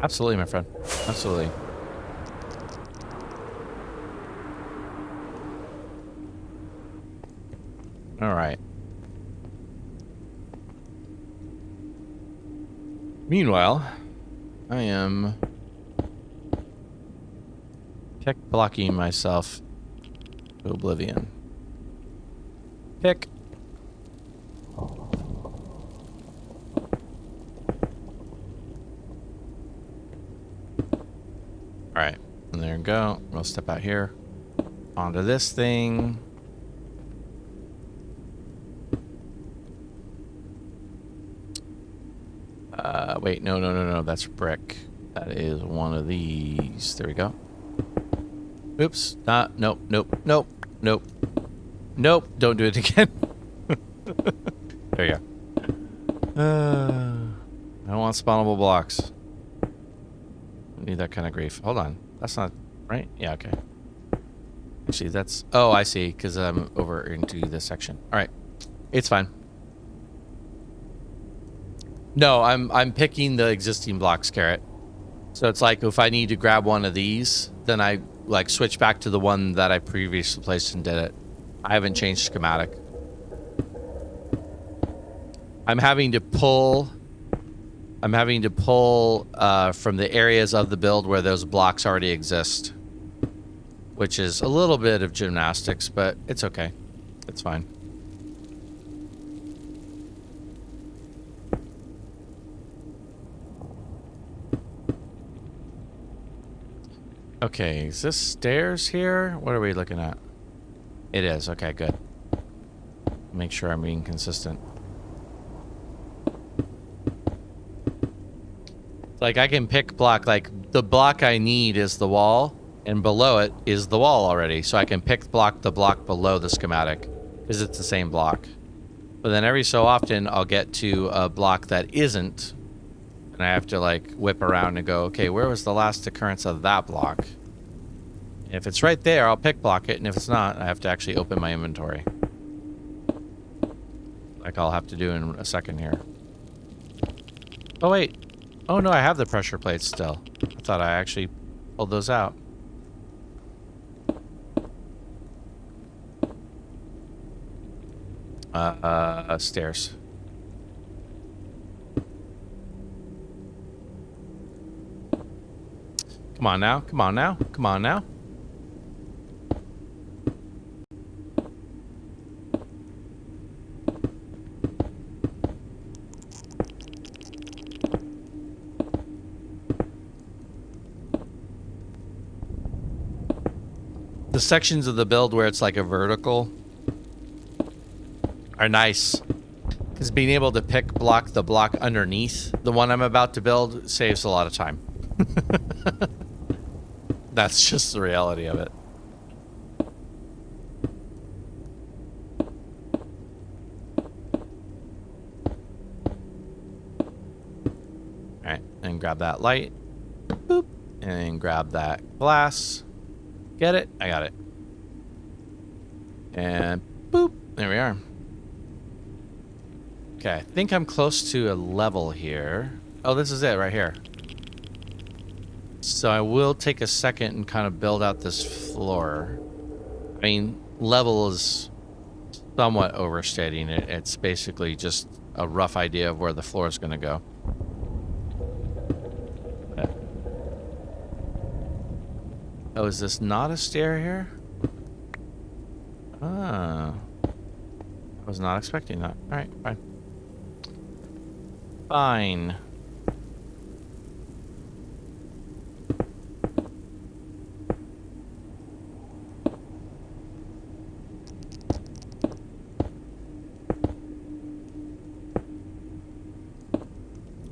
Absolutely, my friend. Absolutely. All right. Meanwhile, I am pick blocking myself to oblivion. Pick. Alright, and there we go. We'll step out here onto this thing. Wait, no, that's brick. That is one of these. There we go. Oops, nope. Nope, don't do it again. There you go. I don't want spawnable blocks. Need that kind of grief. Hold on. That's not right? Yeah, okay. Actually, that's... Oh, I see, because I'm over into this section. All right. It's fine. No, I'm picking the existing blocks, Carrot. So it's like if I need to grab one of these, then I like switch back to the one that I previously placed and did it. I haven't changed schematic. I'm having to pull from the areas of the build where those blocks already exist. which is a little bit of gymnastics, but it's okay. It's fine. Okay, is this stairs here? What are we looking at? It is. Okay, good. Make sure I'm being consistent. Like, I can pick block, like, the block I need is the wall, and below it is the wall already. So I can pick the block below the schematic, because it's the same block. But then every so often, I'll get to a block that isn't, and I have to, like, whip around and go, okay, where was the last occurrence of that block? And if it's right there, I'll pick block it, and if it's not, I have to actually open my inventory. Like I'll have to do in a second here. Oh, wait. Oh, no, I have the pressure plates still. I thought I actually pulled those out. Stairs. Come on now. Come on now. Come on now. The sections of the build where it's like a vertical are nice. Because being able to pick the block underneath the one I'm about to build saves a lot of time. That's just the reality of it. Alright, and grab that light. Boop. And grab that glass. Get it? I got it. And boop. There we are. Okay, I think I'm close to a level here. Oh, this is it right here. So I will take a second and kind of build out this floor. I mean, level is somewhat overstating it. It's basically just a rough idea of where the floor is going to go. Oh, is this not a stair here? Ah. I was not expecting that. Alright, fine. Fine.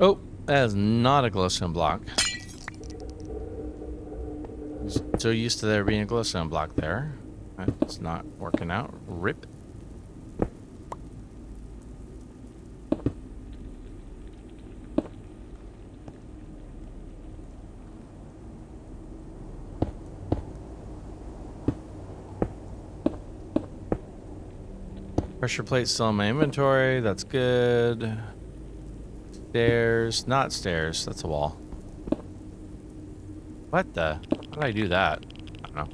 Oh, that is not a glowstone block. So used to there being a glowstone block there. It's not working out. Rip. Pressure plate still in my inventory. That's good. Stairs. Not stairs. That's a wall. What the? How did I do that? I don't know.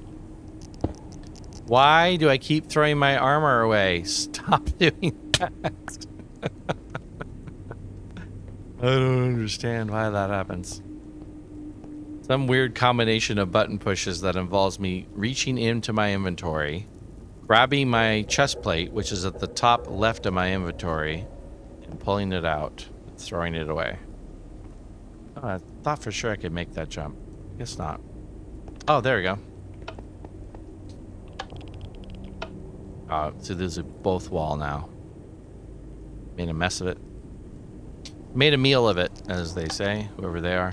Why do I keep throwing my armor away? Stop doing that. I don't understand why that happens. Some weird combination of button pushes that involves me reaching into my inventory, grabbing my chest plate, which is at the top left of my inventory, and pulling it out, and throwing it away. Oh, I thought for sure I could make that jump. Guess not. Oh, there we go. So there's a both wall now. Made a mess of it. Made a meal of it, as they say, whoever they are.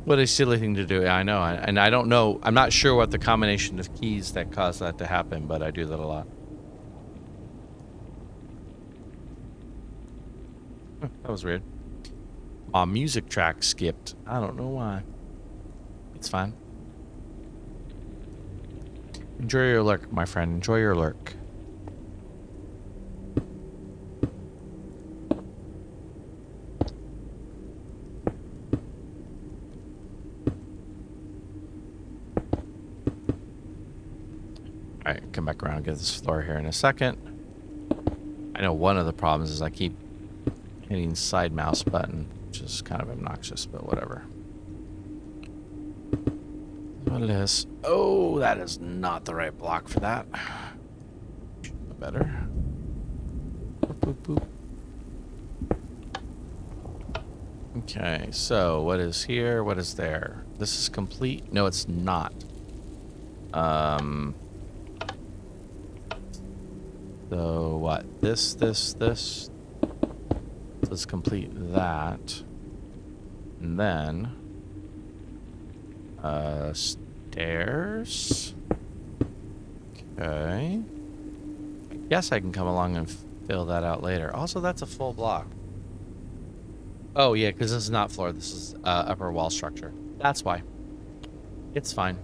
What a silly thing to do. Yeah, I know. And I don't know. I'm not sure what the combination of keys that caused that to happen, but I do that a lot. That was weird. My music track skipped. I don't know why. It's fine. Enjoy your lurk, my friend. Enjoy your lurk. Alright, come back around and get this floor here in a second. I know one of the problems is I keep hitting side mouse button, which is kind of obnoxious, but whatever. What it is. Oh, that is not the right block for that. Better. Boop, boop, boop. Okay, so what is here? What is there? This is complete? No, it's not. So what? This. Let's complete that. And then stairs. Okay. I guess I can come along and fill that out later. Also, that's a full block. Oh, yeah, because this is not floor. This is upper wall structure. That's why. It's fine.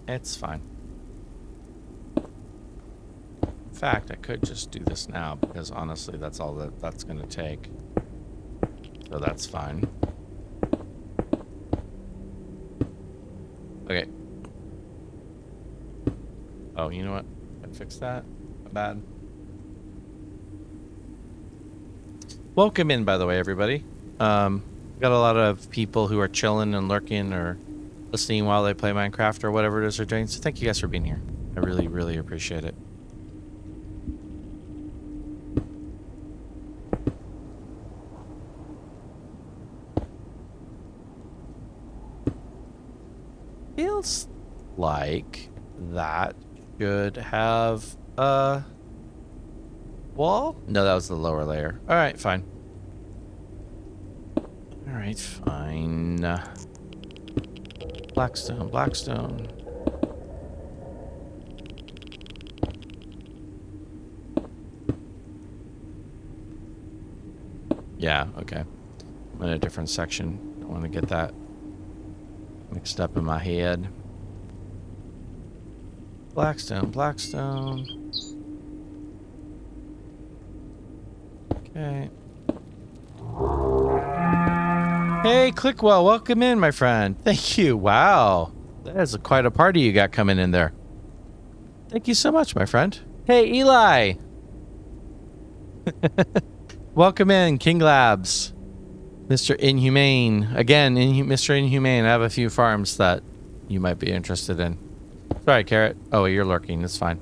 It's fine. In fact, I could just do this now because honestly, that's all that's going to take. So that's fine. Okay. Oh, you know what? I fixed that. Not bad. Welcome in, by the way, everybody. Got a lot of people who are chilling and lurking or listening while they play Minecraft or whatever it is they're doing. So thank you guys for being here. I really, really appreciate it. Feels like that should have a wall? No, that was the lower layer. All right, fine. All right, fine. Blackstone, Blackstone. Yeah, okay. I'm in a different section. Don't want to get that mixed up in my head. Blackstone, Blackstone. Okay. Hey, Clickwell, welcome in, my friend. Thank you. Wow. That is quite a party you got coming in there. Thank you so much, my friend. Hey, Eli. Welcome in, King Labs. Mr. Inhumane. Again, Mr. Inhumane, I have a few farms that you might be interested in. Sorry, Carrot. Oh, you're lurking. That's fine.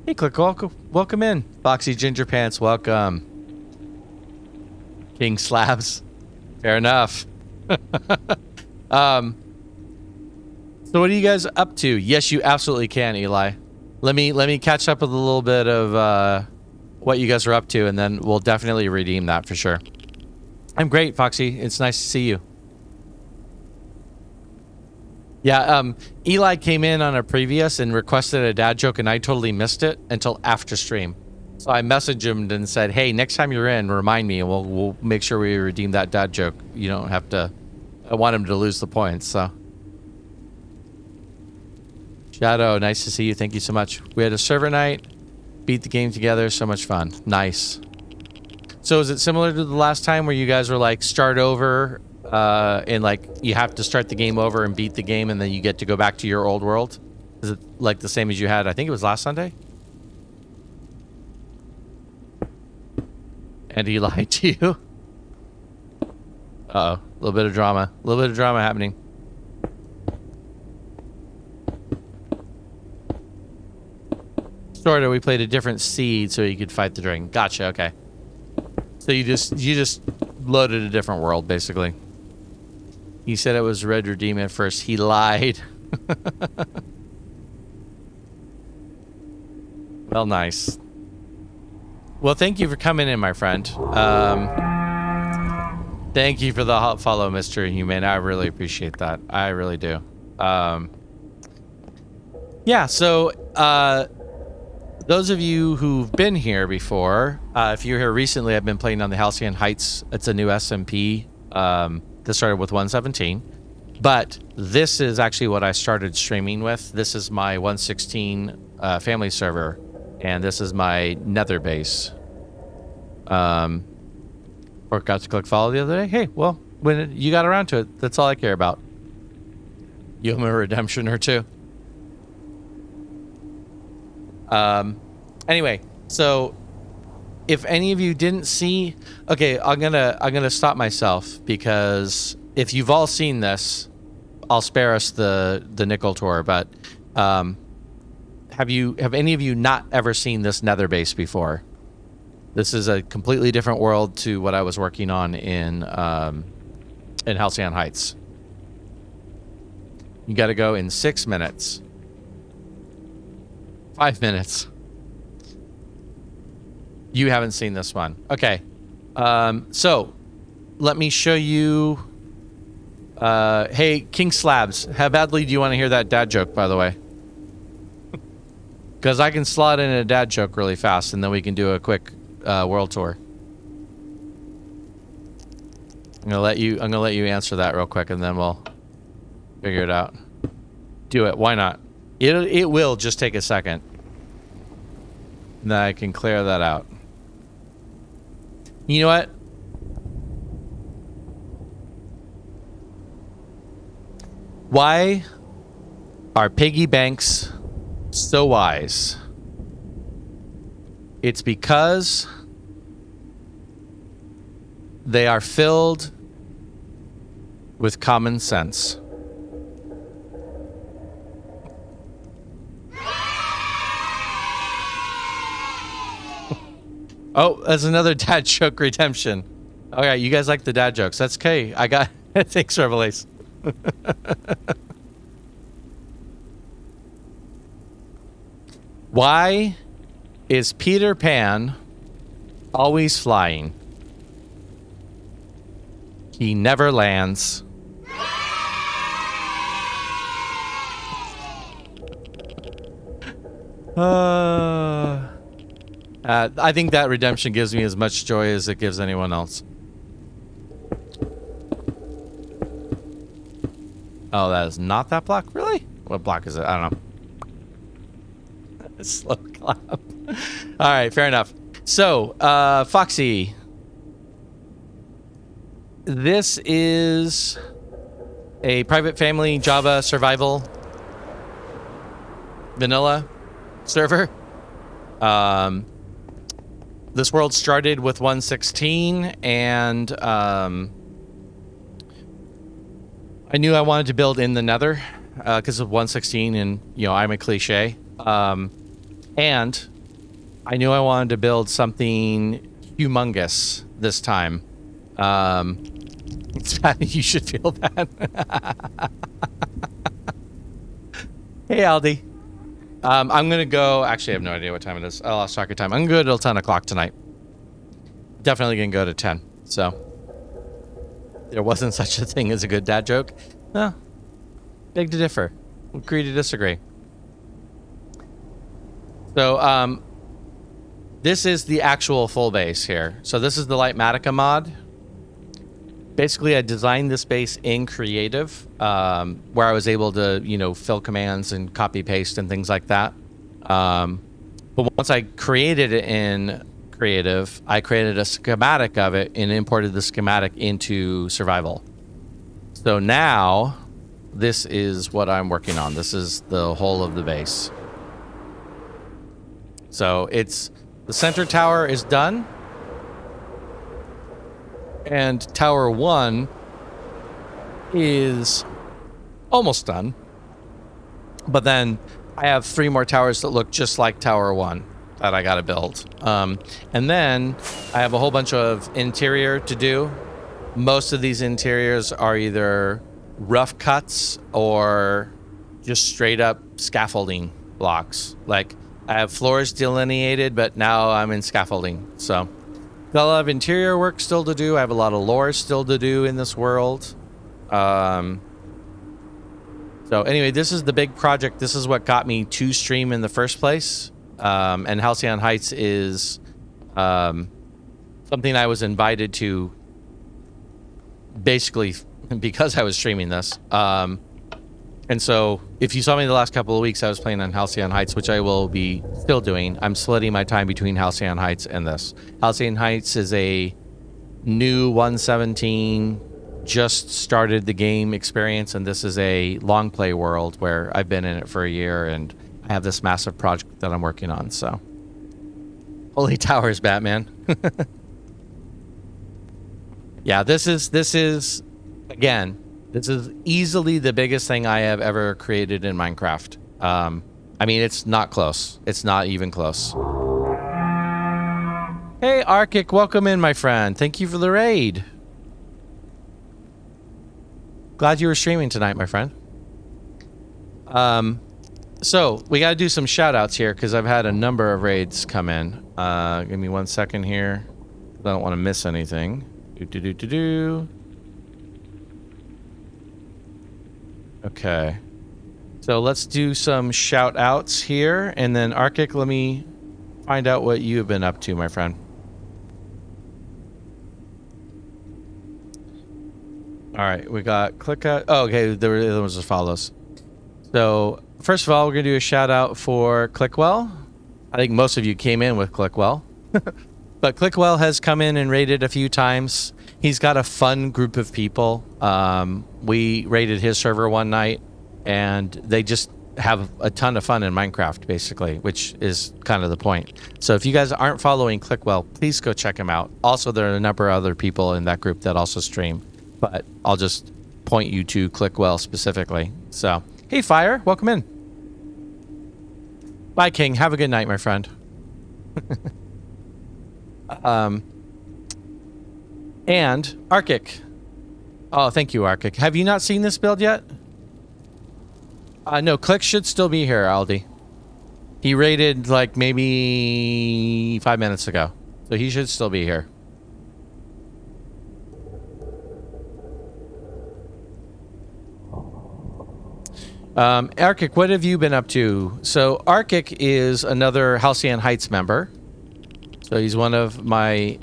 Hey, Clickwell, welcome in. Foxy Ginger Pants, welcome. King Slabs. Fair enough. So what are you guys up to? Yes, you absolutely can, Eli. Let me catch up with a little bit of what you guys are up to, and then we'll definitely redeem that for sure. I'm great, Foxy. It's nice to see you. Yeah, Eli came in on a previous and requested a dad joke, and I totally missed it until after stream. So I messaged him and said, hey, next time you're in, remind me, and we'll make sure we redeem that dad joke. You don't have to... I want him to lose the points, so... Shadow, nice to see you. Thank you so much. We had a server night. Beat the game together. So much fun. Nice. So is it similar to the last time where you guys were like, start over... and like you have to start the game over and beat the game and then you get to go back to your old world? Is it like the same as you had, I think it was last Sunday? And he lied to you? Uh-oh. A little bit of drama. A little bit of drama happening. Sort of. We played a different seed so you could fight the dragon. Gotcha. Okay. So you just loaded a different world, basically. He said it was Red Redeem at first. He lied. Well, nice. Well, thank you for coming in, my friend. Thank you for the hot follow, Mr. Human. I really appreciate that. I really do. Yeah, so those of you who've been here before, if you're here recently, I've been playing on the Halcyon Heights. It's a new SMP that started with 117. But this is actually what I started streaming with. This is my 116 family server. And this is my Nether Base. Forgot to click follow the other day. Hey, well, when you got around to it, that's all I care about. Give him a redemption or two. Anyway, so if any of you didn't see, okay, I'm gonna stop myself, because if you've all seen this, I'll spare us the nickel tour. But have any of you not ever seen this Nether base before? This is a completely different world to what I was working on in Halcyon Heights. You got to go in 6 minutes. 5 minutes. You haven't seen this one. Okay. So let me show you. Hey, King Slabs, how badly do you want to hear that dad joke, by the way? Because I can slot in a dad joke really fast, and then we can do a quick world tour. I'm gonna let you answer that real quick, and then we'll figure it out. Do it. Why not? It will just take a second. Then I can clear that out. You know what? Why are piggy banks so wise? It's because they are filled with common sense. Oh, that's another dad joke redemption. Okay, you guys like the dad jokes. That's okay. I got thanks, Revelace. Why is Peter Pan always flying? He never lands. I think that redemption gives me as much joy as it gives anyone else. Oh, that is not that block? Really? What block is it? I don't know. Slow clap. All right, fair enough. So, Foxy. This is a private family Java survival vanilla server. This world started with 1.16, and I knew I wanted to build in the Nether because of 1.16, and you know, I'm a cliche. And I knew I wanted to build something humongous this time. It's bad. You should feel that. Hey, Aldi. I'm gonna go. Actually, I have no idea what time it is. I lost track of time. I'm gonna go till 10 o'clock tonight. Definitely gonna go to 10. So there wasn't such a thing as a good dad joke. No. Beg to differ. Agree to disagree. So this is the actual full base here. So this is the Lightmatica mod. Basically, I designed this base in Creative, where I was able to, you know, fill commands and copy paste and things like that. But once I created it in Creative, I created a schematic of it and imported the schematic into Survival. So now this is what I'm working on. This is the whole of the base. So it's the center tower is done. And Tower 1 is almost done. But then I have 3 more towers that look just like Tower 1 that I got to build. And then I have a whole bunch of interior to do. Most of these interiors are either rough cuts or just straight up scaffolding blocks. Like, I have floors delineated, but now I'm in scaffolding. So got a lot of interior work still to do. I have a lot of lore still to do in this world. So anyway, this is the big project. This is what got me to stream in the first place. And Halcyon Heights is something I was invited to basically because I was streaming this. And so if you saw me the last couple of weeks, I was playing on Halcyon Heights, which I will be still doing. I'm splitting my time between Halcyon Heights and this. Halcyon Heights is a new 1.17 just started the game experience, and this is a long play world where I've been in it for a year, and I have this massive project that I'm working on. So, Holy Towers, Batman. Yeah, this is again, this is easily the biggest thing I have ever created in Minecraft. I mean, it's not close. It's not even close. Hey, Arctic, welcome in, my friend. Thank you for the raid. Glad you were streaming tonight, my friend. So we got to do some shout outs here because I've had a number of raids come in. Give me 1 second here. I don't want to miss anything. Okay. So let's do some shout outs here. And then Arctic, let me find out what you have been up to, my friend. All right, we got click out. Oh, okay, there was as follows. So first of all, we're gonna do a shout out for Clickwell. I think most of you came in with Clickwell, but Clickwell has come in and raided a few times. He's got a fun group of people. We raided his server one night, and they just have a ton of fun in Minecraft, basically, which is kind of the point. So if you guys aren't following Clickwell, please go check him out. Also, there are a number of other people in that group that also stream, but I'll just point you to Clickwell specifically. So, hey, Fire, welcome in. Bye, King. Have a good night, my friend. And Arctic. Oh, thank you, Arctic. Have you not seen this build yet? No, Click should still be here, Aldi. He raided like maybe 5 minutes ago, so he should still be here. Arctic, what have you been up to? So Arctic is another Halcyon Heights member. So he's one of my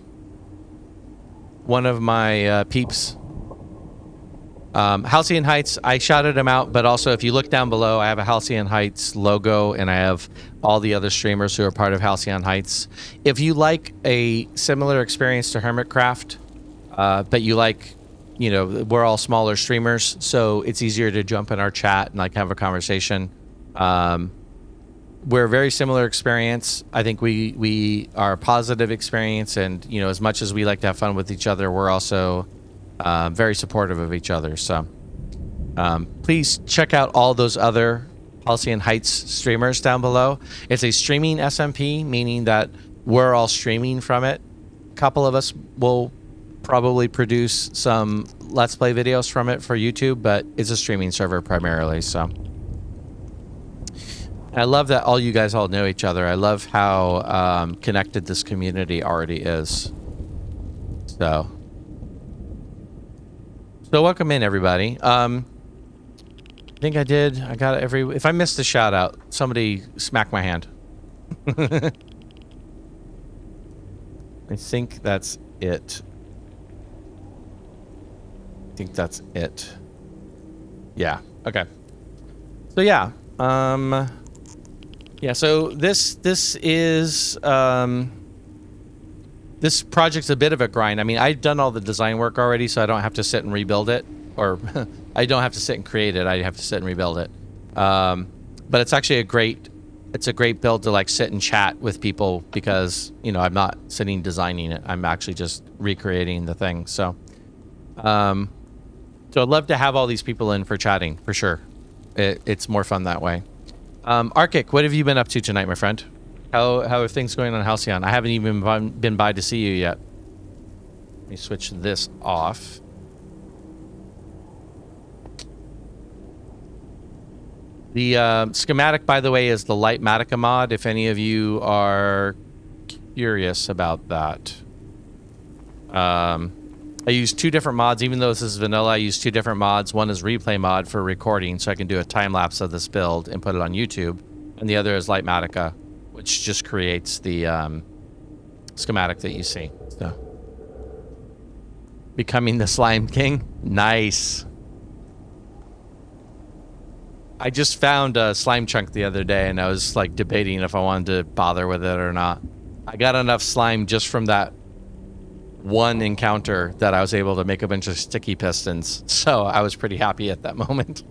peeps. Halcyon Heights, I shouted him out, but also if you look down below, I have a Halcyon Heights logo, and I have all the other streamers who are part of Halcyon Heights. If you like a similar experience to Hermitcraft, but you like, you know, we're all smaller streamers, so it's easier to jump in our chat and like have a conversation. We're a very similar experience. I think we are a positive experience, and you know, as much as we like to have fun with each other, we're also very supportive of each other. So please check out all those other Halcyon Heights streamers down below. It's a streaming SMP, meaning that we're all streaming from it. A couple of us will probably produce some Let's Play videos from it for YouTube, but it's a streaming server primarily. So I love that all you guys all know each other. I love how connected this community already is. So welcome in, everybody. I think I got every. If I missed a shout out, somebody smack my hand. I think that's it. Yeah. Okay. So yeah. Yeah. So this is this project's a bit of a grind. I mean, I've done all the design work already, so I don't have to sit and rebuild it, or I don't have to sit and create it. I have to sit and rebuild it. But it's actually a great build to like sit and chat with people because, you know, I'm not sitting designing it. I'm actually just recreating the thing. So, so I'd love to have all these people in for chatting for sure. It's more fun that way. Arctic, what have you been up to tonight, my friend? How are things going on Halcyon? I haven't even been by to see you yet. Let me switch this off. The schematic, by the way, is the Lightmatica mod, if any of you are curious about that. I use two different mods. Even though this is vanilla, I use two different mods. One is replay mod for recording, so I can do a time-lapse of this build and put it on YouTube. And the other is Lightmatica, which just creates the schematic that you see. So, becoming the Slime King? Nice. I just found a slime chunk the other day, and I was like debating if I wanted to bother with it or not. I got enough slime just from that one encounter that I was able to make a bunch of sticky pistons. So I was pretty happy at that moment.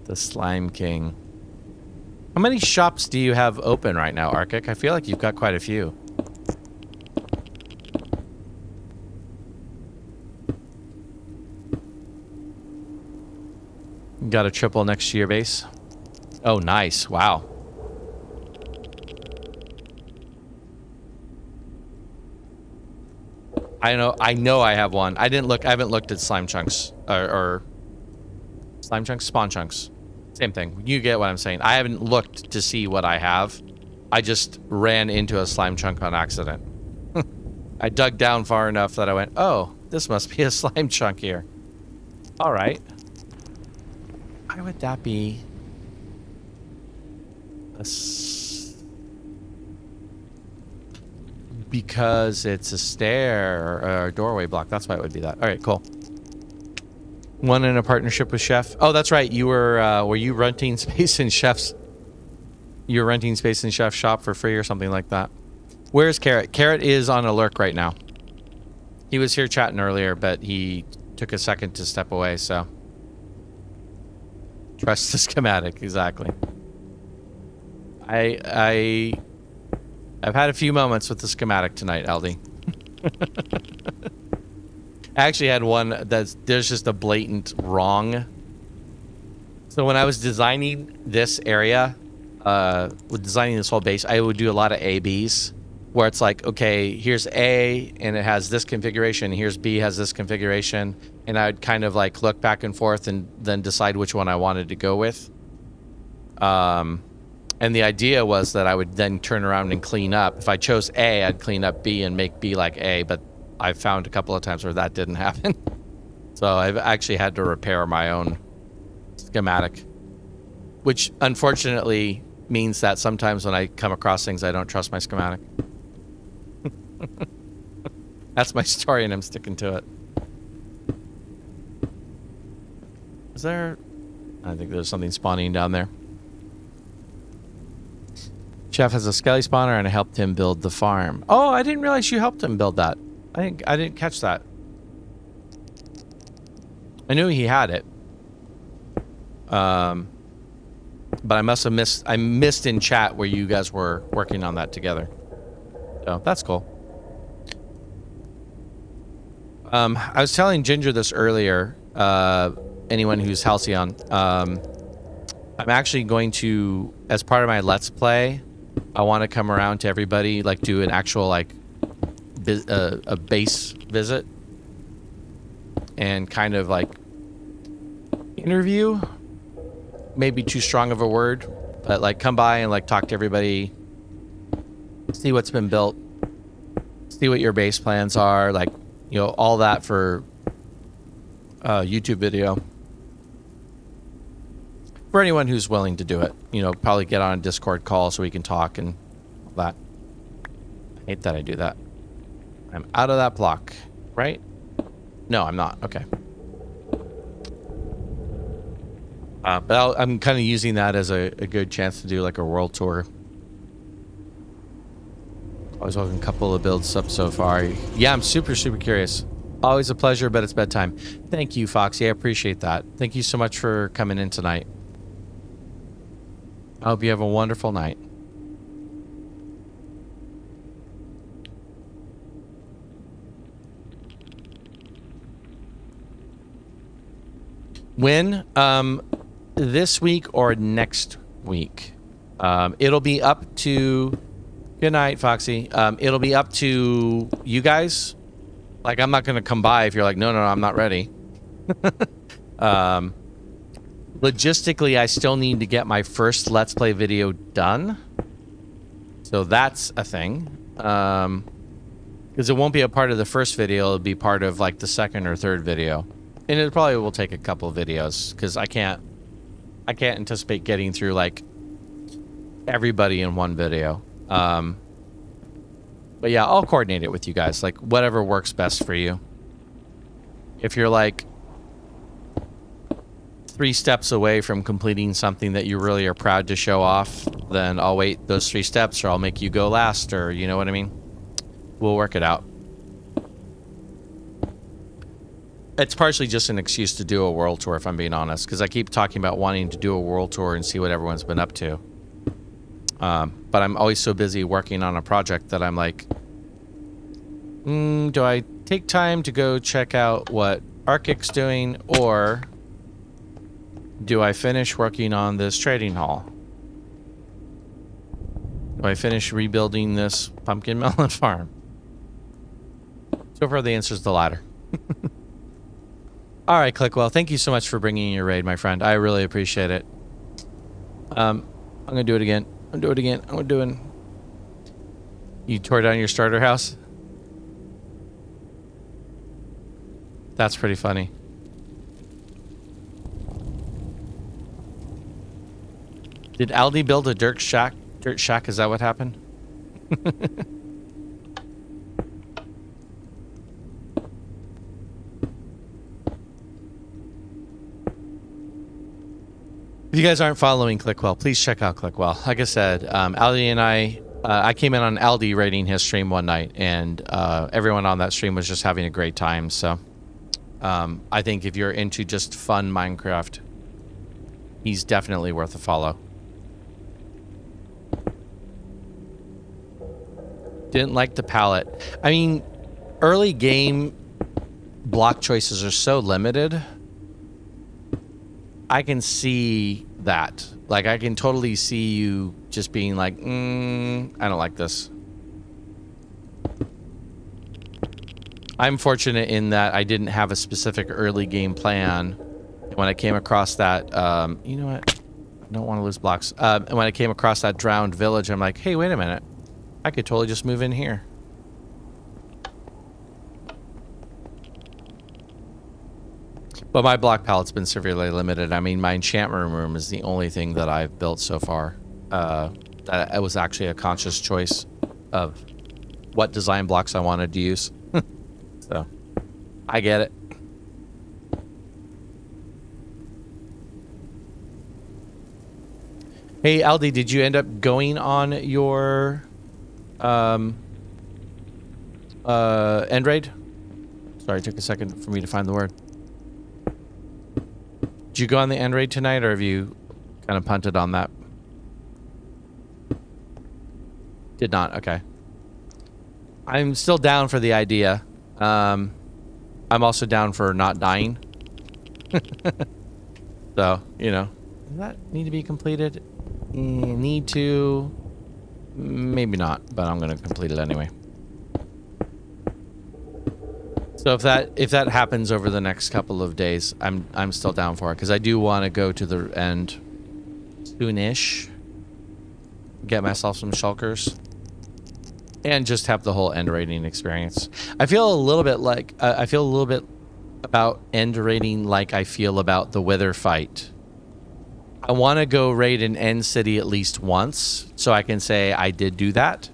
The Slime King. How many shops do you have open right now, Arctic? I feel like you've got quite a few. Got a triple next to your base. Oh, nice. Wow. I know I have one. I haven't looked at slime chunks or slime chunks, spawn chunks. Same thing. You get what I'm saying. I haven't looked to see what I have. I just ran into a slime chunk on accident. I dug down far enough that I went, oh, this must be a slime chunk here. All right. Why would that be? Because it's a stair or a doorway block. That's why it would be that. All right, cool. One in a partnership with Chef. Oh, that's right. You were you renting space in Chef's? You're renting space in Chef's shop for free or something like that. Where's Carrot? Carrot is on a lurk right now. He was here chatting earlier, but he took a second to step away, so. Trust the schematic, exactly. I've had a few moments with the schematic tonight, Aldi. I actually had one there's just a blatant wrong. So when I was designing this area, with designing this whole base, I would do a lot of A/Bs, where it's like, okay, here's A and it has this configuration, here's B has this configuration, and I'd kind of like look back and forth and then decide which one I wanted to go with. And the idea was that I would then turn around and clean up. If I chose A, I'd clean up B and make B like A, but I found a couple of times where that didn't happen. So I've actually had to repair my own schematic, which unfortunately means that sometimes when I come across things, I don't trust my schematic. That's my story and I'm sticking to it. Is there... I think there's something spawning down there. Chef has a skelly spawner and I helped him build the farm. Oh, I didn't realize you helped him build that. I didn't catch that. I knew he had it. But I must have missed... I missed in chat where you guys were working on that together. So, that's cool. I was telling Ginger this earlier. Anyone who's Halcyon. I'm actually going to, as part of my Let's Play, I want to come around to everybody, like do an actual, like, a base visit. And kind of, like, interview. Maybe too strong of a word, but like come by and like talk to everybody, see what's been built, see what your base plans are, like, you know, all that for YouTube video. For anyone who's willing to do it, you know, probably get on a Discord call so we can talk and all that. I hate that I do that. I'm out of that block, right? No, I'm not. Okay. But I'm kind of using that as a good chance to do like a world tour. Always welcome a couple of builds up so far. Yeah, I'm super curious. Always a pleasure, but it's bedtime. Thank you, Foxy. I appreciate that. Thank you so much for coming in tonight. I hope you have a wonderful night. When? This week or next week. It'll be up to... Good night, Foxy. It'll be up to you guys. Like, I'm not going to come by if you're like, no, I'm not ready. Logistically, I still need to get my first Let's Play video done. So that's a thing. Because it won't be a part of the first video. It'll be part of, like, the second or third video. And it probably will take a couple of videos. Because I can't anticipate getting through, like, everybody in one video. But yeah, I'll coordinate it with you guys. Like, whatever works best for you. If you're, like, 3 steps away from completing something that you really are proud to show off, then I'll wait those 3 steps, or I'll make you go last, or you know what I mean? We'll work it out. It's partially just an excuse to do a world tour, if I'm being honest, because I keep talking about wanting to do a world tour and see what everyone's been up to. But I'm always so busy working on a project that I'm like, do I take time to go check out what Arcic's doing, or do I finish working on this trading hall? Do I finish rebuilding this pumpkin melon farm? So far, the answer is the latter. All right, Clickwell, thank you so much for bringing your raid, my friend. I really appreciate it. I'm going to do it again. You tore down your starter house? That's pretty funny. Did Aldi build a dirt shack? Dirt shack, is that what happened? If you guys aren't following Clickwell, please check out Clickwell. Like I said, Aldi and I came in on Aldi rating his stream one night, and everyone on that stream was just having a great time. So I think if you're into just fun Minecraft, he's definitely worth a follow. Didn't like the palette. I mean, early game block choices are so limited. I can see that. Like, I can totally see you just being like, I don't like this. I'm fortunate in that I didn't have a specific early game plan. When I came across that, you know what? I don't want to lose blocks. And when I came across that drowned village, I'm like, hey, wait a minute. I could totally just move in here. But my block palette's been severely limited. I mean, my enchantment room is the only thing that I've built so far. That was actually a conscious choice of what design blocks I wanted to use. So, I get it. Hey, Aldi, did you end up going on your end raid? Sorry, it took a second for me to find the word. Did you go on the end raid tonight, or have you kind of punted on that? Did not. Okay. I'm still down for the idea. I'm also down for not dying. So, you know, does that need to be completed? Need to? Maybe not, but I'm going to complete it anyway. So if that happens over the next couple of days, I'm still down for it, because I do want to go to the end soonish. Get myself some shulkers. And just have the whole end raiding experience. I feel a little bit like about end raiding like I feel about the Wither fight. I want to go raid an end city at least once, so I can say I did do that.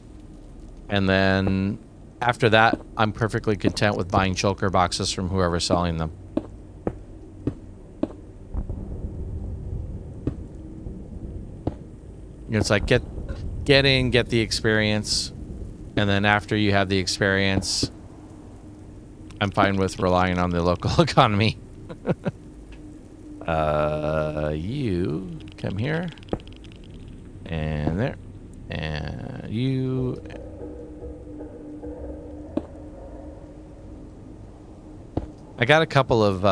And then after that, I'm perfectly content with buying shulker boxes from whoever's selling them. You know, it's like get in, get the experience. And then after you have the experience, I'm fine with relying on the local economy. You come here. And there. And you. I got a couple of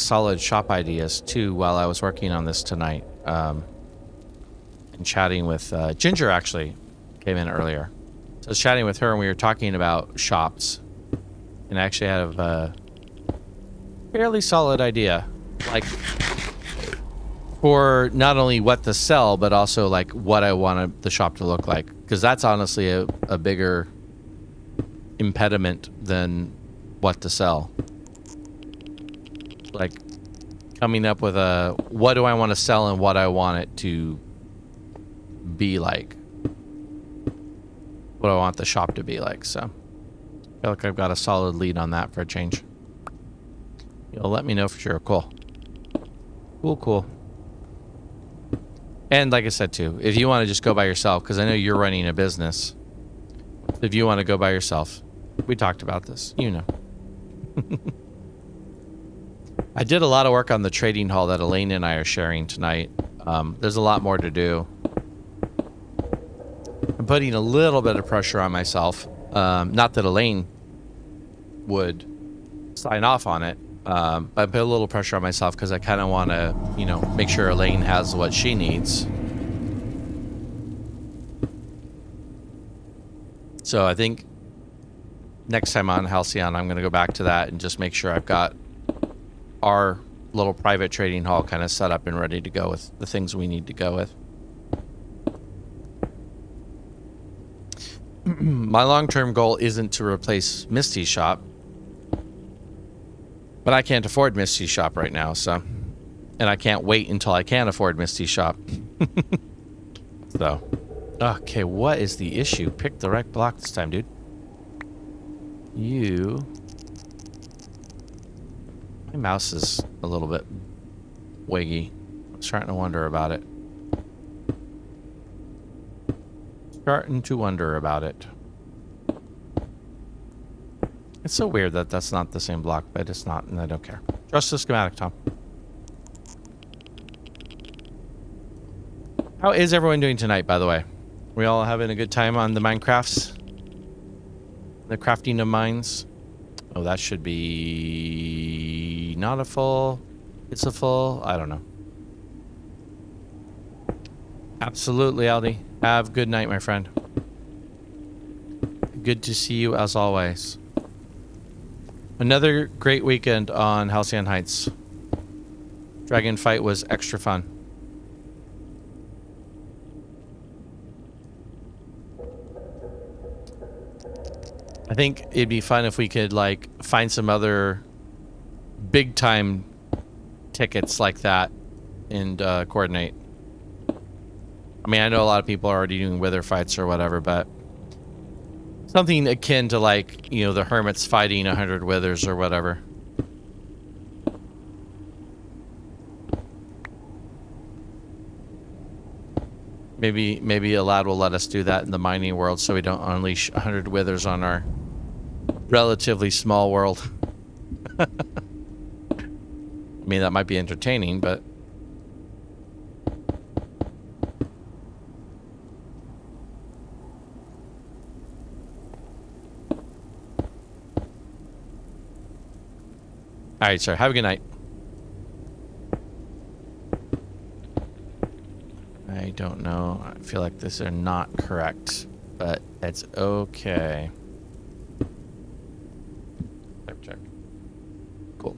solid shop ideas too while I was working on this tonight. And chatting with Ginger actually came in earlier. So I was chatting with her and we were talking about shops. And I actually have a fairly solid idea. Like, for not only what to sell, but also like what I want the shop to look like. Because that's honestly a bigger impediment than what to sell. Like, coming up with what do I want to sell and what I want it to be like. What I want the shop to be like, so I feel like I've got a solid lead on that for a change. You'll let me know for sure. Cool. And like I said too, if you want to just go by yourself, because I know you're running a business. If you want to go by yourself, we talked about this, you know. I did a lot of work on the trading hall that Elaine and I are sharing tonight. There's a lot more to do. I'm putting a little bit of pressure on myself. Not that Elaine would sign off on it. I put a little pressure on myself because I kind of want to, you know, make sure Elaine has what she needs. So I think next time on Halcyon, I'm going to go back to that and just make sure I've got our little private trading hall kind of set up and ready to go with the things we need to go with. My long-term goal isn't to replace Misty's shop, but I can't afford Misty's shop right now, so, and I can't wait until I can afford Misty's shop. So, okay, what is the issue? Pick the right block this time, dude. My mouse is a little bit wiggy. I'm starting to wonder about it. It's so weird that that's not the same block, but it's not, and I don't care. Trust the schematic, Tom. How is everyone doing tonight, by the way? We all having a good time on the Minecrafts? The crafting of mines? Oh, that should be not a full. It's a full. I don't know. Absolutely, Aldi. Have a good night, my friend. Good to see you as always. Another great weekend on Halcyon Heights. Dragon fight was extra fun. I think it'd be fun if we could like find some other big time tickets like that and coordinate. I mean, I know a lot of people are already doing wither fights or whatever, but something akin to like, you know, the hermits fighting 100 withers or whatever. Maybe a lad will let us do that in the mining world so we don't unleash 100 withers on our relatively small world. I mean, that might be entertaining, but all right, sir. Have a good night. I don't know. I feel like these are not correct, but it's okay. Check. Cool.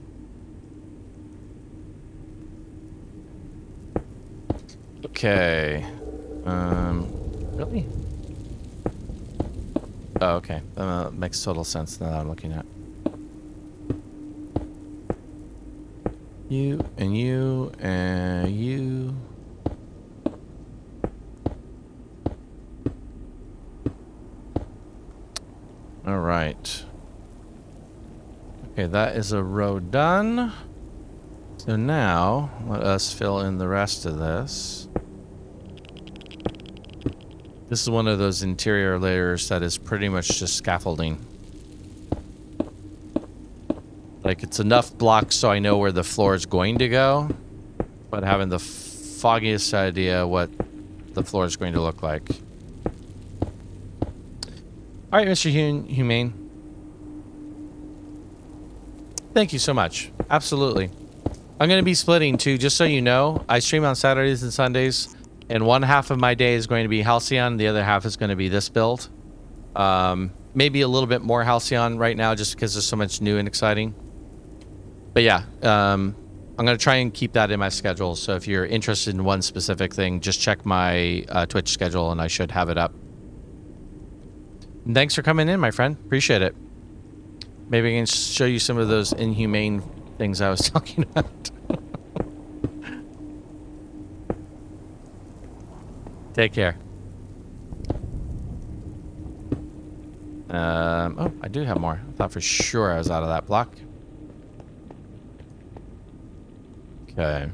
Okay. Really? Oh, okay. Makes total sense now that I'm looking at. You and you and you. All right. Okay, that is a row done. So now, let us fill in the rest of this. This is one of those interior layers that is pretty much just scaffolding. Like, it's enough blocks so I know where the floor is going to go, but having the foggiest idea what the floor is going to look like. All right, Mr. Humane. Thank you so much. Absolutely. I'm going to be splitting too, just so you know. I stream on Saturdays and Sundays, and one half of my day is going to be Halcyon. The other half is going to be this build. Maybe a little bit more Halcyon right now, just because there's so much new and exciting. But yeah, I'm going to try and keep that in my schedule. So if you're interested in one specific thing, just check my Twitch schedule, and I should have it up. And thanks for coming in, my friend. Appreciate it. Maybe I can show you some of those inhumane things I was talking about. Take care. Oh, I do have more. I thought for sure I was out of that block. Okay.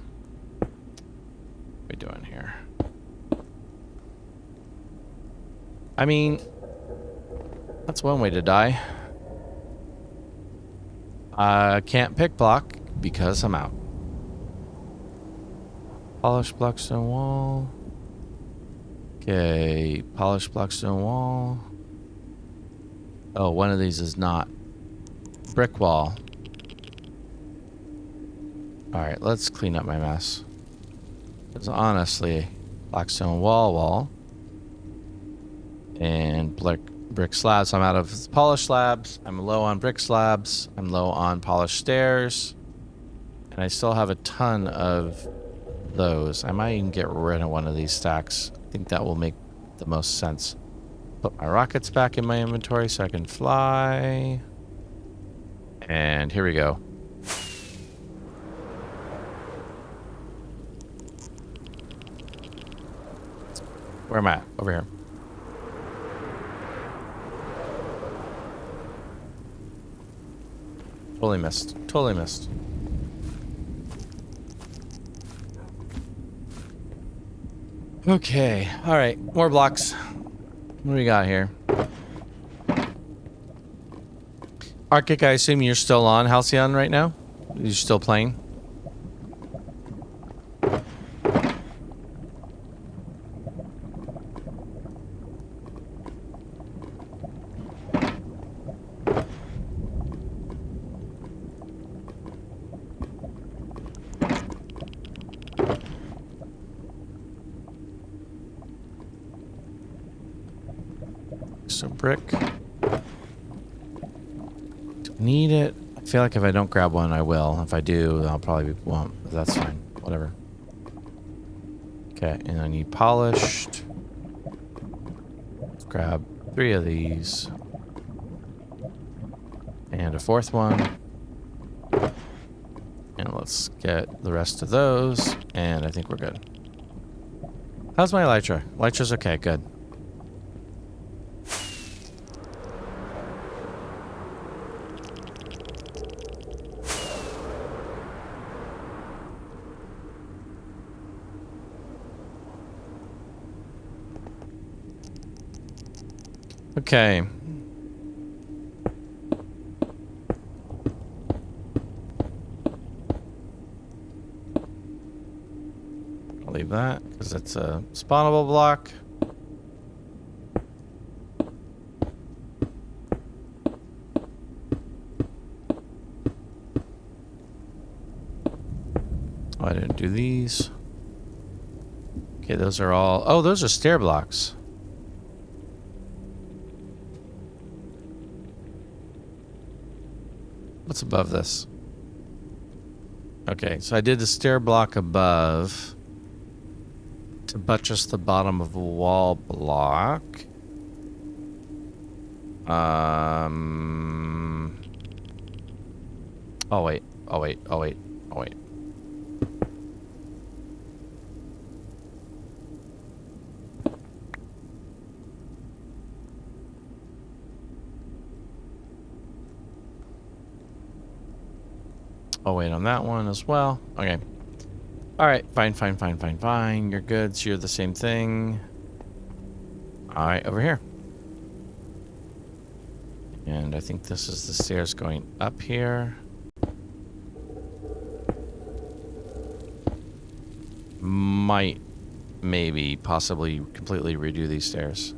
What are we doing here? I mean, that's one way to die. I can't pick block because I'm out. Polished blockstone wall. Okay, polished blockstone wall. Oh, one of these is not. Brick wall. Alright, let's clean up my mess. Because honestly, blackstone wall. And brick slabs. I'm out of polished slabs. I'm low on brick slabs. I'm low on polished stairs. And I still have a ton of those. I might even get rid of one of these stacks. I think that will make the most sense. Put my rockets back in my inventory so I can fly. And here we go. Where am I at? Over here. Totally missed. Totally missed. Okay. Alright. More blocks. What do we got here? Arctic, I assume you're still on Halcyon right now? You're still playing? So brick. Need it. I feel like if I don't grab one, I will. If I do, I'll probably won't. But that's fine. Whatever. Okay, and I need polished. Let's grab 3 of these. And a 4th one. And let's get the rest of those. And I think we're good. How's my elytra? Elytra's okay, good. Okay. I'll leave that because it's a spawnable block. Oh, I didn't do these. Okay, those are all... Oh, those are stair blocks. What's above this? Okay, so I did the stair block above to buttress the bottom of a wall block. Oh wait, oh wait, oh wait, oh wait. Oh wait, on that one as well. Okay. Alright, fine. You're good, so you're the same thing. Alright, over here. And I think this is the stairs going up here. Might, maybe, possibly completely redo these stairs.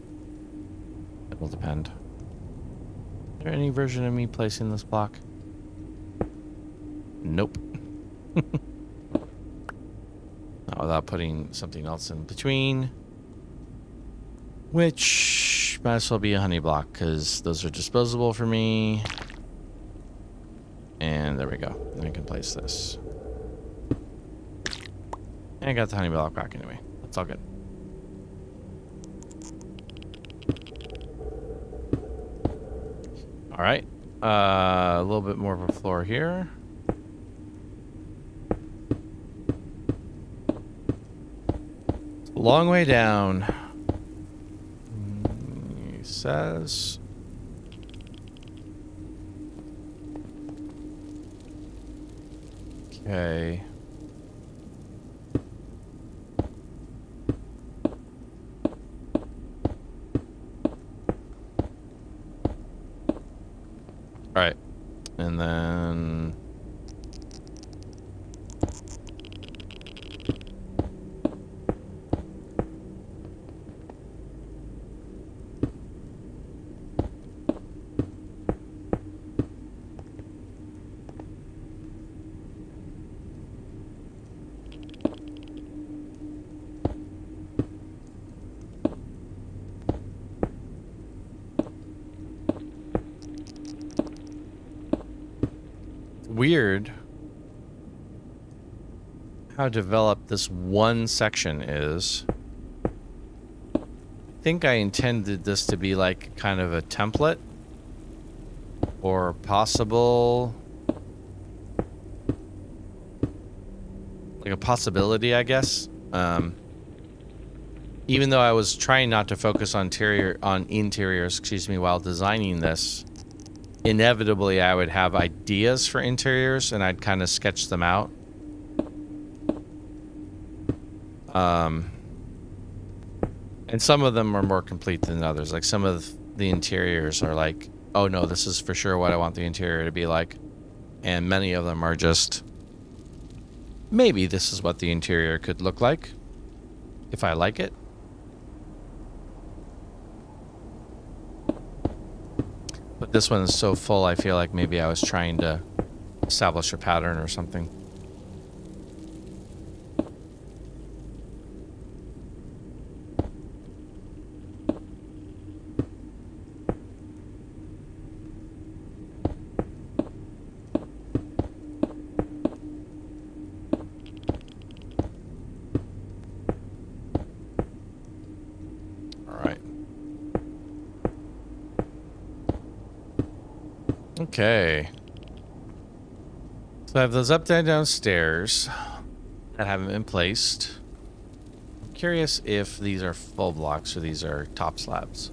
It will depend. Is there any version of me placing this block? Nope. Not without putting something else in between. Which might as well be a honey block, because those are disposable for me. And there we go. Then I can place this. And I got the honey block back anyway. That's all good. Alright. A little bit more of a floor here. Long way down. He says. Okay. And then... weird how developed this one section is. I think I intended this to be like kind of a template or possible, like a possibility, I guess. Even though I was trying not to focus on interiors, excuse me, while designing this, inevitably I would have ideas for interiors and I'd kind of sketch them out. And some of them are more complete than others. Like some of the interiors are like, oh no, this is for sure what I want the interior to be like. And many of them are just, maybe this is what the interior could look like if I like it. But this one is so full, I feel like maybe I was trying to establish a pattern or something. Okay. So I have those up and downstairs that haven't been placed. I'm curious if these are full blocks or these are top slabs.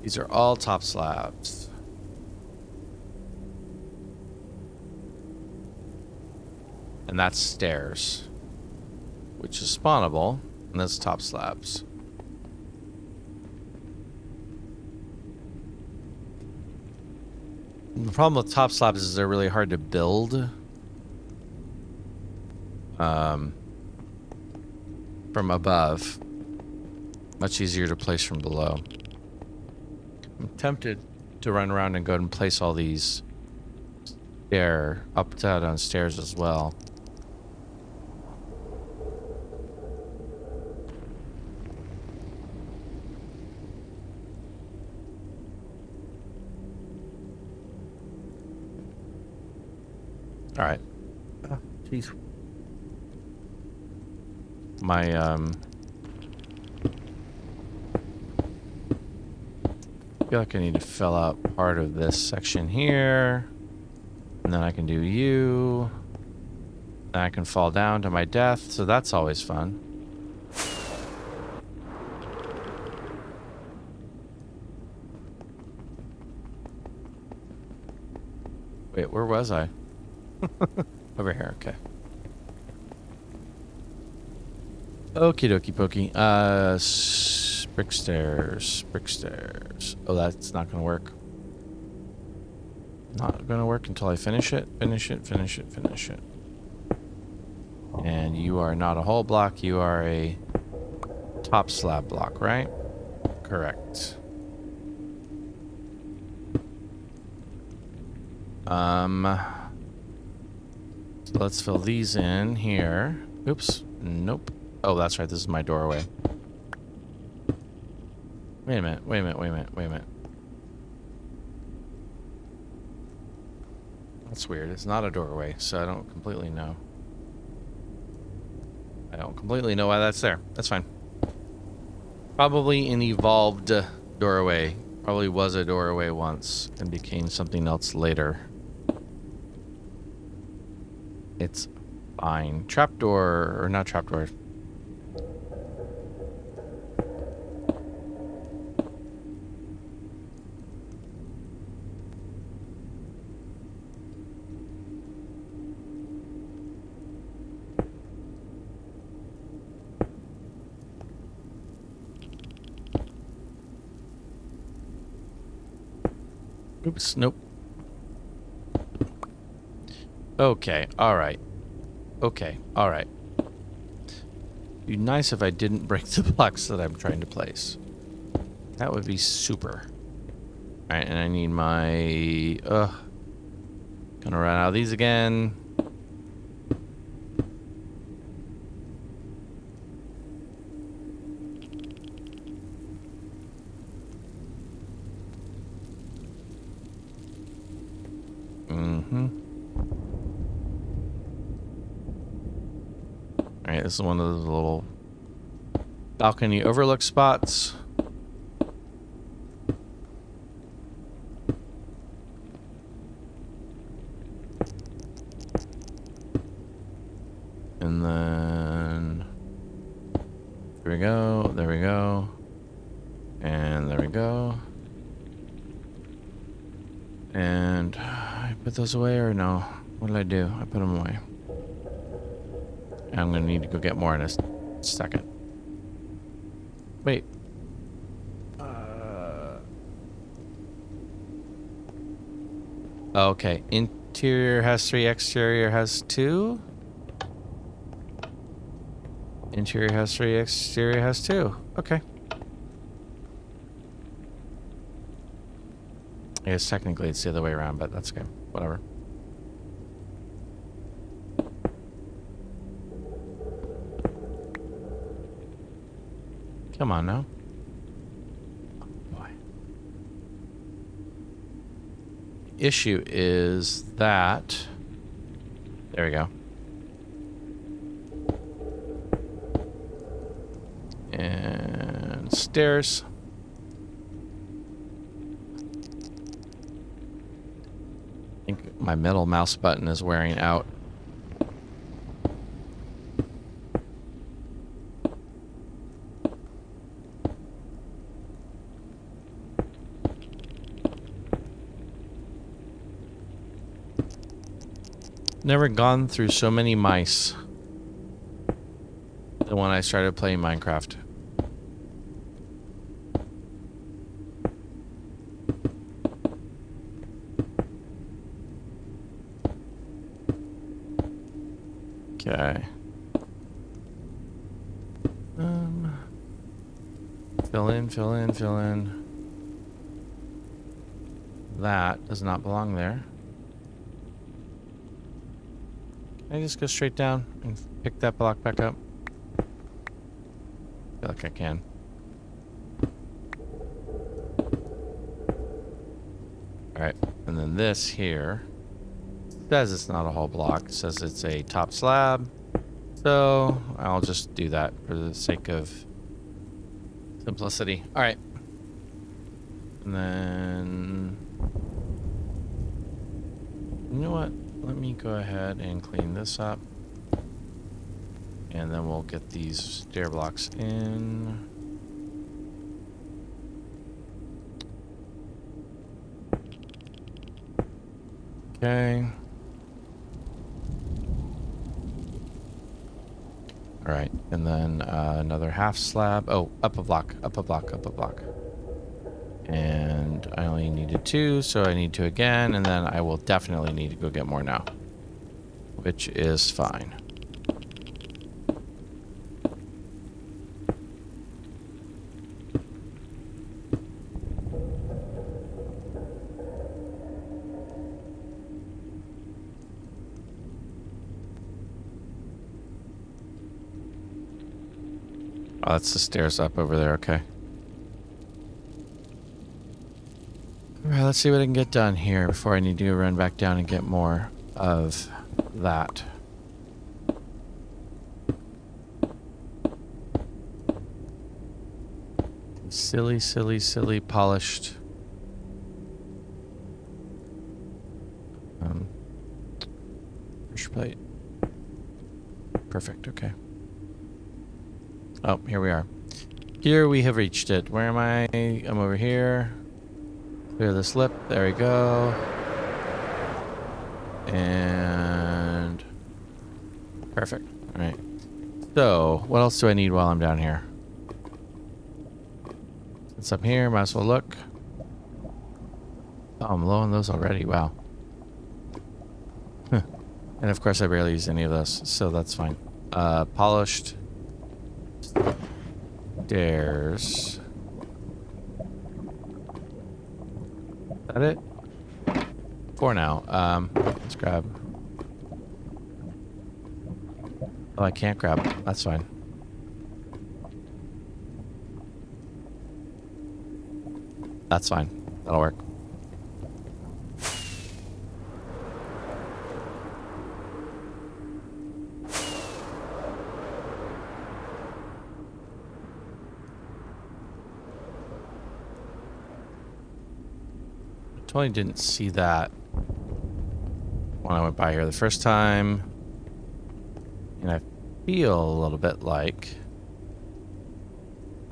These are all top slabs. And that's stairs, which is spawnable, and that's top slabs. The problem with top slabs is they're really hard to build from above. Much easier to place from below. I'm tempted to run around and go and place all these up down stairs as well. All right. Jeez. My I feel like I need to fill out part of this section here, and then I can do you. And I can fall down to my death, so that's always fun. Wait, where was I? Over here, okay. Okie dokie pokey. Brick stairs, brick stairs. Oh, that's not gonna work. Not gonna work until I finish it, finish it, finish it, finish it. And you are not a whole block, you are a top slab block, right? Correct. So let's fill these in here. Oops. Nope. Oh, that's right. This is my doorway. Wait a minute. Wait a minute. Wait a minute. Wait a minute. That's weird. It's not a doorway, so I don't completely know. I don't completely know why that's there. That's fine. Probably an evolved doorway. Probably was a doorway once and became something else later. It's fine. Trapdoor, or not trapdoor. Oops, nope. Okay, alright. Okay, alright. Be nice if I didn't break the blocks that I'm trying to place. That would be super. Alright, and I need my... Gonna run out of these again. Alright, this is one of those little balcony overlook spots. And then... There we go, there we go. And there we go. And I put those away or no? What did I do? I put them away. And I'm gonna need to go get more in a second. Wait. Okay. Interior has 3, exterior has 2. Interior has 3, exterior has 2. Okay. I guess technically it's the other way around, but that's okay. Whatever. Come on now. Oh boy. Issue is that... There we go. And stairs. I think my middle mouse button is wearing out. Never gone through so many mice than when I started playing Minecraft. Okay. Fill in, fill in, fill in. That does not belong there. Can I just go straight down and pick that block back up? I feel like I can. Alright, and then this here says it's not a whole block. It says it's a top slab. So I'll just do that for the sake of simplicity. Alright. And then... You know what? Let me go ahead and clean this up. And then we'll get these stair blocks in. Okay. All right, and then another half slab. Oh, up a block, up a block, up a block. And I only needed 2, so I need 2 again, and then I will definitely need to go get more now, which is fine. Oh, that's the stairs up over there, okay. Alright, let's see what I can get done here before I need to go run back down and get more of that. Silly, silly, silly polished. Pressure plate. Perfect, okay. Oh, here we are. Here we have reached it. Where am I? I'm over here. Clear the slip. There we go. And... Perfect. Alright. So, what else do I need while I'm down here? Since I'm here, might as well look. Oh, I'm low on those already. Wow. Huh. And of course I barely use any of those, so that's fine. Polished stairs. Is that it? For now. Let's grab. Oh, I can't grab. That's fine. That's fine. That'll work. Totally didn't see that when I went by here the first time. And I feel a little bit like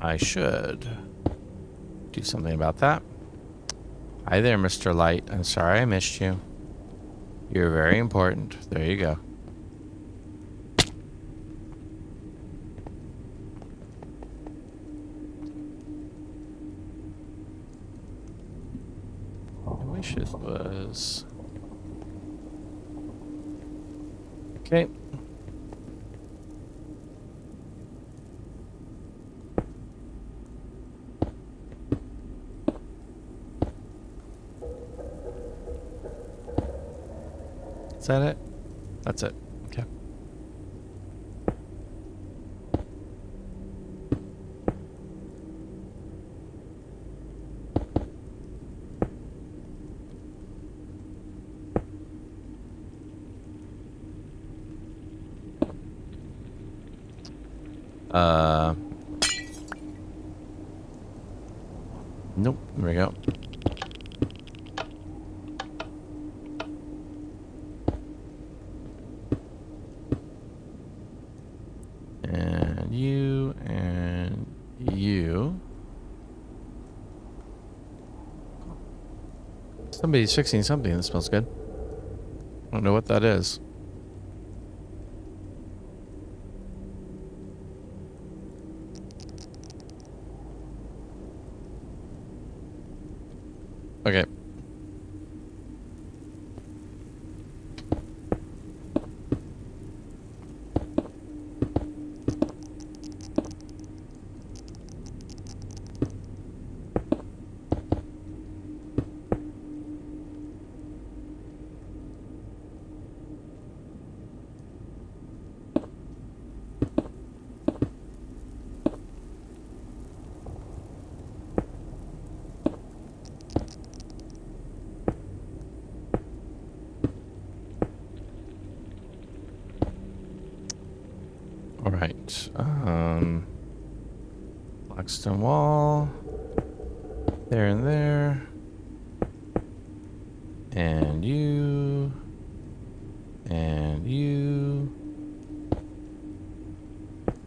I should do something about that. Hi there, Mr. Light. I'm sorry I missed you. You're very important. There you go. I wish it was... Okay. Is that it? That's it. Okay. Nope. There we go. And you and you. Somebody's fixing something that smells good. I don't know what that is. Okay. 'Alright, Blackstone wall. There and there. And you. And you.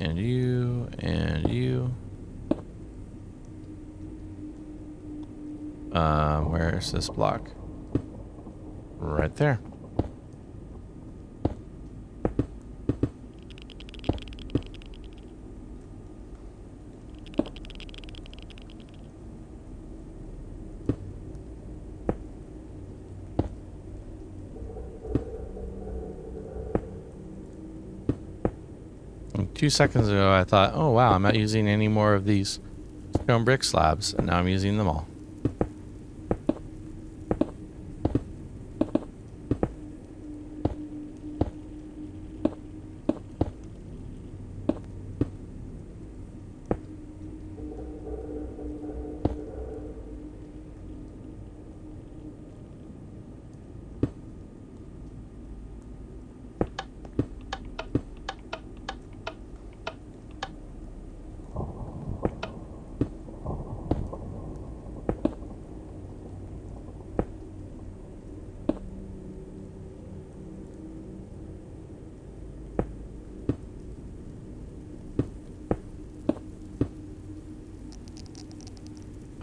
And you. And you. Where's this block? Right there. And 2 seconds ago, I thought, oh wow, I'm not using any more of these stone brick slabs, and now I'm using them all.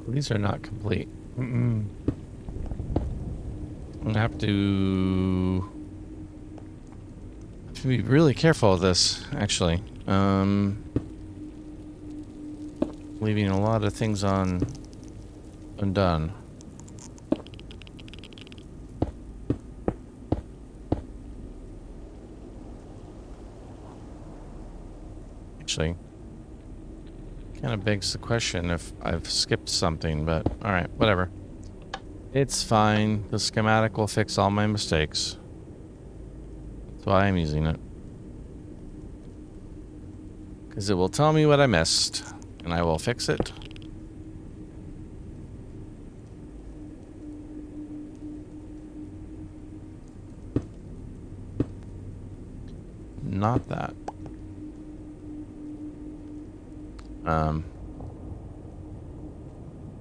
These are not complete. I'm gonna have to be really careful with this, actually. Leaving a lot of things undone. Actually, kind of begs the question if I've skipped something, but alright, whatever. It's fine. The schematic will fix all my mistakes. That's why I'm using it. Because it will tell me what I missed, and I will fix it. Not that.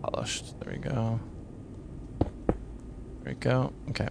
Polished. There we go. There we go. Okay.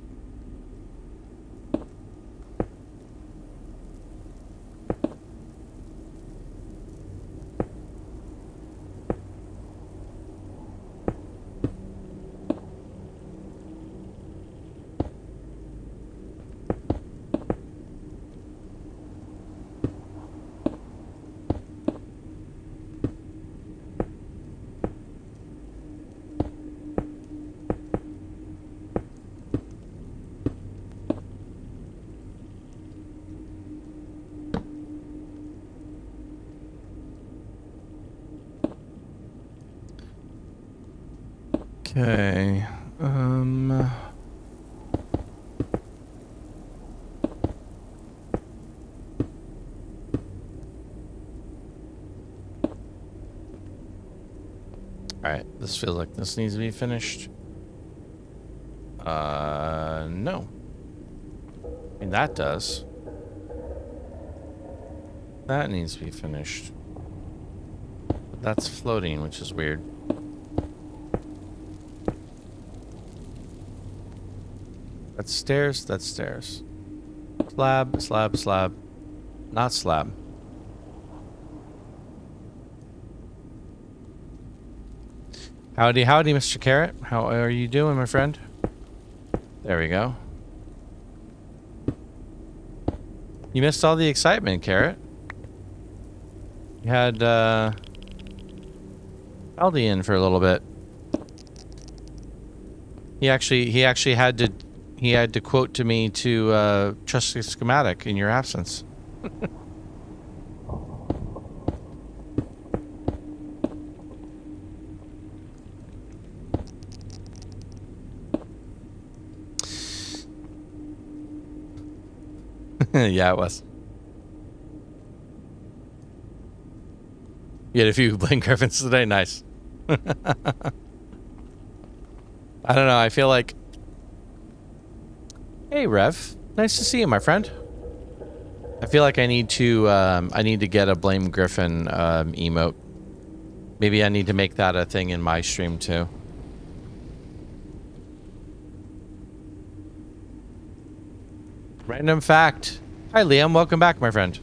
Okay. Alright, this feels like this needs to be finished. No. I mean, that does. That needs to be finished. But that's floating, which is weird. That's stairs, that's stairs. Slab, slab, slab. Not slab. Howdy, howdy, Mr. Carrot. How are you doing, my friend? There we go. You missed all the excitement, Carrot. You had, Aldi in for a little bit. He actually had to quote to me to, trust the schematic in your absence. Yeah, it was. You had a few Blaine Griffins today. Nice. I don't know. I feel like... Hey, Rev. Nice to see you, my friend. I feel like I need to get a Blame Griffin emote. Maybe I need to make that a thing in my stream, too. Random fact. Hi, Liam. Welcome back, my friend.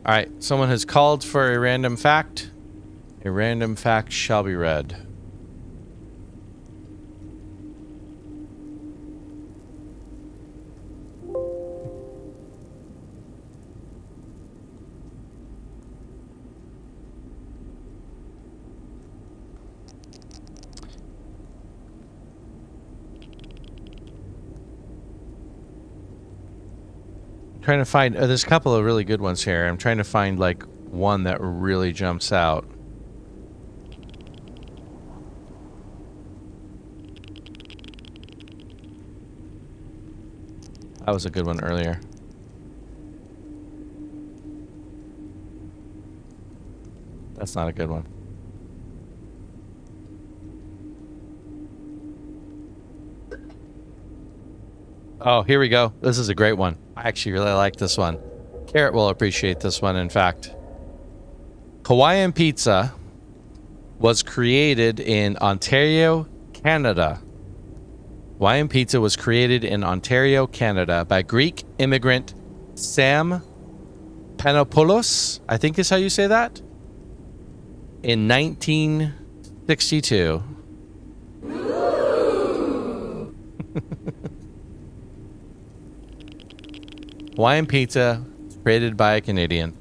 Alright, someone has called for a random fact. A random fact shall be read. Trying to find there's a couple of really good ones here. I'm trying to find like one that really jumps out. That was a good one earlier. That's not a good one. Oh, here we go. This is a great one. I actually really like this one. Carrot will appreciate this one, in fact. Hawaiian pizza was created in Ontario, Canada. Hawaiian pizza was created in Ontario, Canada by Greek immigrant Sam Panopoulos, I think is how you say that, in 1962. Hawaiian pizza created by a Canadian.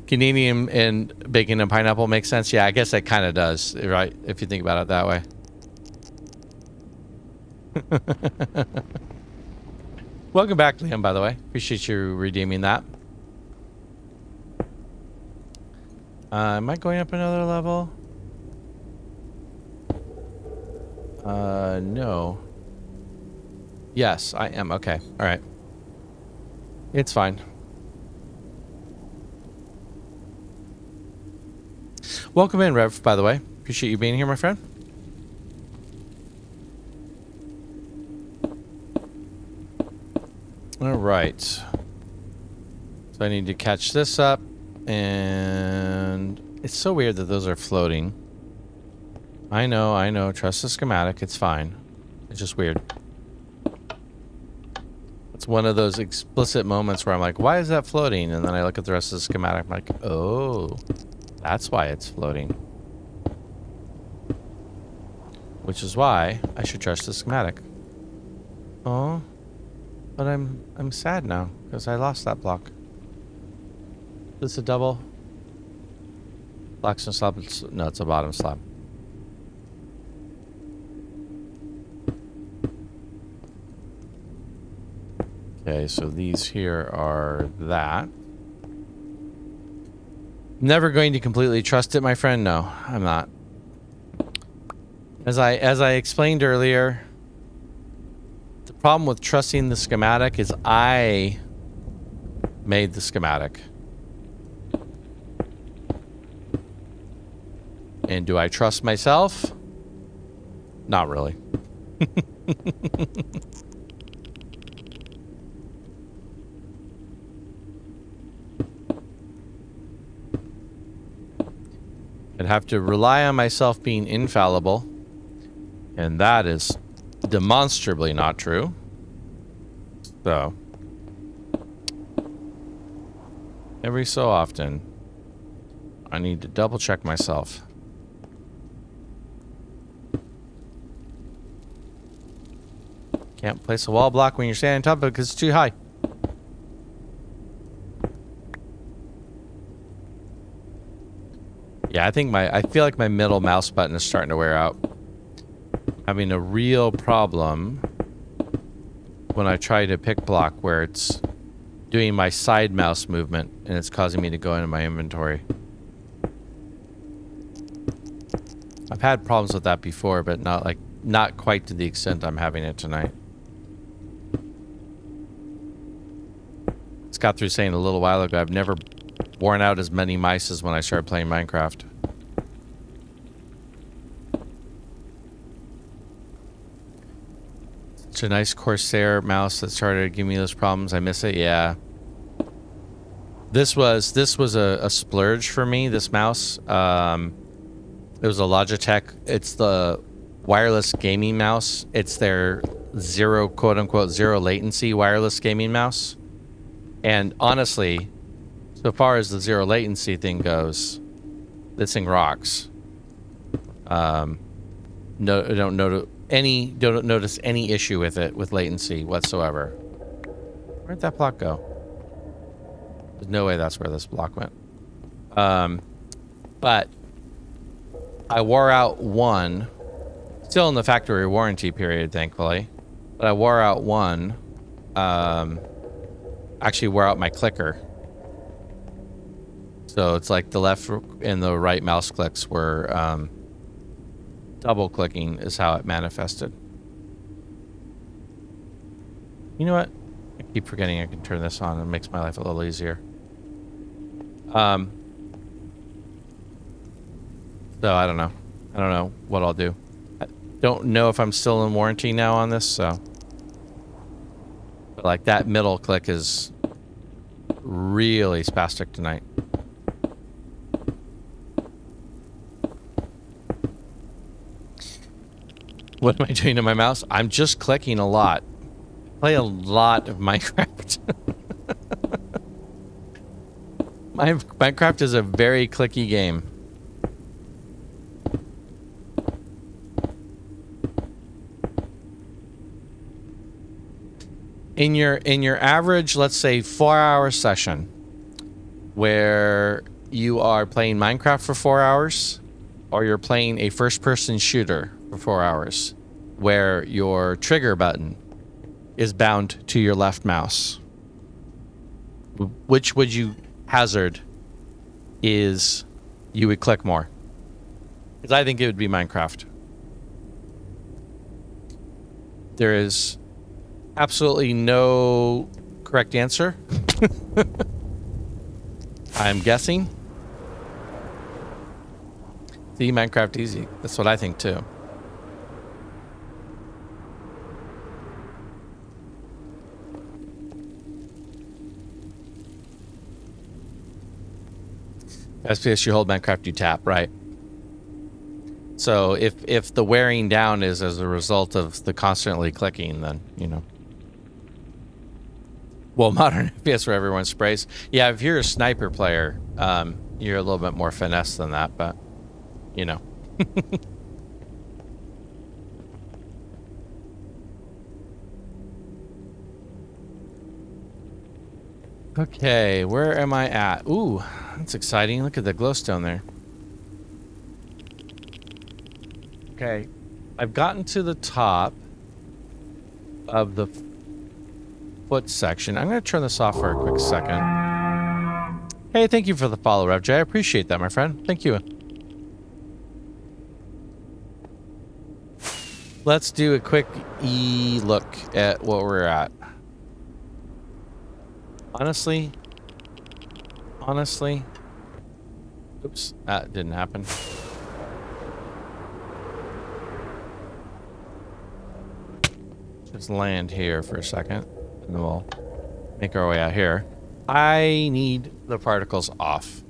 Canadian and bacon and pineapple makes sense. Yeah, I guess that kind of does, right? If you think about it that way. Welcome back, Liam, by the way. Appreciate you redeeming that. Am I going up another level? No. Yes, I am. Okay. All right. It's fine. Welcome in, Rev, by the way. Appreciate you being here, my friend. All right. So I need to catch this up. And it's so weird that those are floating. I know. Trust the schematic. It's fine. It's just weird. It's one of those explicit moments where I'm like, why is that floating? And then I look at the rest of the schematic. I'm like, oh, that's why it's floating. Which is why I should trust the schematic. Oh, but I'm sad now because I lost that block. Is this a double? Blackstone slab? No, it's a bottom slab. Okay, so these here are that. Never going to completely trust it, my friend. No, I'm not. As I explained earlier, the problem with trusting the schematic is I made the schematic. And do I trust myself? Not really. I'd have to rely on myself being infallible. And that is demonstrably not true. So, every so often, I need to double check myself. Can't place a wall block when you're standing on top of it because it's too high. Yeah, I feel like my middle mouse button is starting to wear out. Having a real problem when I try to pick block where it's doing my side mouse movement and it's causing me to go into my inventory. I've had problems with that before, but not quite to the extent I'm having it tonight. Got through saying a little while ago, I've never worn out as many mice as when I started playing Minecraft. It's a nice Corsair mouse that started giving me those problems. I miss it. Yeah. This was a splurge for me, this mouse. It was a Logitech. It's the wireless gaming mouse. It's their zero, quote unquote, zero latency wireless gaming mouse. And honestly, so far as the zero latency thing goes, this thing rocks. Don't notice any issue with it with latency whatsoever. Where'd that block go? There's no way that's where this block went. But I wore out one, still in the factory warranty period, thankfully. But I wore out one. Actually wore out my clicker. So it's like the left and the right mouse clicks were double clicking is how it manifested. You know what? I keep forgetting I can turn this on. It makes my life a little easier. So I don't know. I don't know what I'll do. I don't know if I'm still in warranty now on this, so. But like that middle click is really spastic tonight. What am I doing to my mouse? I'm just clicking a lot. I play a lot of Minecraft. Minecraft is a very clicky game. In your average, let's say 4-hour session, where you are playing Minecraft for 4 hours, or you're playing a first-person shooter for 4 hours, where your trigger button is bound to your left mouse, which would you hazard is you would click more. Because I think it would be Minecraft. There is absolutely no correct answer. I'm guessing. See, Minecraft easy. That's what I think too. SPS you hold, Minecraft you tap, right? So if the wearing down is as a result of the constantly clicking, then, you know. Well, modern FPS where everyone sprays. Yeah, if you're a sniper player, you're a little bit more finesse than that, but, you know. Okay, where am I at? Ooh, that's exciting. Look at the glowstone there. Okay, I've gotten to the top of the foot section. I'm going to turn this off for a quick second. Hey, thank you for the follow, RevJ. I appreciate that, my friend. Thank you. Let's do a quick look at what we're at. Honestly, oops, that didn't happen. Just land here for a second, and then we'll make our way out here. I need the particles off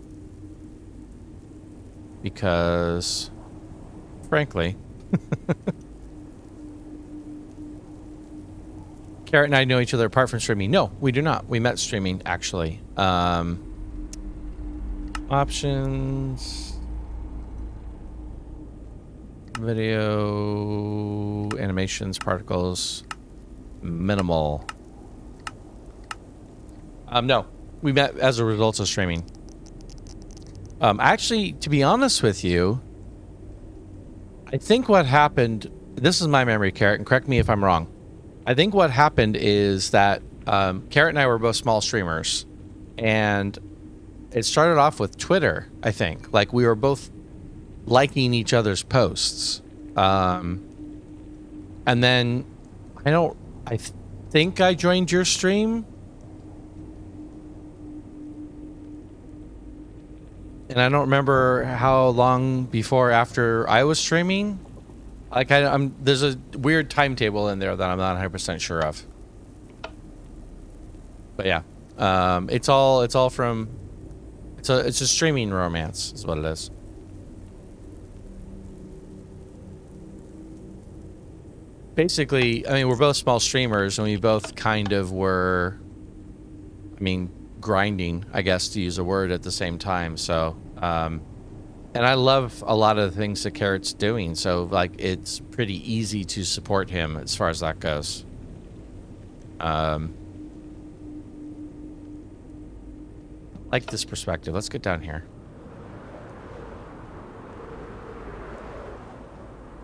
because, frankly, Carrot and I know each other apart from streaming. No, we do not. We met streaming, actually. Options. Video. Animations. Particles. Minimal. No. We met as a result of streaming. Actually, to be honest with you, I think what happened... This is my memory, Carrot, and correct me if I'm wrong. I think what happened is that Carrot and I were both small streamers, and it started off with Twitter, I think. Like, we were both liking each other's posts. And then, I think I joined your stream. And I don't remember how long before after I was streaming. Like, there's a weird timetable in there that I'm not 100% sure of. But yeah, it's all from, it's a streaming romance is what it is. Basically, I mean, we're both small streamers and we both kind of were, I mean, grinding, I guess, to use a word at the same time. So, and I love a lot of the things that Carrot's doing, so, like, it's pretty easy to support him as far as that goes. Like this perspective. Let's get down here.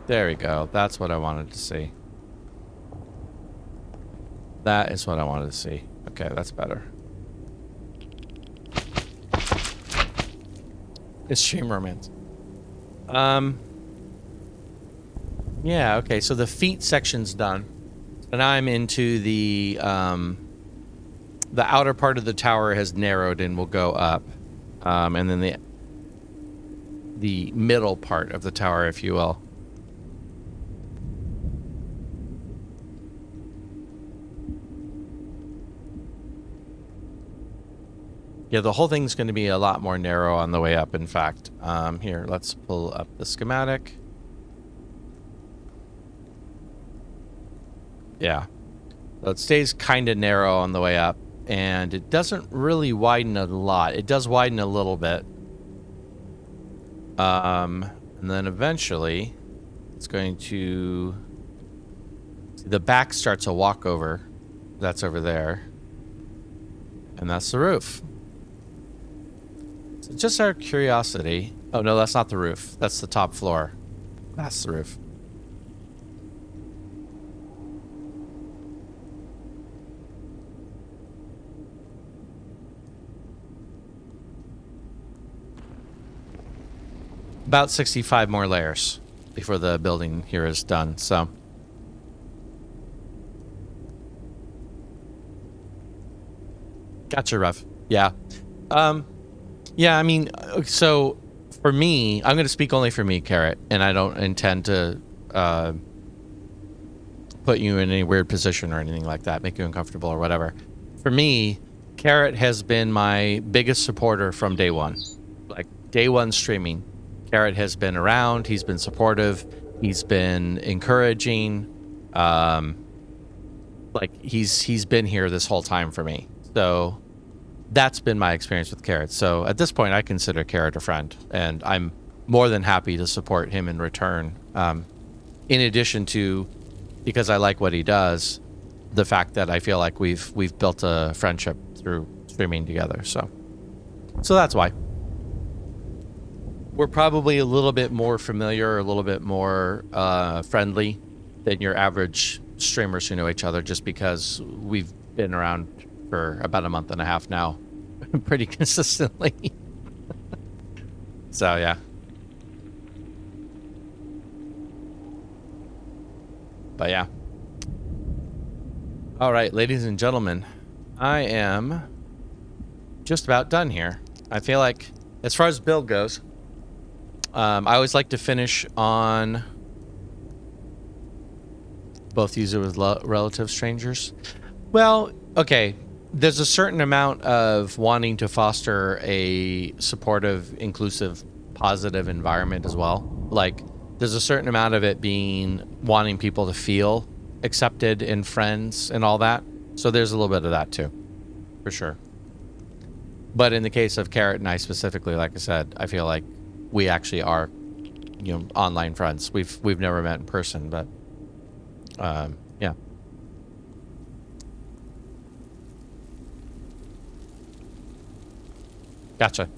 There we go. That's what I wanted to see. That is what I wanted to see. Okay, that's better. It's stream romance. Yeah, okay, so the feet section's done. And now I'm into the outer part of the tower has narrowed and will go up. And then the middle part of the tower, if you will. Yeah, the whole thing's going to be a lot more narrow on the way up, in fact. Here, let's pull up the schematic. Yeah. So it stays kind of narrow on the way up, and it doesn't really widen a lot. It does widen a little bit. And then eventually, it's going to... The back starts a walkover. That's over there. And that's the roof. So just out of curiosity... Oh, no, that's not the roof. That's the top floor. That's the roof. about 65 more layers before the building here is done, so. Gotcha, Rev. Yeah. Yeah, I mean, so for me, I'm going to speak only for me, Carrot, and I don't intend to put you in any weird position or anything like that, make you uncomfortable or whatever. For me, Carrot has been my biggest supporter from day one. Like, day one streaming. Carrot has been around, he's been supportive, he's been encouraging, like, he's been here this whole time for me. So that's been my experience with Carrot. So at this point, I consider Carrot a friend, and I'm more than happy to support him in return. In addition to, because I like what he does, the fact that I feel like we've built a friendship through streaming together. So that's why. We're probably a little bit more familiar, a little bit more friendly than your average streamers who know each other, just because we've been around for about a month and a half now, pretty consistently. So yeah. But yeah. All right, ladies and gentlemen, I am just about done here. I feel like, as far as build goes, I always like to finish on both user with relative strangers. Well, okay. There's a certain amount of wanting to foster a supportive, inclusive, positive environment as well. Like, there's a certain amount of it being wanting people to feel accepted and friends and all that. So there's a little bit of that too, for sure. But in the case of Carrot and I specifically, like I said, I feel like we actually are, you know, online friends. We've never met in person, but yeah. Gotcha.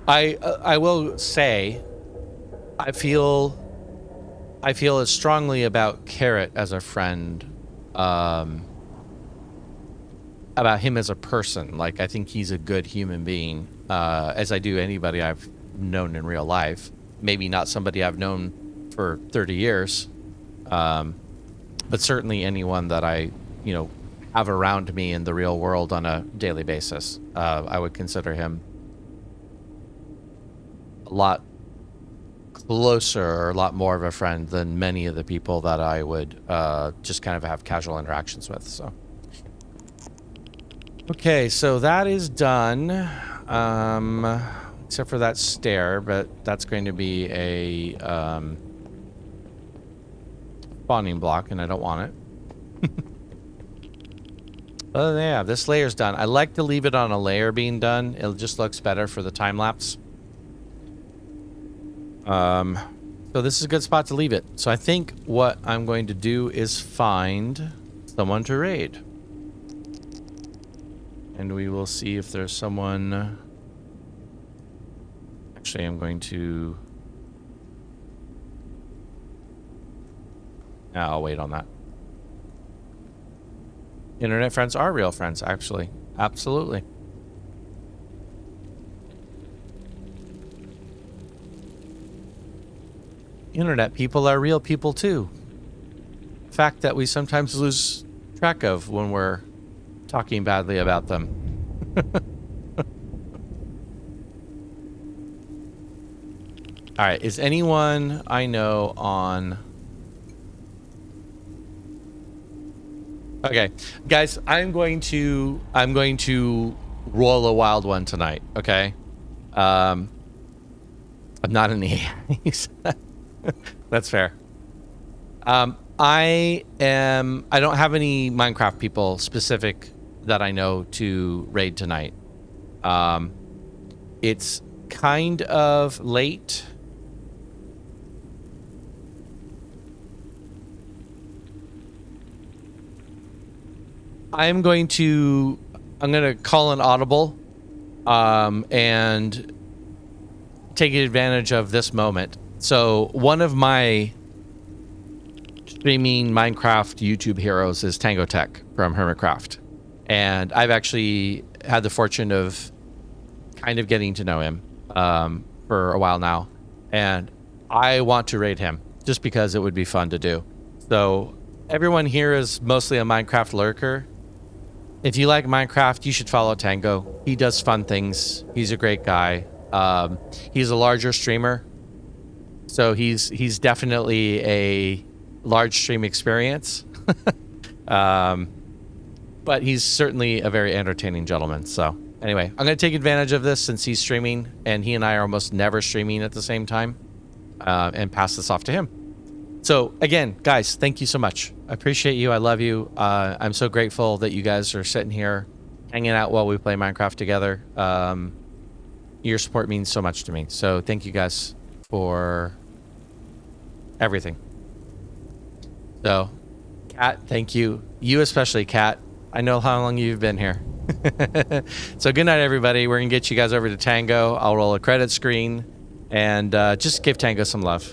I will say, I feel as strongly about Carrot as a friend, about him as a person. Like, I think he's a good human being, as I do anybody I've known in real life. Maybe not somebody I've known for 30 years, but certainly anyone that I, you know, have around me in the real world on a daily basis. I would consider him a lot closer, or a lot more of a friend than many of the people that I would just kind of have casual interactions with. So, okay, so that is done, except for that stair, but that's going to be a spawning block, and I don't want it. Oh yeah, this layer's done. I like to leave it on a layer being done. It just looks better for the time lapse. So this is a good spot to leave it. So I think what I'm going to do is find someone to raid. And we will see if there's someone... Actually, I'm going to... I'll wait on that. Internet friends are real friends, actually. Absolutely. Internet people are real people too. Fact that we sometimes lose track of when we're talking badly about them. All right, is anyone I know on... Okay, guys, I'm going to roll a wild one tonight, okay? I'm not in the AIs. That's fair. I don't have any Minecraft people specific that I know to raid tonight. It's kind of late. I'm going to call an audible, and take advantage of this moment. So one of my streaming Minecraft YouTube heroes is Tango Tech from Hermitcraft, and I've actually had the fortune of kind of getting to know him for a while now, and I want to raid him just because it would be fun to do. So everyone here is mostly a Minecraft lurker. If you like Minecraft, you should follow Tango. He does fun things. He's a great guy. He's a larger streamer, so he's definitely a large stream experience. But he's certainly a very entertaining gentleman. So anyway, I'm going to take advantage of this since he's streaming, and he and I are almost never streaming at the same time, and pass this off to him. So again, guys, thank you so much. I appreciate you. I love you. I'm so grateful that you guys are sitting here hanging out while we play Minecraft together. Your support means so much to me. So thank you guys for everything. So, Kat, thank you. You especially, Kat. I know how long you've been here. So good night, everybody. We're going to get you guys over to Tango. I'll roll a credit screen and just give Tango some love.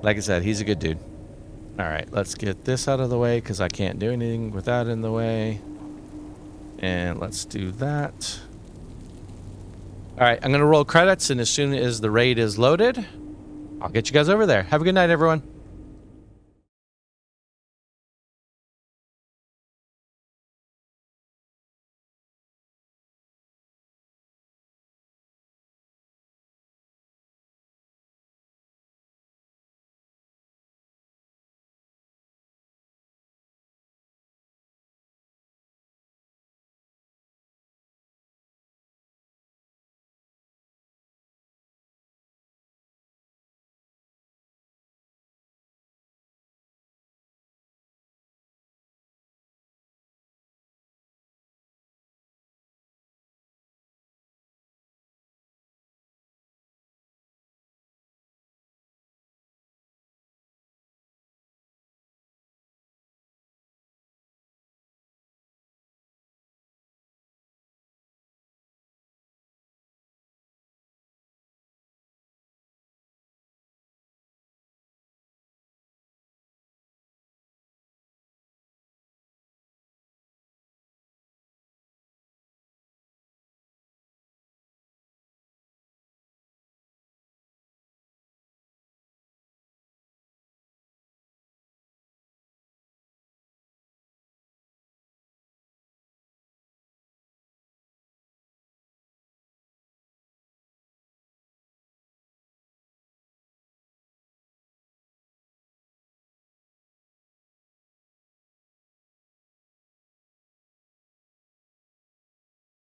Like I said, he's a good dude. All right, let's get this out of the way because I can't do anything with that in the way. And let's do that. All right, I'm going to roll credits, and as soon as the raid is loaded, I'll get you guys over there. Have a good night, everyone.